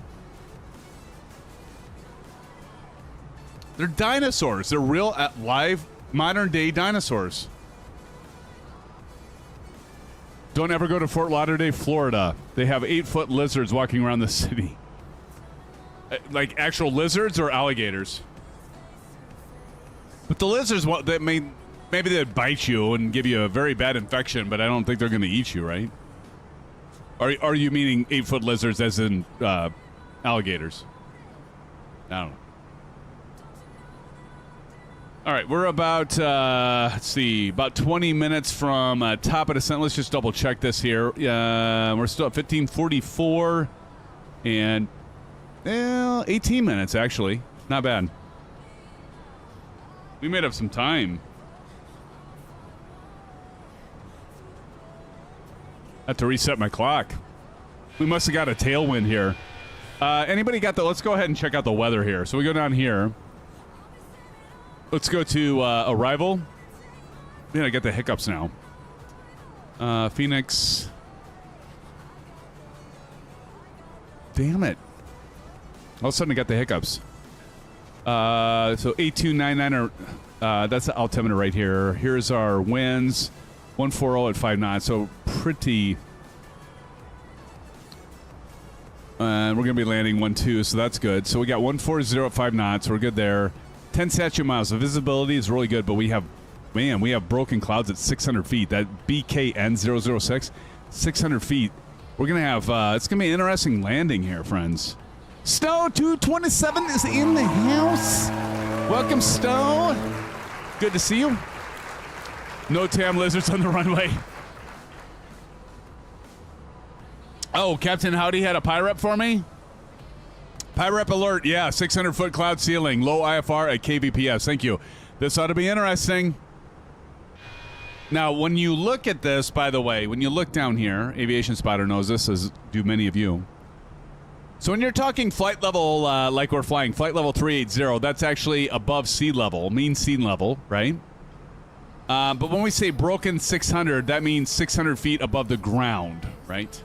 They're dinosaurs. They're real, live, modern-day dinosaurs. Don't ever go to Fort Lauderdale, Florida. They have 8-foot lizards walking around the city. Like actual lizards or alligators? But the lizards, maybe they'd bite you and give you a very bad infection, but I don't think they're going to eat you, right? Are you meaning 8-foot lizards as in alligators? I don't know. All right, we're about, let's see, about 20 minutes from top of descent. Let's just double check this here. We're still at 15:44 and 18 minutes, actually. Not bad. We made up some time. Have to reset my clock. We must have got a tailwind here. Anybody got the... Let's go ahead and check out the weather here. So we go down here. Let's go to arrival. Man, I get the hiccups now. Phoenix. Damn it. All of a sudden I got the hiccups. So 8299, that's the altimeter right here. Here's our winds. 140 at 5 knots, so pretty... we're going to be landing 1-2, so that's good. So we got 140 at 5 knots. We're good there. 10 statute miles. The visibility is really good, but we have broken clouds at 600 feet. That BKN 006, 600 feet. We're going to have, it's going to be an interesting landing here, friends. Stowe 227 is in the house. Welcome, Stowe. Good to see you. No tam lizards on the runway. Oh, Captain Howdy had a PIREP for me? PIREP alert, yeah, 600-foot cloud ceiling, low IFR at KVPS. Thank you. This ought to be interesting. Now, when you look at this, by the way, when you look down here, Aviation Spotter knows this, as do many of you. So when you're talking flight level, like we're flying, flight level 380, that's actually above sea level, mean sea level, right? But when we say broken 600, that means 600 feet above the ground, right?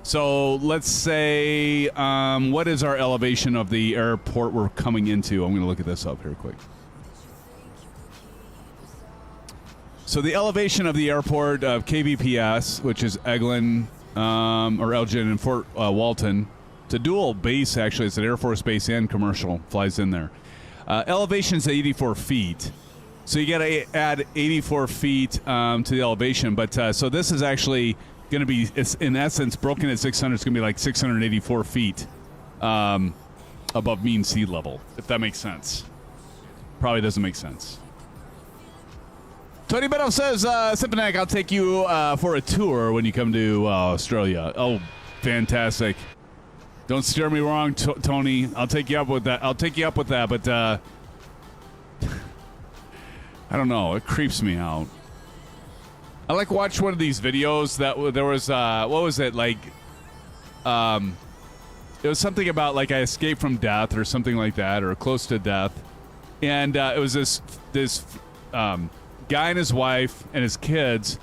So let's say, what is our elevation of the airport we're coming into? I'm going to look at this up here quick. So the elevation of the airport of KVPS, which is Eglin, or Elgin and Fort Walton. It's a dual base, actually. It's an Air Force base and commercial. Flies in there. Elevation's 84 feet. So you got to add 84 feet to the elevation. But so this is actually going to be, it's in essence, broken at 600. It's going to be like 684 feet above mean sea level, if that makes sense. Probably doesn't make sense. Tony Benno says, Cincinnati, I'll take you for a tour when you come to Australia. Oh, fantastic. Don't steer me wrong, Tony. I'll take you up with that. But I don't know. It creeps me out. I like watch one of these videos that there was, what was it? Like, it was something about like I escaped from death or something like that, or close to death. And it was this guy and his wife and his kids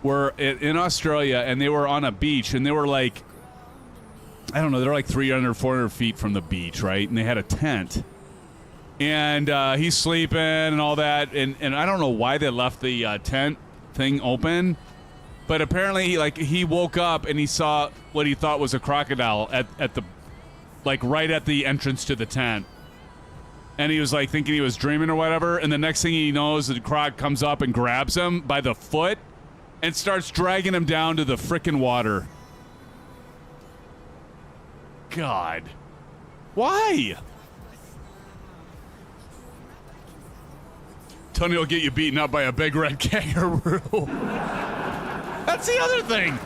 were in Australia, and they were on a beach, and they were like, I don't know, they're like 300, 400 feet from the beach, right? And they had a tent. And he's sleeping and all that, and I don't know why they left the tent thing open, but apparently he woke up and he saw what he thought was a crocodile at the, like, right at the entrance to the tent. And he was like thinking he was dreaming or whatever, and the next thing he knows, the croc comes up and grabs him by the foot and starts dragging him down to the frickin' water. God. Why? Tony will get you beaten up by a big red kangaroo. That's the other thing.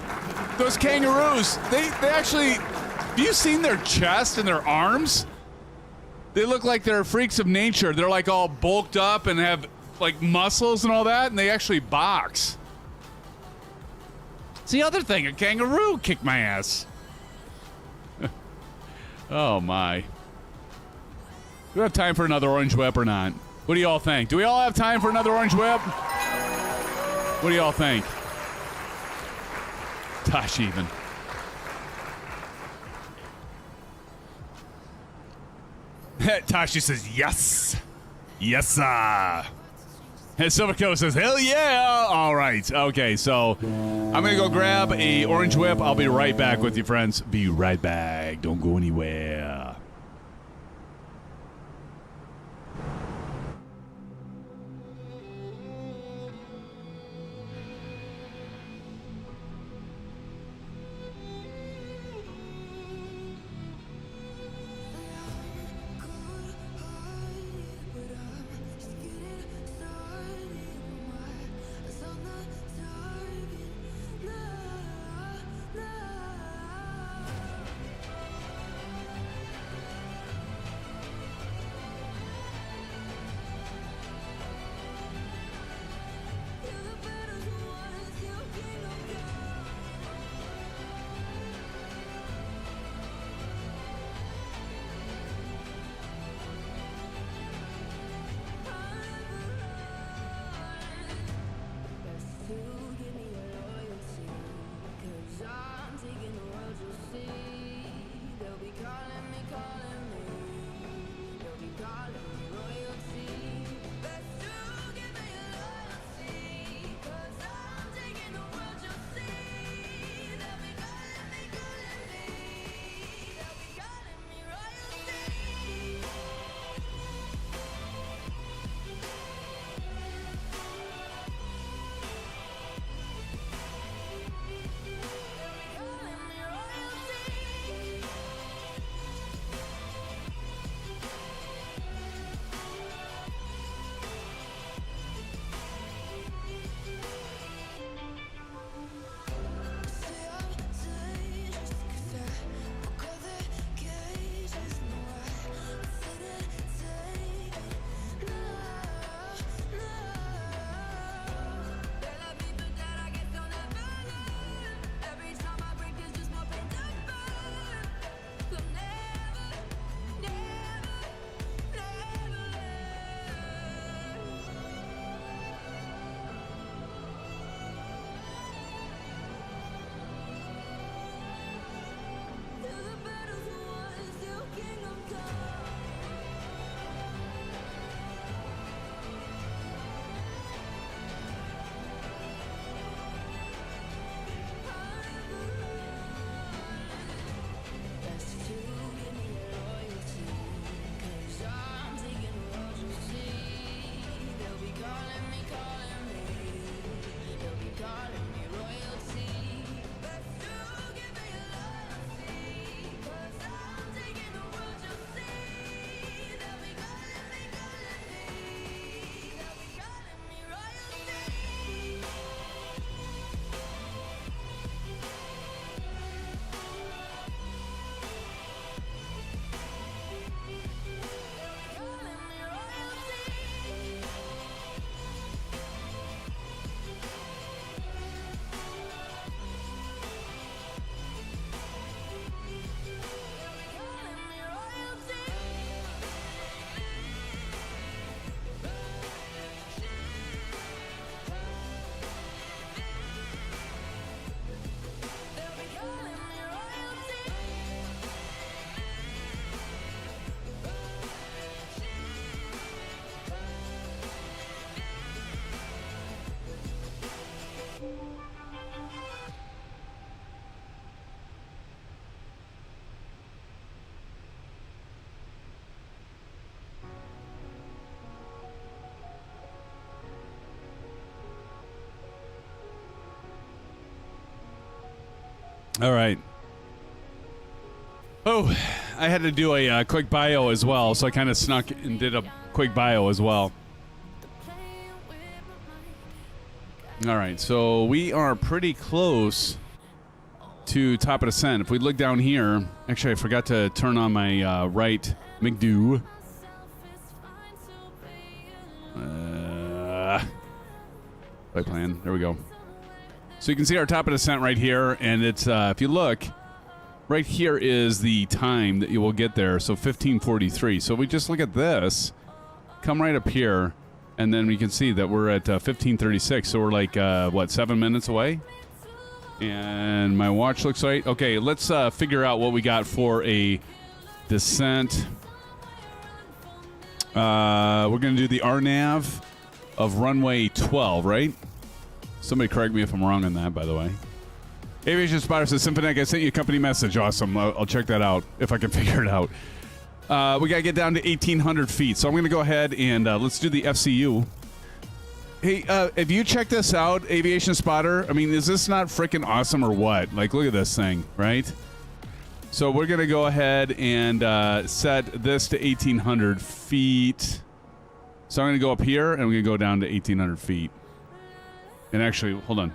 Those kangaroos, they actually, have you seen their chest and their arms? They look like they're freaks of nature. They're like all bulked up and have like muscles and all that, and they actually box. It's the other thing. A kangaroo kicked my ass. Oh, my. Do we have time for another orange whip or not? What do you all think? Do we all have time for another orange whip? What do you all think? Tosh even. Tashi says, yes. Yes, sir. And Silverco says, hell yeah. All right. Okay, so I'm going to go grab a orange whip. I'll be right back with you, friends. Be right back. Don't go anywhere. All right. Oh, I had to do a quick bio as well, so I kind of snuck and did a quick bio as well. All right, so we are pretty close to top of descent. If we look down here, actually, I forgot to turn on my right McDu. Flight plan. There we go. So you can see our top of descent right here, and it's if you look, right here is the time that you will get there. So 15:43. So we just look at this, come right up here, and then we can see that we're at 15:36. So we're like what, 7 minutes away? And my watch looks right. Okay, let's figure out what we got for a descent. We're going to do the RNAV of runway 12, right? Somebody correct me if I'm wrong on that, by the way. Aviation Spotter says, Symphonic, I sent you a company message. Awesome. I'll check that out if I can figure it out. We got to get down to 1,800 feet. So I'm going to go ahead and let's do the FCU. Hey, have you checked this out, Aviation Spotter? I mean, is this not freaking awesome or what? Like, look at this thing, right? So we're going to go ahead and set this to 1,800 feet. So I'm going to go up here, and we're going to go down to 1,800 feet. And actually, hold on. I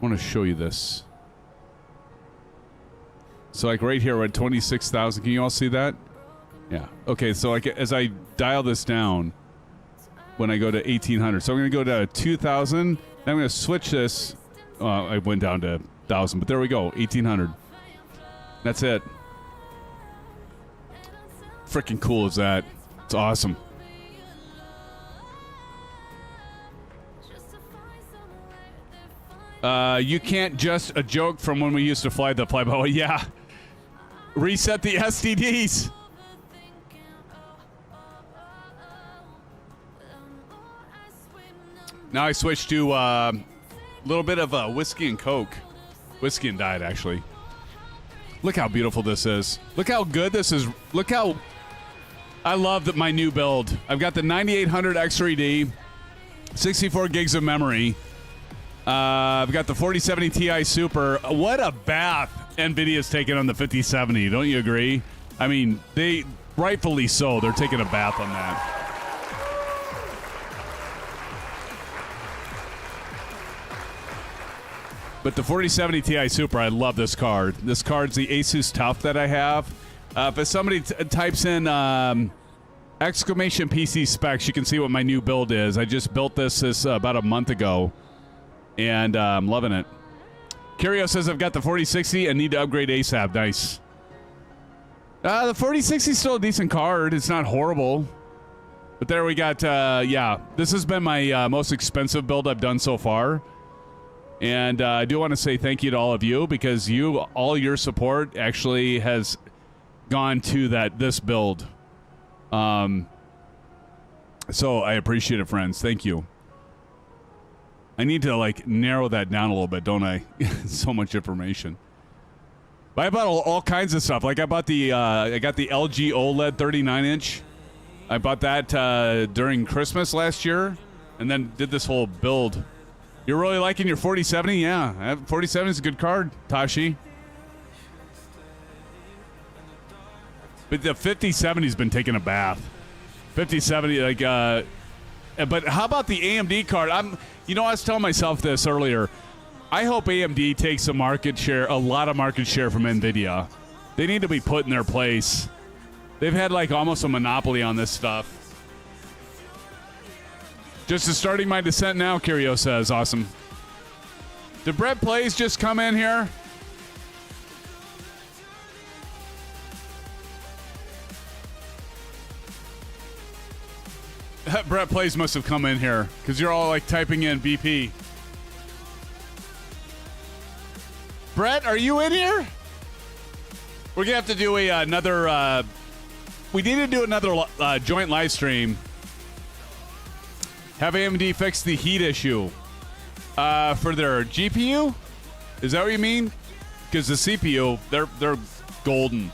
want to show you this. So, like, right here, we're at 26,000. Can you all see that? Yeah. Okay, so like as I dial this down, when I go to 1,800. So I'm going to go to 2,000. Then I'm going to switch this. I went down to 1,000, but there we go, 1,800. That's it. Freaking cool is that? It's awesome. You can't just a joke from when we used to fly the fly-by-wire. Yeah. Reset the STDs. Now I switched to a little bit of whiskey and Coke. Whiskey and diet, actually. Look how beautiful this is. Look how good this is. Look how... I love my new build. I've got the 9800 X3D, 64 gigs of memory. I've got the 4070 Ti Super. What a bath NVIDIA's taking on the 5070. Don't you agree? I mean, they rightfully so. They're taking a bath on that. But the 4070 Ti Super, I love this card. This card's the Asus TUF that I have. If somebody types in exclamation PC specs, you can see what my new build is. I just built this about a month ago, and I'm loving it. Curio says, I've got the 4060 and need to upgrade ASAP. Nice. The 4060 is still a decent card. It's not horrible. But there we got, yeah, this has been my most expensive build I've done so far. And I do want to say thank you to all of you, because all your support actually has gone to this build. So I appreciate it, friends. Thank you. I need to like narrow that down a little bit, don't I? So much information. But I bought all kinds of stuff. Like I bought I got the LG OLED 39-inch. I bought that during Christmas last year, and then did this whole build. You're really liking your 4070? Yeah, 4070 is a good card, Tashi. But the 5070's been taking a bath. 5070, like, but how about the AMD card? You know, I was telling myself this earlier. I hope AMD takes a market share, a lot of market share from NVIDIA. They need to be put in their place. They've had like almost a monopoly on this stuff. Just starting my descent now, Curio says. Awesome. Did Brett Plays just come in here? Brett Plays must have come in here, because you're all like typing in BP. Brett, are you in here? We're going to have to do another... we need to do another joint live stream. Have AMD fix the heat issue for their GPU? Is that what you mean? Because the CPU, they're golden.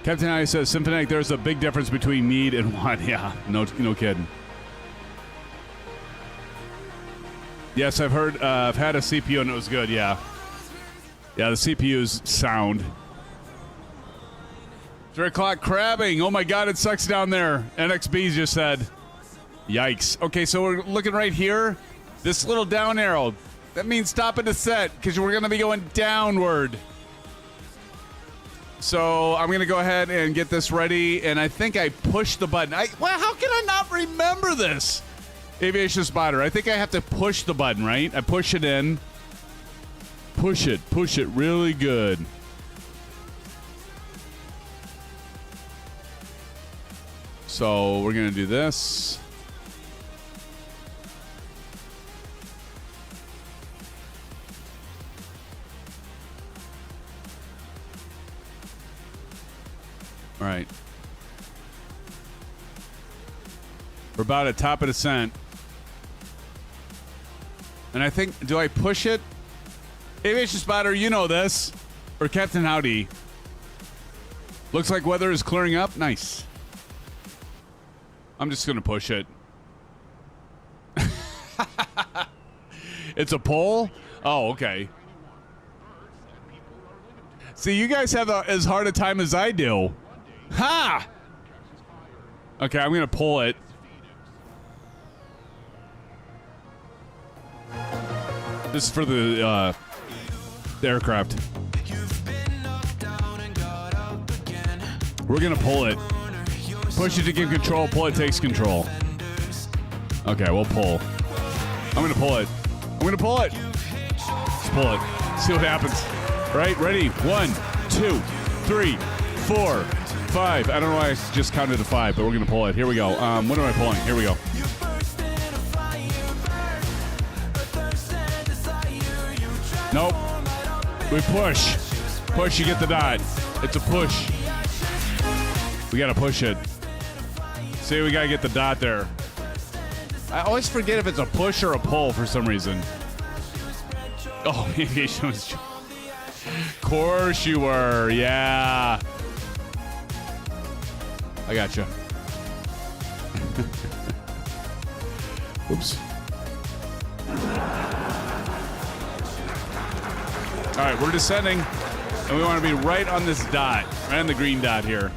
Captain Howdy says, Symphonic, there's a big difference between need and want. Yeah, no kidding. Yes, I've heard, I've had a CPU and it was good, yeah. Yeah, the CPU's sound. 3 o'clock crabbing. Oh my God, it sucks down there. NXB just said. Yikes. Okay, so we're looking right here. This little down arrow. That means stop at the set because we're going to be going downward. So I'm going to go ahead and get this ready. And I think I pushed the button. Well, how can I not remember this? Aviation spotter. I think I have to push the button, right? I push it in. Push it really good. So we're going to do this. All right. We're about at top of descent. And I think, do I push it? Aviation spotter, you know this. Or Captain Howdy. Looks like weather is clearing up. Nice. I'm just going to push it. It's a pull? Oh, okay. See, you guys have as hard a time as I do. Ha! Okay, I'm going to pull it. This is for the aircraft. We're going to pull it. Push it to give control. Pull it takes control. Okay, we'll pull. I'm going to pull it. I'm going to pull it. Let's pull it. See what happens. Right? Ready? 1, 2, 3, 4, 5. I don't know why I just counted to 5, but we're going to pull it. Here we go. What am I pulling? Here we go. Nope. We push. Push, you get the dot. It's a push. We got to push it. See, we got to get the dot there. I always forget if it's a push or a pull for some reason. Oh, aviation was... Of course you were. Yeah. I gotcha. Oops. All right, we're descending, and we want to be right on this dot, right on the green dot here.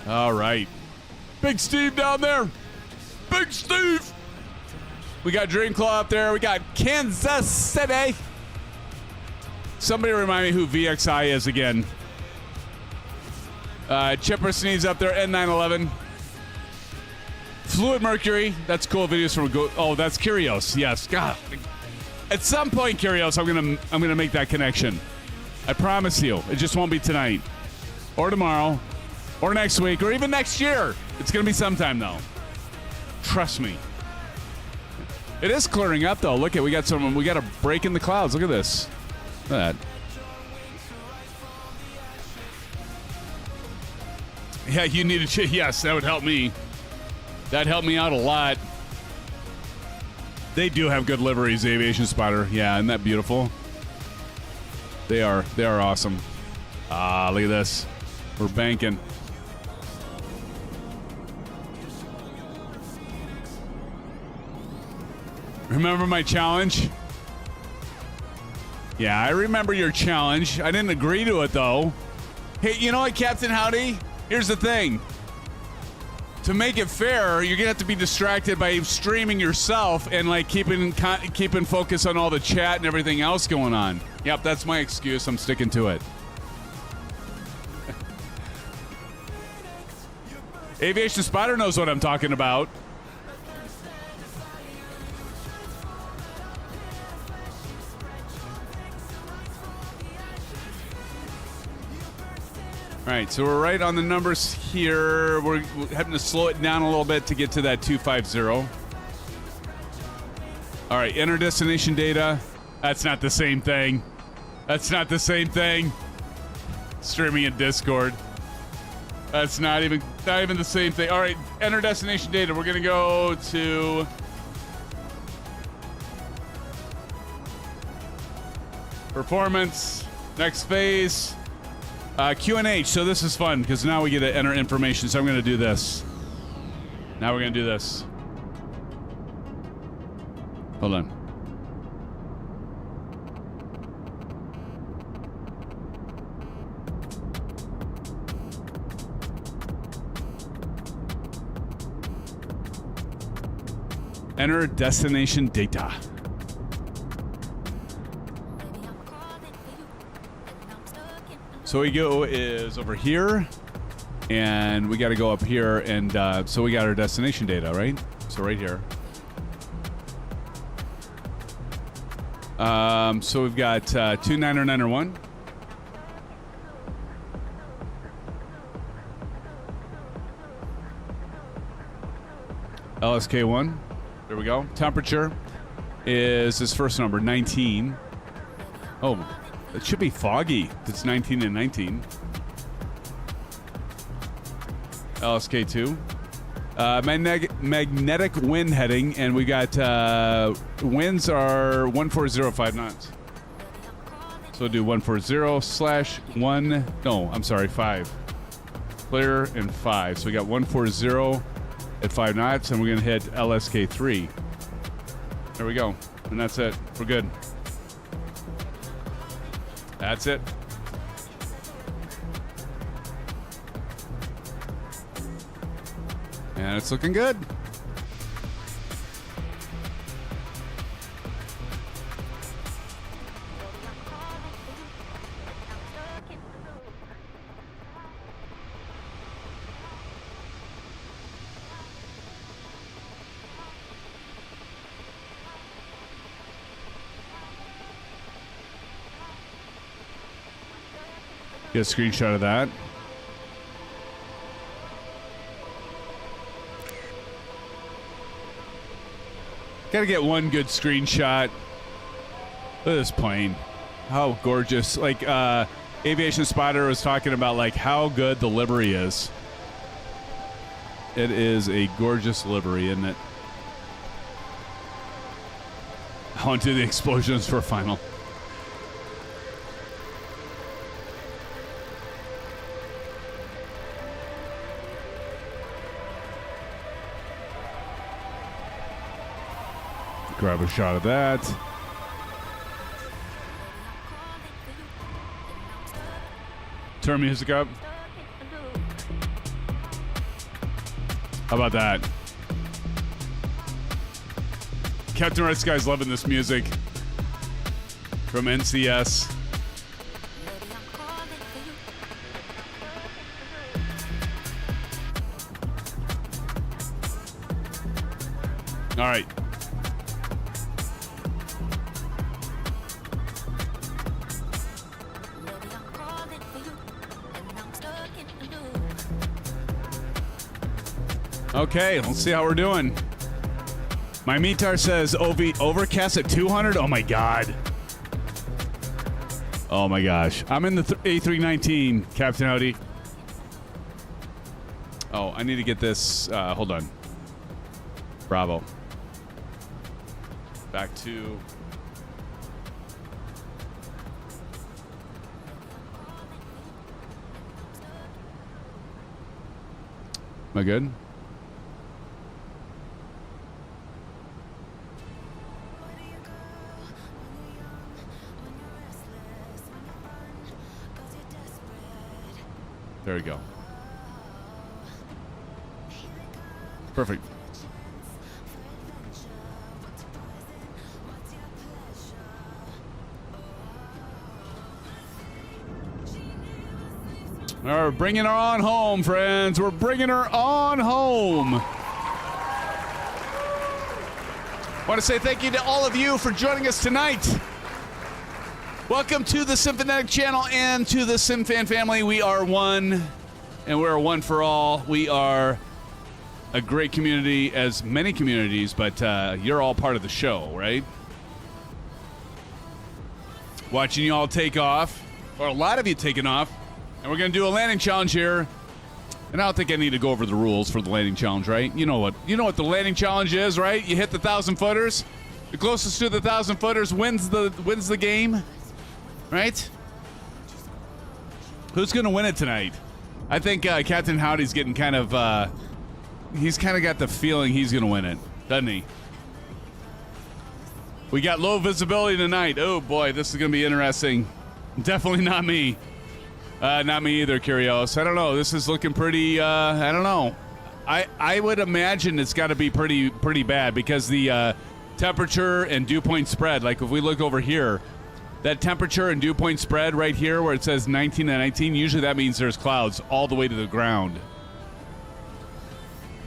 All right. Big Steve down there. Big Steve. We got Dreamclaw up there. We got Kansas City. Somebody remind me who VXI is again. Chipper Sneeze up there, N911. Fluid Mercury. That's cool videos from oh, that's Curios. Yes. God. At some point, Curios, I'm gonna make that connection. I promise you. It just won't be tonight. Or tomorrow. Or next week, or even next year. It's going to be sometime, though. Trust me. It is clearing up, though. Look at, we got a break in the clouds. Look at this. Look at that. Yeah, you need to, yes, that would help me. That'd help me out a lot. They do have good liveries, Aviation Spotter. Yeah, isn't that beautiful? They are awesome. Ah, look at this. We're banking. Remember my challenge? Yeah, I remember your challenge. I didn't agree to it, though. Hey, you know what, Captain Howdy? Here's the thing. To make it fair, you're gonna have to be distracted by streaming yourself and like keeping focus on all the chat and everything else going on. Yep, that's my excuse. I'm sticking to it. Aviation Spotter knows what I'm talking about. All right, so we're right on the numbers here. We're having to slow it down a little bit to get to that 250. All right, enter destination data. That's not the same thing. That's not the same thing. Streaming in Discord. That's not even the same thing. All right, enter destination data. We're gonna go to performance. Next phase. Q&H. So this is fun because now we get to enter information. So I'm gonna do this. Now we're gonna do this. Hold on. Enter destination data. So we go is over here, and we got to go up here, and so we got our destination data, right? So right here. So we've got 29901. LSK1. There we go. Temperature is this first number, 19. Oh, it should be foggy. It's 19 and 19. LSK2. Magnetic wind heading, and we got winds are 140.5 knots. So we'll do 140/1. No, I'm sorry, 5. Clear and 5. So we got 140 at 5 knots, and we're going to hit LSK3. There we go. And that's it. We're good. That's it. And it's looking good. Get a screenshot of that. Gotta get one good screenshot. Look at this plane. How gorgeous. Like, Aviation Spotter was talking about, like, how good the livery is. It is a gorgeous livery, isn't it? I want to do the explosions for final. Grab a shot of that. Turn music up. How about that? Captain Red Sky's loving this music from NCS. All right. Okay, let's see how we're doing. My Mitar says overcast at 200. Oh my god. Oh my gosh. I'm in the A319, Captain Howdy. Oh, I need to get this. Hold on. Bravo. Back to. Am I good? There we go. Perfect. All right, we're bringing her on home, friends. We're bringing her on home. I want to say thank you to all of you for joining us tonight. Welcome to the Symphonic channel and to the SimFan family. We are one, and we're one for all. We are a great community, as many communities, but you're all part of the show, right? Watching you all take off, or a lot of you taking off, and we're going to do a landing challenge here And I don't think I need to go over the rules for the landing challenge, right? You know what the landing challenge is, right? You hit the 1,000-footers. The closest to the 1,000-footers wins the game, right? Who's going to win it tonight? I think Captain Howdy's getting kind of, he's kind of got the feeling he's going to win it, doesn't he? We got low visibility tonight. Oh, boy, this is going to be interesting. Definitely not me. Not me either, Curios. I don't know. This is looking pretty, I don't know. I would imagine it's got to be pretty bad because the temperature and dew point spread, like if we look over here, that temperature and dew point spread right here where it says 19 and 19, usually that means there's clouds all the way to the ground.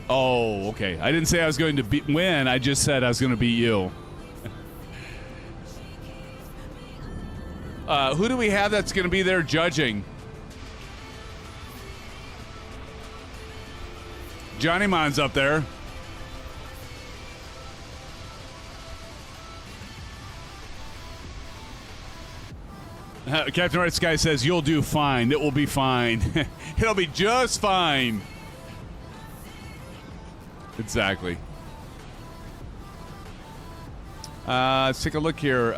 Oh, okay. I didn't say I was going to win. I just said I was going to beat you. Who do we have that's going to be there judging? Johnny Mon's up there. Captain Right Sky says, you'll do fine. It will be fine. It'll be just fine. Exactly. Let's take a look here.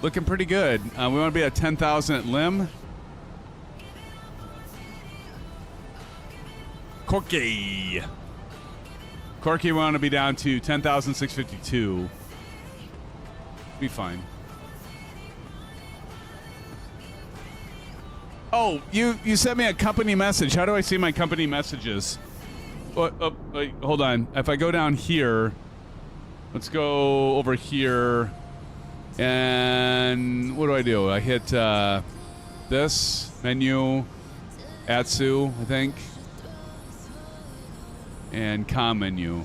Looking pretty good. We want to be at 10,000 at Lim. Corky, we want to be down to 10,652. Be fine. Oh, you sent me a company message. How do I see my company messages? Wait, hold on. If I go down here, let's go over here. And what do? I hit this menu, Atsu, I think, and com menu.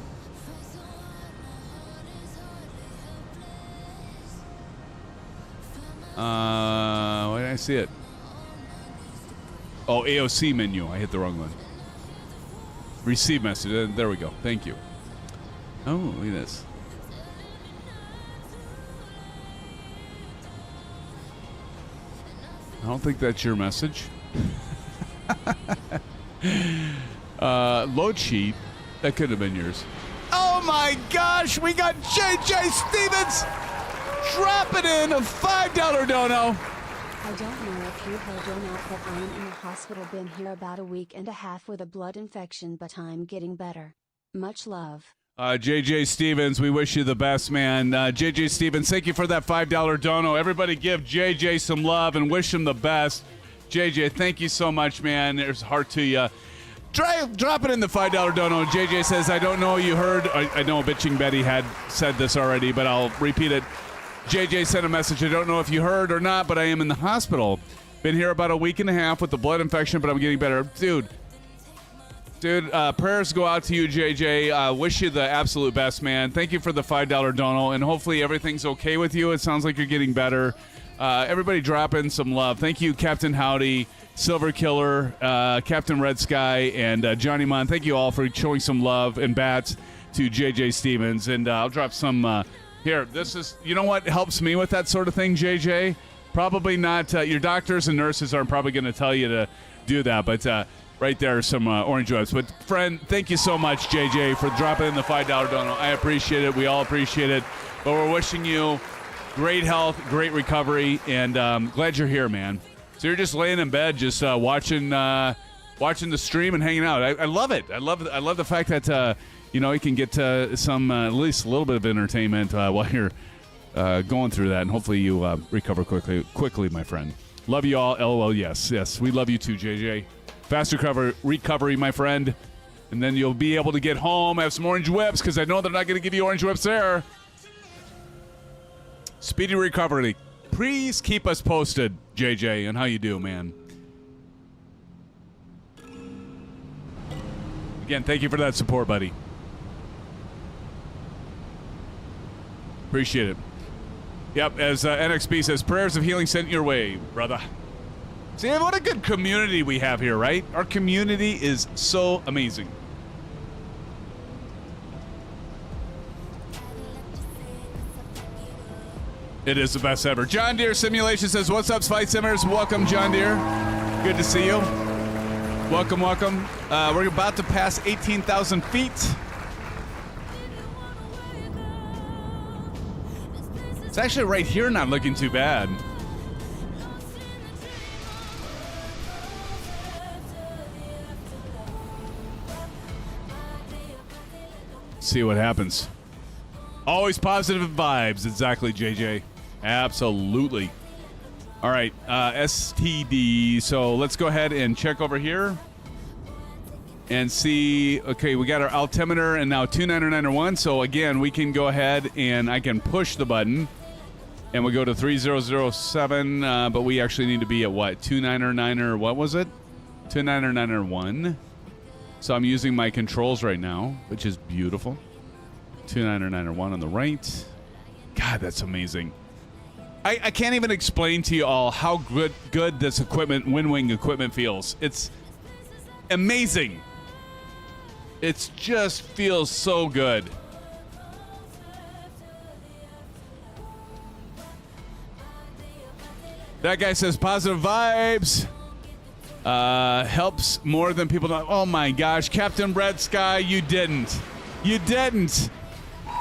Why did I see it? Oh, AOC menu. I hit the wrong one. Receive message. There we go. Thank you. Oh, look at this. I don't think that's your message. Load sheet. That could have been yours. Oh my gosh, we got JJ Stevens dropping in a $5 dono. I don't know if you heard or not, but I'm in the hospital. Been here about a week and a half with a blood infection, but I'm getting better. Much love. JJ Stevens, we wish you the best, man. JJ Stevens, thank you for that $5 dono. Everybody give JJ some love and wish him the best. JJ, thank you so much, man. There's a heart to you. Drop it in the $5 dono. JJ says, I don't know you heard. I know Bitching Betty had said this already, but I'll repeat it. JJ sent a message. I don't know if you heard or not, but I am in the hospital. Been here about a week and a half with the blood infection, but I'm getting better. Dude, prayers go out to you, JJ. Wish you the absolute best, man. Thank you for the $5 dono, and hopefully everything's okay with you. It sounds like you're getting better. Everybody drop in some love. Thank you, Captain Howdy, Silver Killer, Captain Red Sky, and Johnny Mon. Thank you all for showing some love and bats to JJ Stevens. And I'll drop some here. This is, you know what helps me with that sort of thing, JJ? Probably not. Your doctors and nurses aren't probably going to tell you to do that, but right there are some orange webs. But, friend, thank you so much, JJ, for dropping in the $5 dono. I appreciate it. We all appreciate it. But we're wishing you great health, great recovery, and glad you're here, man. So you're just laying in bed, just watching the stream and hanging out. I love it. I love the fact that you can get some at least a little bit of entertainment while you're going through that, and hopefully you recover quickly, my friend. Love you all. LOL. Yes, we love you too, JJ. Fast recovery, my friend, and then you'll be able to get home, have some orange whips, because I know they're not going to give you orange whips there. Speedy recovery. Please keep us posted, JJ, on how you do, man. Again, thank you for that support, buddy. Appreciate it. Yep, as NXP says, prayers of healing sent your way, brother. See, what a good community we have here, right? Our community is so amazing. It is the best ever. John Deere Simulation says, what's up, Flight Simmers? Welcome, John Deere. Good to see you. Welcome, welcome. We're about to pass 18,000 feet. It's actually right here not looking too bad. See what happens. Always positive vibes. Exactly, JJ. Absolutely. All right, STD. So let's go ahead and check over here and see. Okay, we got our altimeter and now 2991. So again, we can go ahead and I can push the button and we go to 3007. But we actually need to be at what? 299 or what was it? 2991. So I'm using my controls right now, which is beautiful. 2991 on the right. God, that's amazing. I can't even explain to you all how good this equipment, Winwing equipment, feels. It's amazing. It just feels so good. That guy says positive vibes. Helps more than people know. Oh my gosh, Captain Red Sky, you didn't. You didn't.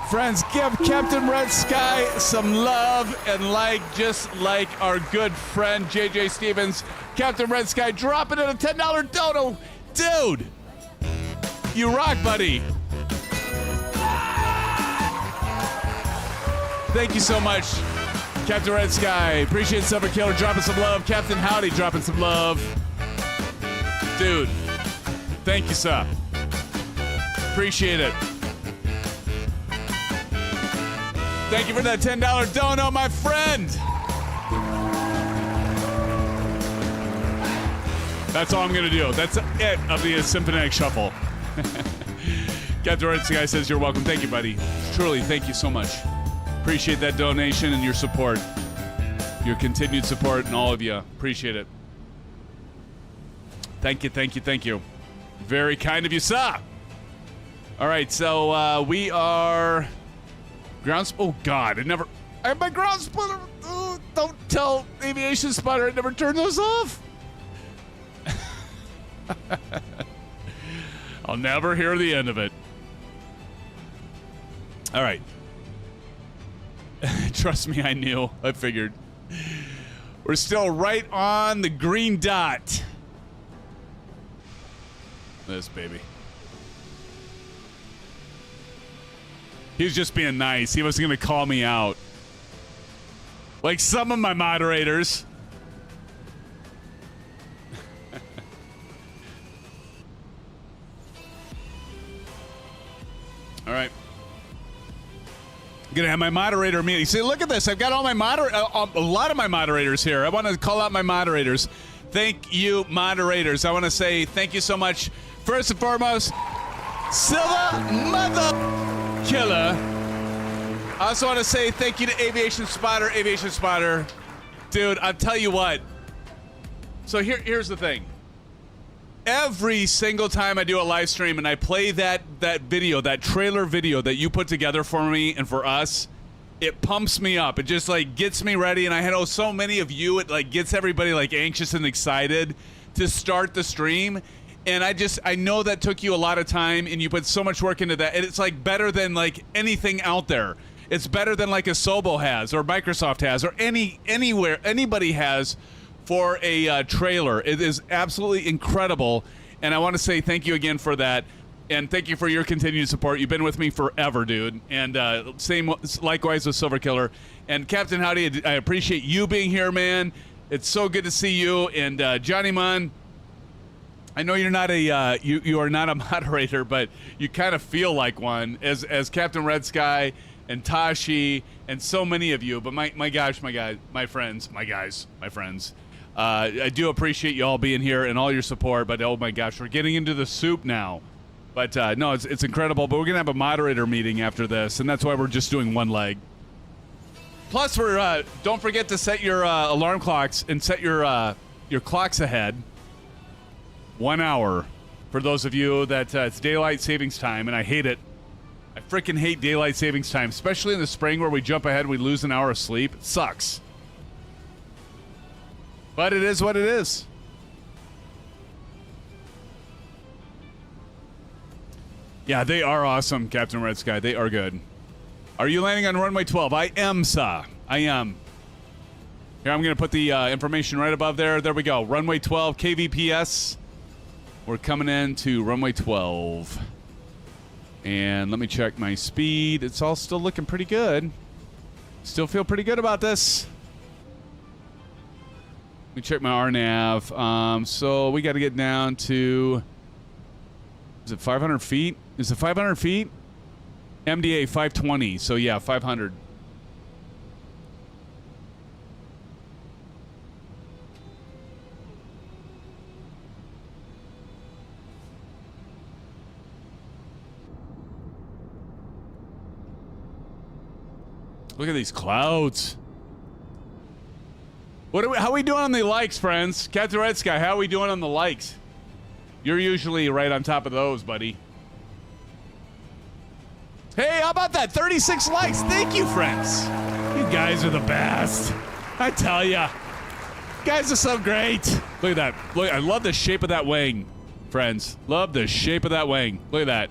Friends, give Captain Red Sky some love and like, just like our good friend JJ Stevens. Captain Red Sky dropping in a $10 dono. Dude, you rock, buddy. Thank you so much, Captain Red Sky. Appreciate Silver Killer dropping some love. Captain Howdy dropping some love. Dude, thank you, sir. Appreciate it. Thank you for that $10 dono, my friend. That's all I'm going to do. That's it of the Symphonic Shuffle. Captain Red Sky says you're welcome. Thank you, buddy. Truly, thank you so much. Appreciate that donation and your support. Your continued support and all of you. Appreciate it. Thank you, thank you, thank you. Very kind of you, sir. All right, so we are ground. Oh God, I have my ground splitter. Oh, don't tell Aviation Spotter. I never turned those off. I'll never hear the end of it. All right. Trust me, I knew. I figured. We're still right on the green dot. This baby. He was just being nice. He wasn't going to call me out. Like some of my moderators. All right. I'm going to have my moderator meeting. See, look at this. I've got all my a lot of my moderators here. I want to call out my moderators. Thank you, moderators. I want to say thank you so much. First and foremost, Silver Mother Killer. I also want to say thank you to Aviation Spotter. Aviation Spotter. Dude, I'll tell you what. So here's the thing. Every single time I do a live stream and I play that video, that trailer video that you put together for me and for us, it pumps me up. It just like gets me ready. And I know so many of you, it like gets everybody like anxious and excited to start the stream. And I know that took you a lot of time and you put so much work into that. And it's like better than like anything out there. It's better than like a Sobo has or Microsoft has or anywhere anybody has for a trailer. It is absolutely incredible. And I want to say thank you again for that. And thank you for your continued support. You've been with me forever, dude. And same likewise with Silver Killer. And Captain Howdy, I appreciate you being here, man. It's so good to see you. And Johnny Munn, I know you're not a you are not a moderator, but you kind of feel like one as Captain Red Sky and Tashi and so many of you. But my gosh, my guys, my friends, my guys, my friends. I do appreciate you all being here and all your support. But oh my gosh, we're getting into the soup now. But no, it's incredible. But we're gonna have a moderator meeting after this, and that's why we're just doing one leg. Plus, we're don't forget to set your alarm clocks and set your clocks ahead. 1 hour for those of you that it's daylight savings time, and I hate it. I freaking hate daylight savings time, especially in the spring where we jump ahead and we lose an hour of sleep. It sucks. But it is what it is. Yeah, they are awesome, Captain Red Sky. They are good. Are you landing on runway 12? I am, sir. I am. Here, I'm going to put the information right above there. There we go. Runway 12, KVPS. We're coming in to runway 12. And let me check my speed. It's all still looking pretty good. Still feel pretty good about this. Let me check my RNAV. So we got to get down to... Is it 500 feet? Is it 500 feet? MDA 520. So yeah, 500. Look at these clouds. How are we doing on the likes, friends? Captain Red Sky, how are we doing on the likes? You're usually right on top of those, buddy. Hey, how about that? 36 likes. Thank you, friends. You guys are the best. I tell ya. Guys are so great. Look at that. Look, I love the shape of that wing, friends. Love the shape of that wing. Look at that.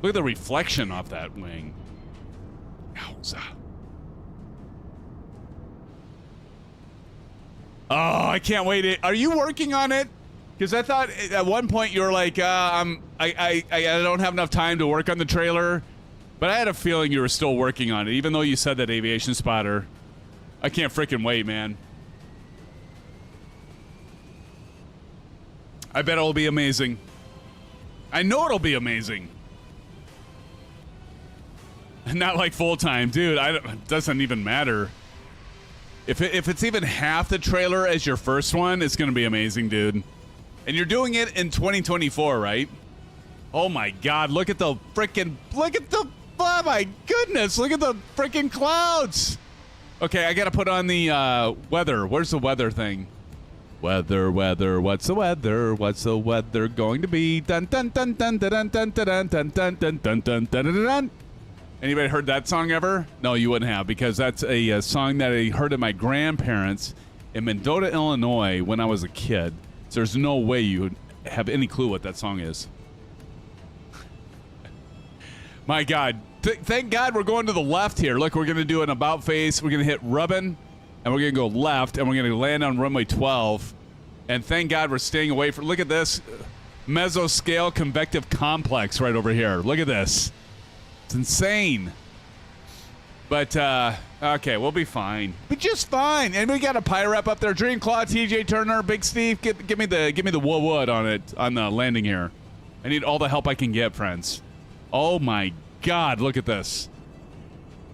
Look at the reflection off that wing. Yowza. Oh, I can't wait. Are you working on it? Because I thought at one point you were like, I don't have enough time to work on the trailer. But I had a feeling you were still working on it, even though you said that Aviation Spotter. I can't freaking wait, man. I bet it'll be amazing. I know it'll be amazing. Not like full-time. Dude, it doesn't even matter. If it's even half the trailer as your first one, it's going to be amazing, dude. And you're doing it in 2024, right? Oh my God, look at the freaking, oh my goodness, look at the freaking clouds. Okay, I gotta put on the weather. Where's the weather thing? Weather, what's the weather? What's the weather going to be? Dun dun dun dun dun dun dun dun dun dun dun dun dun dun dun. Anybody heard that song ever? No, you wouldn't have, because that's a song that I heard of my grandparents in Mendota, Illinois when I was a kid. So there's no way you would have any clue what that song is. My God. Thank God we're going to the left here. Look, we're going to do an about face. We're going to hit Rubbin, and we're going to go left, and we're going to land on runway 12. And thank God we're staying away from... Look at this. Mesoscale convective complex right over here. Look at this. It's insane. But, okay, we'll be fine. Be just fine. And we got a Pyrep up there. Dreamclaw, TJ Turner, Big Steve. Give me the wood on it, on the landing here. I need all the help I can get, friends. Oh, my God. Look at this.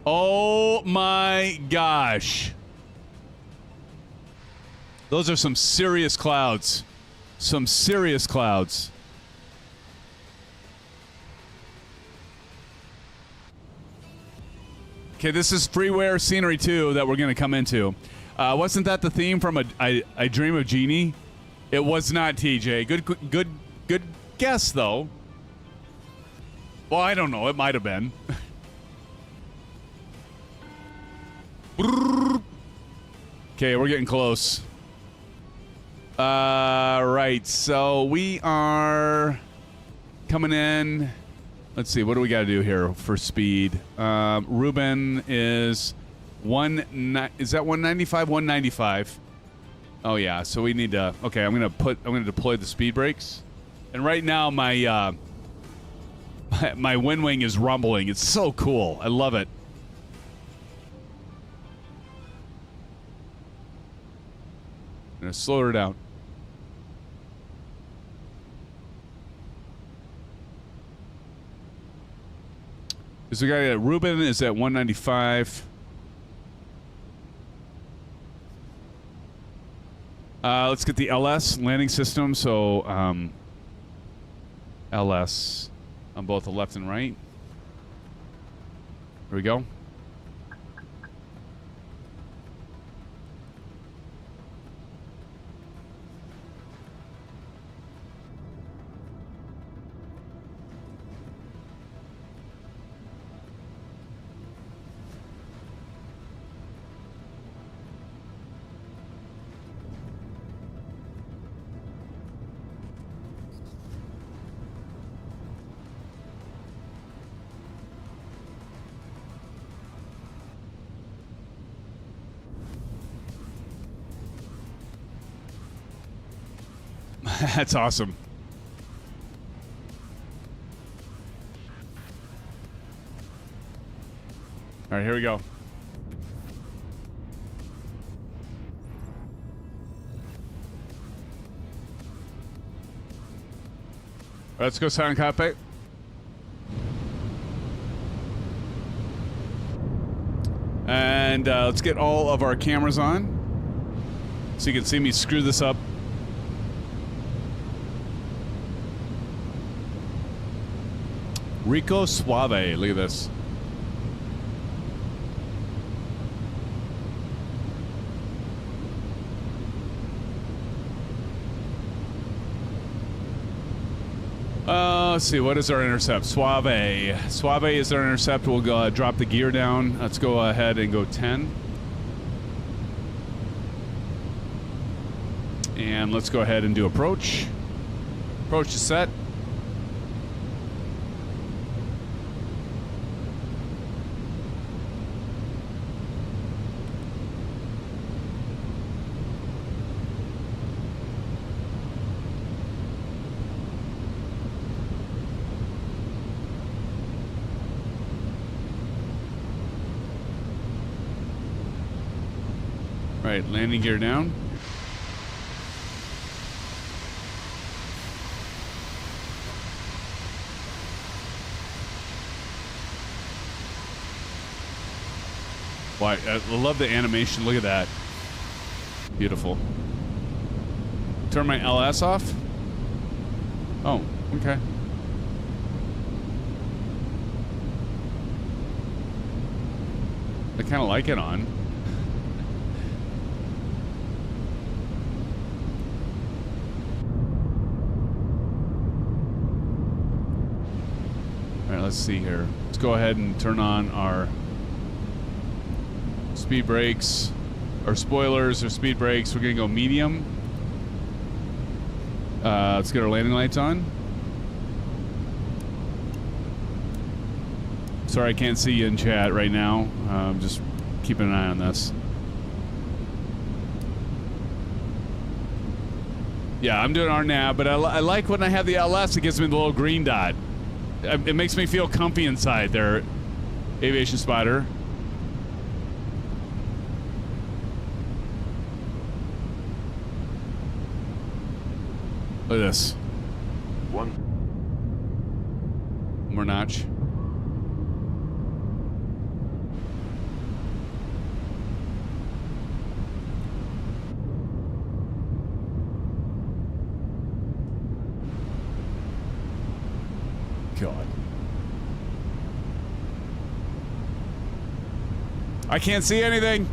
Oh, my gosh. Those are some serious clouds. Some serious clouds. Okay, this is Freeware Scenery 2 that we're going to come into. Wasn't that the theme from I Dream of Jeannie? It was not, TJ. Good guess, though. Well, I don't know. It might have been. Okay, we're getting close. Right, so we are coming in... Let's see, what do we got to do here for speed? Ruben is is that 195? 195. Oh yeah, so we need to. Okay, I'm gonna deploy the speed brakes, and right now my my Winwing is rumbling. It's so cool. I love it. I'm gonna slow her down. So we got Ruben is at 195. Let's get the LS landing system. So LS on both the left and right. Here we go. That's awesome. All right, here we go. Let's go silent cockpit. And let's get all of our cameras on so you can see me screw this up. Rico Suave, look at this. Let's see, what is our intercept? Suave. Suave is our intercept. We'll go, drop the gear down. Let's go ahead and go 10. And let's go ahead and do approach. Approach is set. Right, landing gear down. Why, I love the animation. Look at that. Beautiful. Turn my LS off. Oh, okay. I kind of like it on. Let's see here. Let's go ahead and turn on our speed brakes, or spoilers, or speed brakes. We're gonna go medium. Let's get our landing lights on. Sorry, I can't see you in chat right now. Just keeping an eye on this. Yeah, I'm doing RNAV, but I like when I have the LS. It gives me the little green dot. It makes me feel comfy inside there, Aviation Spider. Look at this. One more notch. God. I can't see anything.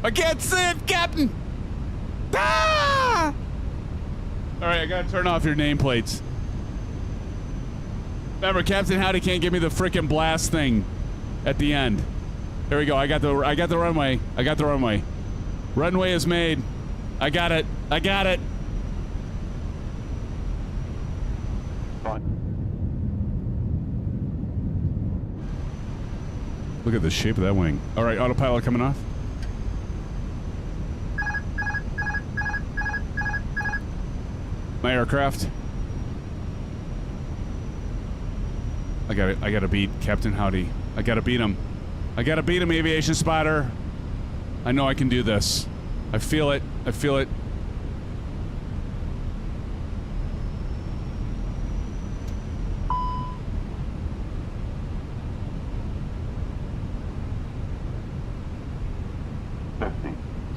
I can't see it, Captain. Ah! All right, I gotta turn off your nameplates. Remember, Captain Howdy can't give me the frickin' blast thing at the end. There we go. I got the runway. I got the runway. Runway is made. I got it. I got it. Look at the shape of that wing. All right, autopilot coming off. My aircraft. I gotta beat Captain Howdy. I gotta beat him. I gotta beat him, Aviation Spider. I know I can do this. I feel it. I feel it.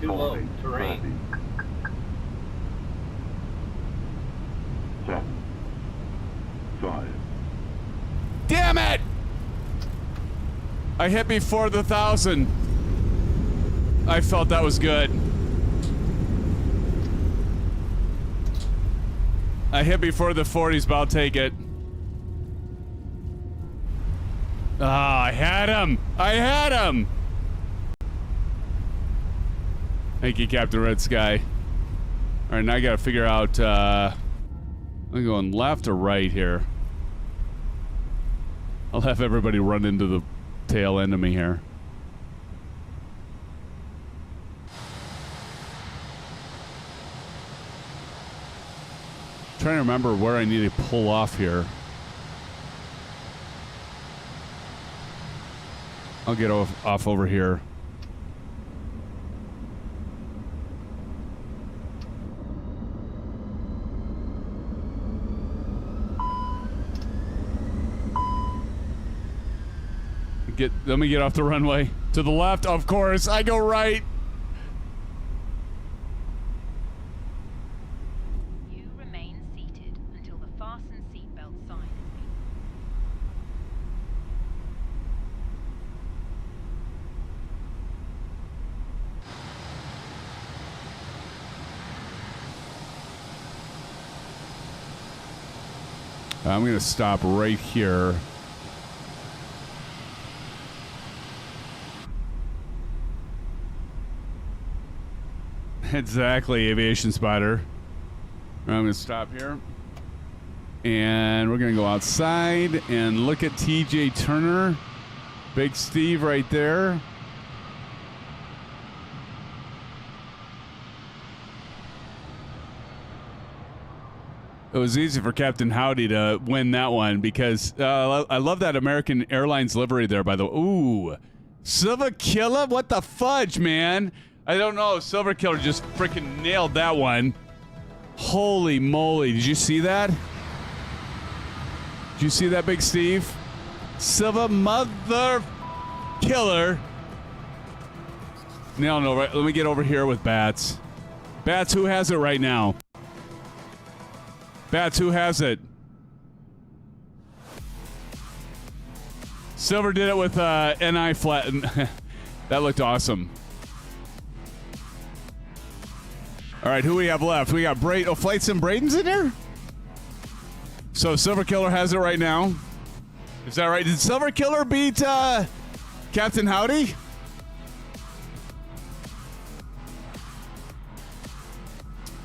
Too low. Terrain. 7, 5. Damn it! I hit before the 1,000. I felt that was good. I hit before the 40s, but I'll take it. Ah, I had him! I had him! Thank you, Captain Red Sky. Alright, now I gotta figure out, I'm going left or right here. I'll have everybody run into the tail end of me here. Trying to remember where I need to pull off here. I'll get off over here. Let me get off the runway. To the left, of course. I go right. You remain seated until the fasten seatbelt sign has been. I'm going to stop right here. Exactly, Aviation Spider. I'm going to stop here. And we're going to go outside and look at TJ Turner. Big Steve right there. It was easy for Captain Howdy to win that one because I love that American Airlines livery there, by the way. Ooh. Silver Killer? What the fudge, man? I don't know. Silver Killer just freaking nailed that one. Holy moly. Did you see that? Did you see that, Big Steve? Silver Mother Killer. No, right. Let me get over here with Bats. Bats, who has it right now? Bats, who has it? Silver did it with NI flat. That looked awesome. All right, who we have left? We got Braid. Oh, Flight Sim Braden's in there? So Silver Killer has it right now. Is that right? Did Silver Killer beat Captain Howdy?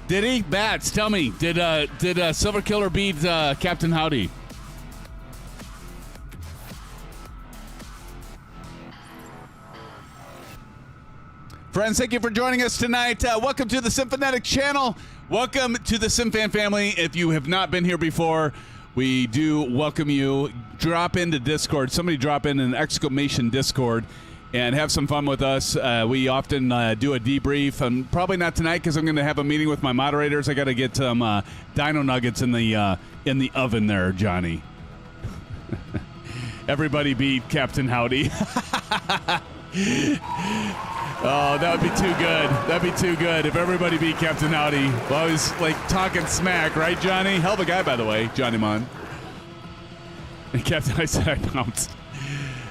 Did he? Bats, tell me. Did Silver Killer beat Captain Howdy? Friends, thank you for joining us tonight. Welcome to the Symphonetic channel. Welcome to the SimFan family. If you have not been here before, we do welcome you. Drop into Discord. Somebody drop in an exclamation Discord and have some fun with us. We often do a debrief, and probably not tonight because I'm going to have a meeting with my moderators. I got to get some dino nuggets in the oven there, Johnny. Everybody beat Captain Howdy. Oh, that would be too good. That'd be too good if everybody beat Captain Howdy. Well, I was like talking smack, right, Johnny? Hell of a guy, by the way, Johnny Mon. And Captain, I said I bounced.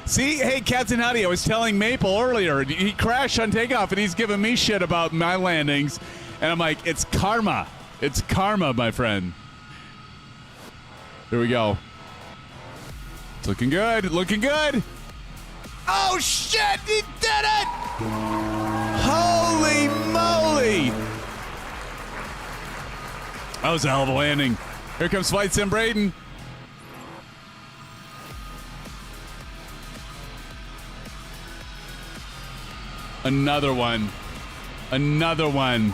See, hey, Captain Howdy, I was telling Maple earlier, he crashed on takeoff, and he's giving me shit about my landings. And I'm like, it's karma. It's karma, my friend. Here we go. It's looking good. Looking good. Oh, shit! He did it! Holy moly! That was a hell of a landing. Here comes Flight Sim Braden. Another one. Another one.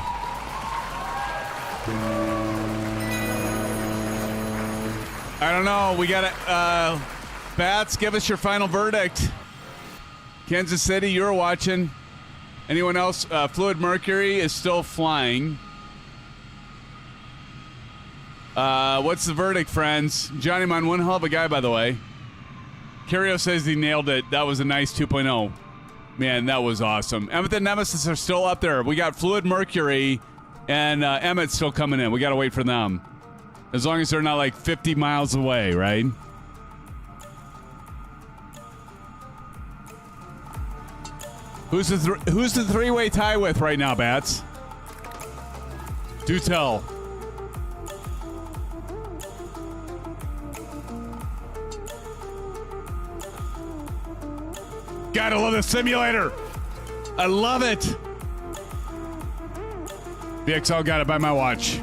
I don't know. We got to... Bats, give us your final verdict. Kansas City, you're watching. Anyone else? Fluid Mercury is still flying. What's the verdict, friends? Johnny Mon, one hell of a guy, by the way. Cario says he nailed it. That was a nice 2.0. Man, that was awesome. Emmett and Nemesis are still up there. We got Fluid Mercury and Emmett's still coming in. We got to wait for them. As long as they're not like 50 miles away, right? Who's the three-way tie with right now, Bats? Do tell. Gotta love the simulator. I love it. VXL got it by my watch.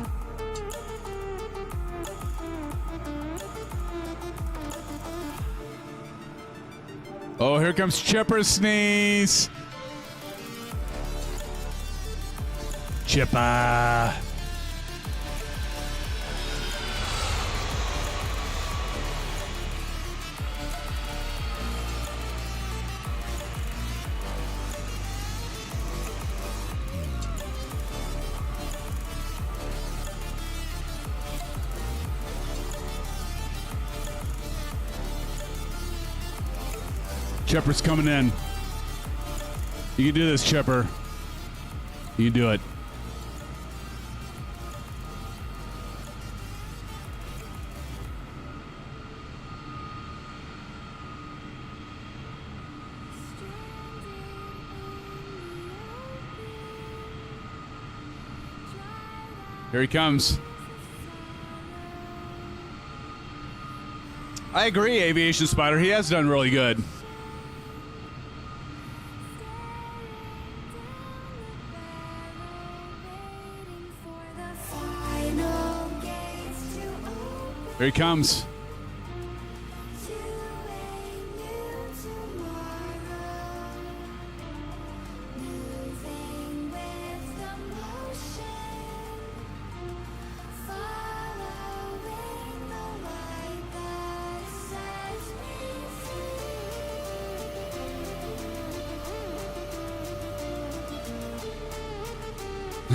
Oh, here comes Chipper Sneeze. Chipper. Chipper's coming in. You can do this, Chipper. You can do it. Here he comes. I agree, Aviation Spider. He has done really good. Here he comes.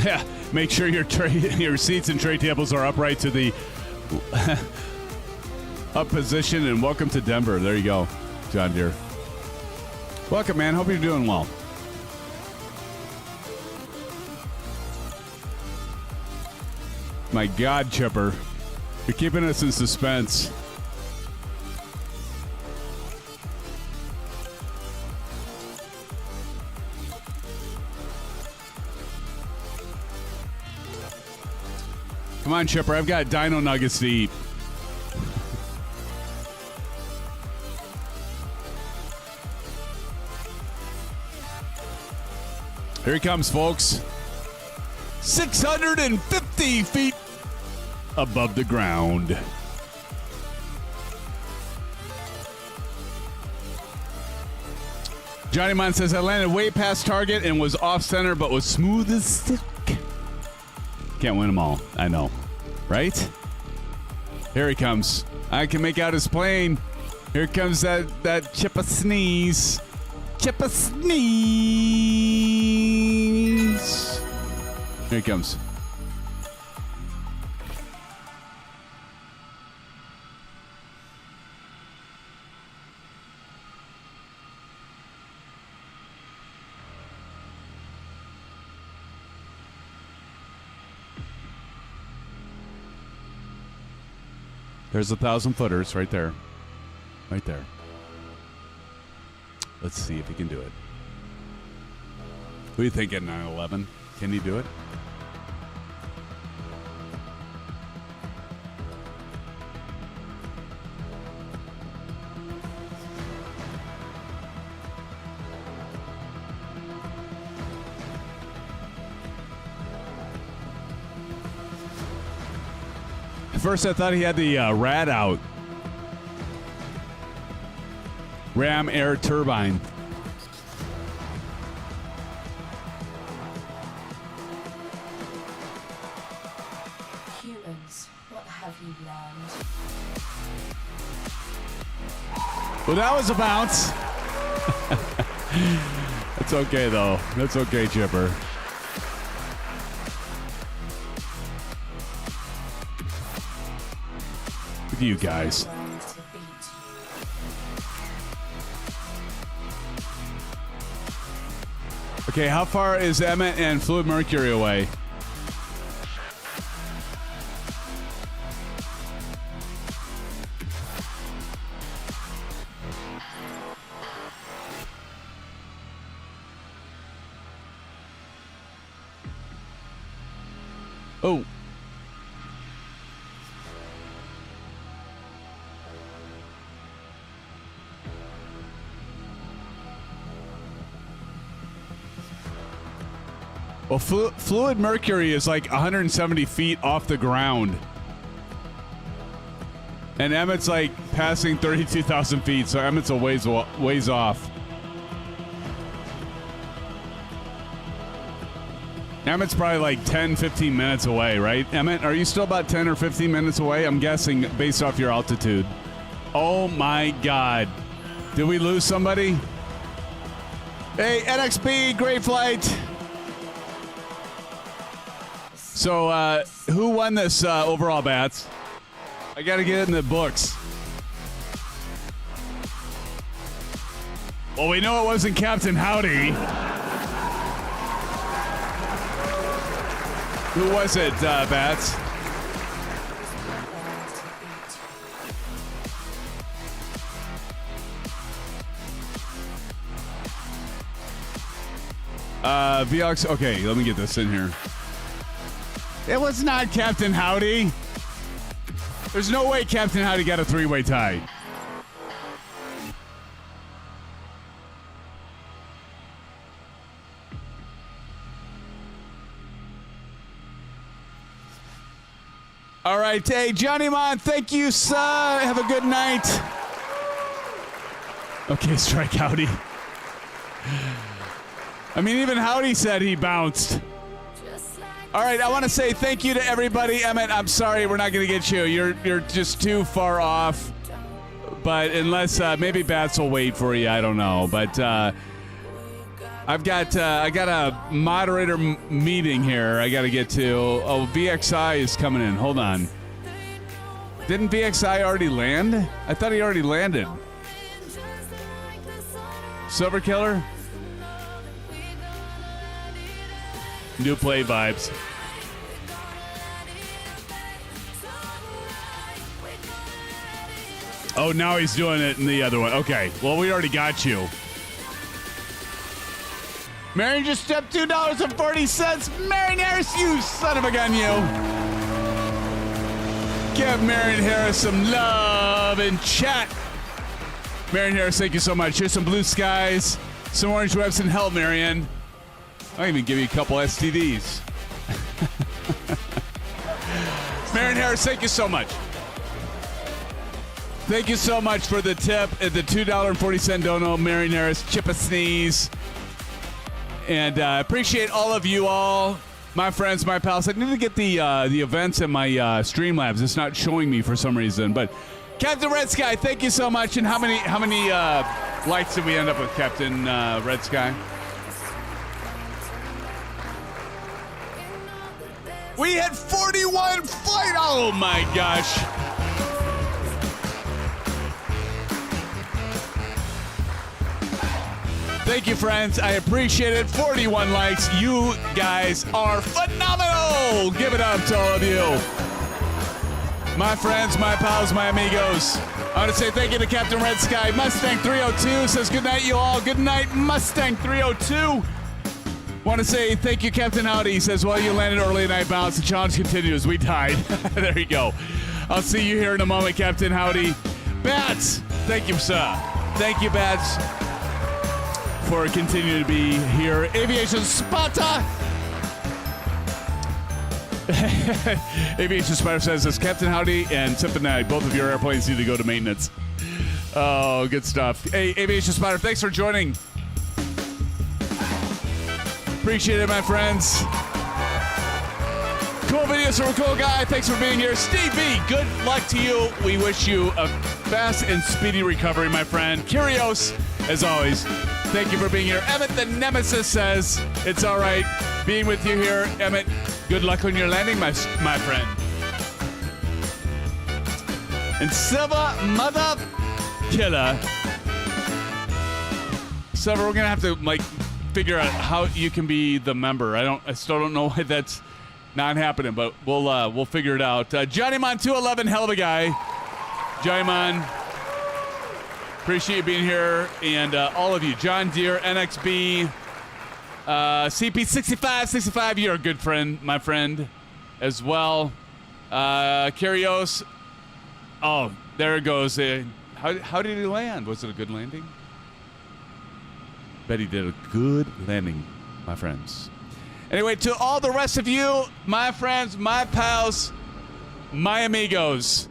Yeah, make sure your seats and tray tables are upright to the up position, and welcome to Denver. There you go, John Deere. Welcome, man. Hope you're doing well. My God, Chipper, you're keeping us in suspense. Come on, Chipper. I've got dino nuggets to eat. Here he comes, folks. 650 feet above the ground. Johnny Mon says, I landed way past target and was off center, but was smooth as silk. Can't win them all. I know. Right? Here he comes. I can make out his plane. Here comes that Chippa sneeze. Chippa sneeze. Here he comes. There's 1,000 footers right there. Right there. Let's see if he can do it. What do you think at 9/11? Can he do it? First, I thought he had the rad out. Ram air turbine. Humans, what have you learned? Well, that was a bounce. That's okay, though. That's okay, Chipper. Look at you guys. Okay, how far is Emmett and Fluid Mercury away? Oh. Well, Fluid Mercury is like 170 feet off the ground. And Emmett's like passing 32,000 feet, so Emmett's a ways off. Emmett's probably like 10, 15 minutes away, right? Emmett, are you still about 10 or 15 minutes away? I'm guessing based off your altitude. Oh my God. Did we lose somebody? Hey, NXB, great flight. So, who won this overall, Bats? I got to get it in the books. Well, we know it wasn't Captain Howdy. Who was it, Bats? VX. Okay, let me get this in here. It was not Captain Howdy. There's no way Captain Howdy got a three-way tie. All right, hey, Johnny Mon, thank you, sir. Have a good night. Okay, strike Howdy. I mean, even Howdy said he bounced. All right, I want to say thank you to everybody. Emmett, I'm sorry we're not going to get you. You're just too far off. But unless maybe Bats will wait for you, I don't know. But I got a moderator meeting here I got to get to. Oh, VXI is coming in. Hold on. Didn't VXI already land? I thought he already landed. Silver Killer? New play vibes. Oh, now he's doing it in the other one. Okay. Well, we already got you. Marion just stepped $2.40. Marion Harris, you son of a gun, you. Give Marion Harris some love in chat. Marion Harris, thank you so much. Here's some blue skies, some orange webs, and hell, Marion. I'll even give you a couple STDs. Marion Harris, thank you so much. Thank you so much for the tip at the $2.40 dono. Marion Harris, chip a sneeze. And I appreciate all of you all, my friends, my pals. I need to get the events in my Streamlabs. It's not showing me for some reason. But Captain Red Sky, thank you so much. And how many likes did we end up with, Captain Red Sky? We had 41 flight. Oh my gosh. Thank you, friends. I appreciate it. 41 likes. You guys are phenomenal. Give it up to all of you. My friends, my pals, my amigos. I want to say thank you to Captain Red Sky. Mustang 302 says good night, you all. Good night, Mustang 302. Want to say thank you, Captain Howdy. He says, well, you landed early and I bounced. The challenge continues. We died. There you go. I'll see you here in a moment, Captain Howdy. Bats, thank you, sir. Thank you, Bats, for continuing to be here. Aviation Sparta. Aviation Spider says this, Captain Howdy and Cincinnati, both of your airplanes need to go to maintenance. Oh, good stuff. Hey, Aviation Spider, thanks for joining. Appreciate it, my friends. Cool videos from a cool guy. Thanks for being here. Steve B, good luck to you. We wish you a fast and speedy recovery, my friend. Kyrios, as always, thank you for being here. Emmett the Nemesis says, it's all right being with you here. Emmett, good luck on your landing, my friend. And Silva Mother Killer. Silva, we're going to have to, figure out how you can be the member. I still don't know why that's not happening, but we'll figure it out. Johnny Mon 211, hell of a guy. Johnny Mon, appreciate you being here, and all of you. John Deere, NXB, CP65, you're a good friend, my friend, as well. Kyrios. Oh, there it goes. How did he land? Was it a good landing? Bet he did a good landing, my friends. Anyway, to all the rest of you, my friends, my pals, my amigos,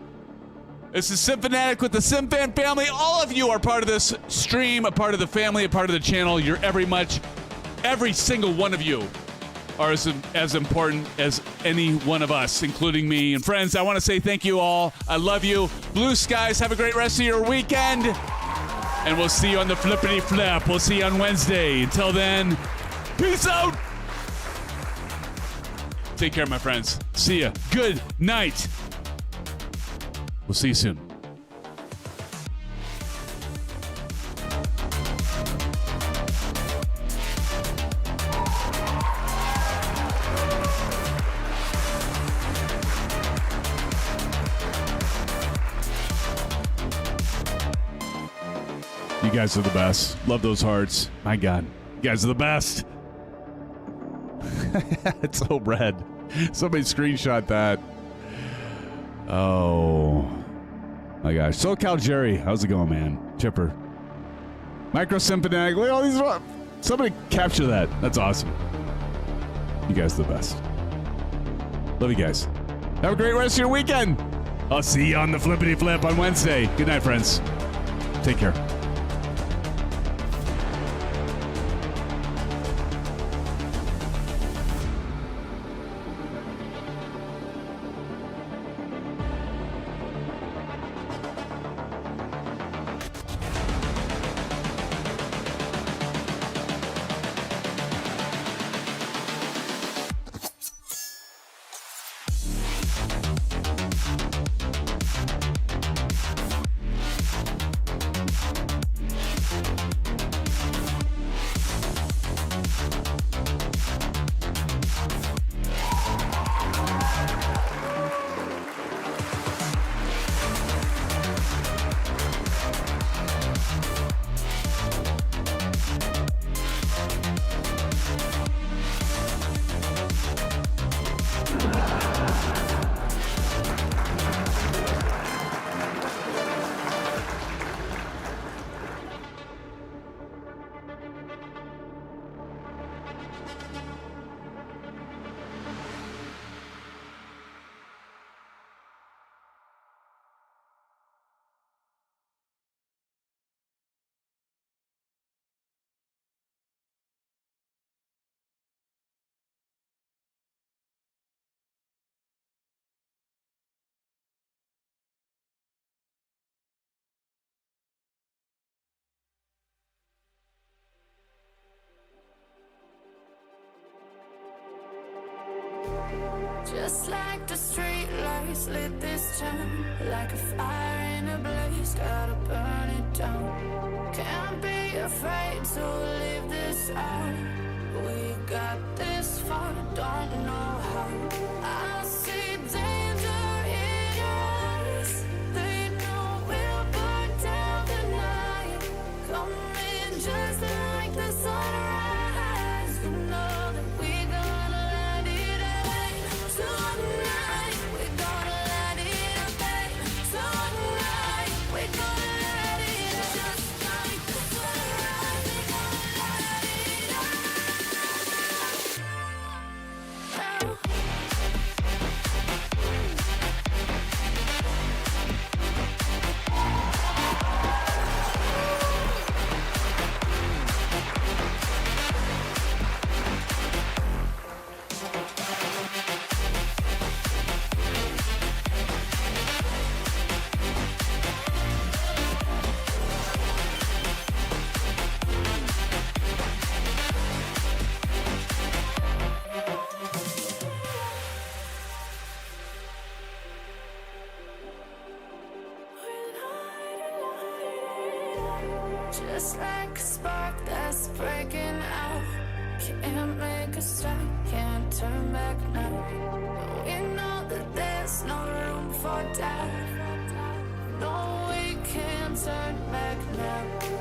this is SimFanatic with the SimFan family. All of you are part of this stream, a part of the family, a part of the channel. You're every single one of you are as important as any one of us, including me. And friends, I want to say thank you all. I love you. Blue skies, have a great rest of your weekend. And we'll see you on the flippity flap. We'll see you on Wednesday. Until then, peace out. Take care, my friends. See ya. Good night. We'll see you soon. You guys are the best. Love those hearts. My God. You guys are the best. It's so red. Somebody screenshot that. Oh. My gosh. SoCal Jerry. How's it going, man? Chipper. Micro Symphonic. Look at all these. Somebody capture that. That's awesome. You guys are the best. Love you guys. Have a great rest of your weekend. I'll see you on the flippity flip on Wednesday. Good night, friends. Take care. Just like the street lights lit this town, like a fire in a blaze, gotta burn it down. Can't be afraid to leave this out. We got this far, don't know how. I see danger in your eyes. They know we'll burn down the night. Coming just like the sunrise. You know that we gonna let it rain. Tonight, we gonna let it rain. Tonight, we gonna let it rain. Just like the sunrise, we gonna let it rain. Just like a spark that's breaking out. Can't make a stop, can't turn back now. We know that there's no room for doubt. No, we can't turn back now.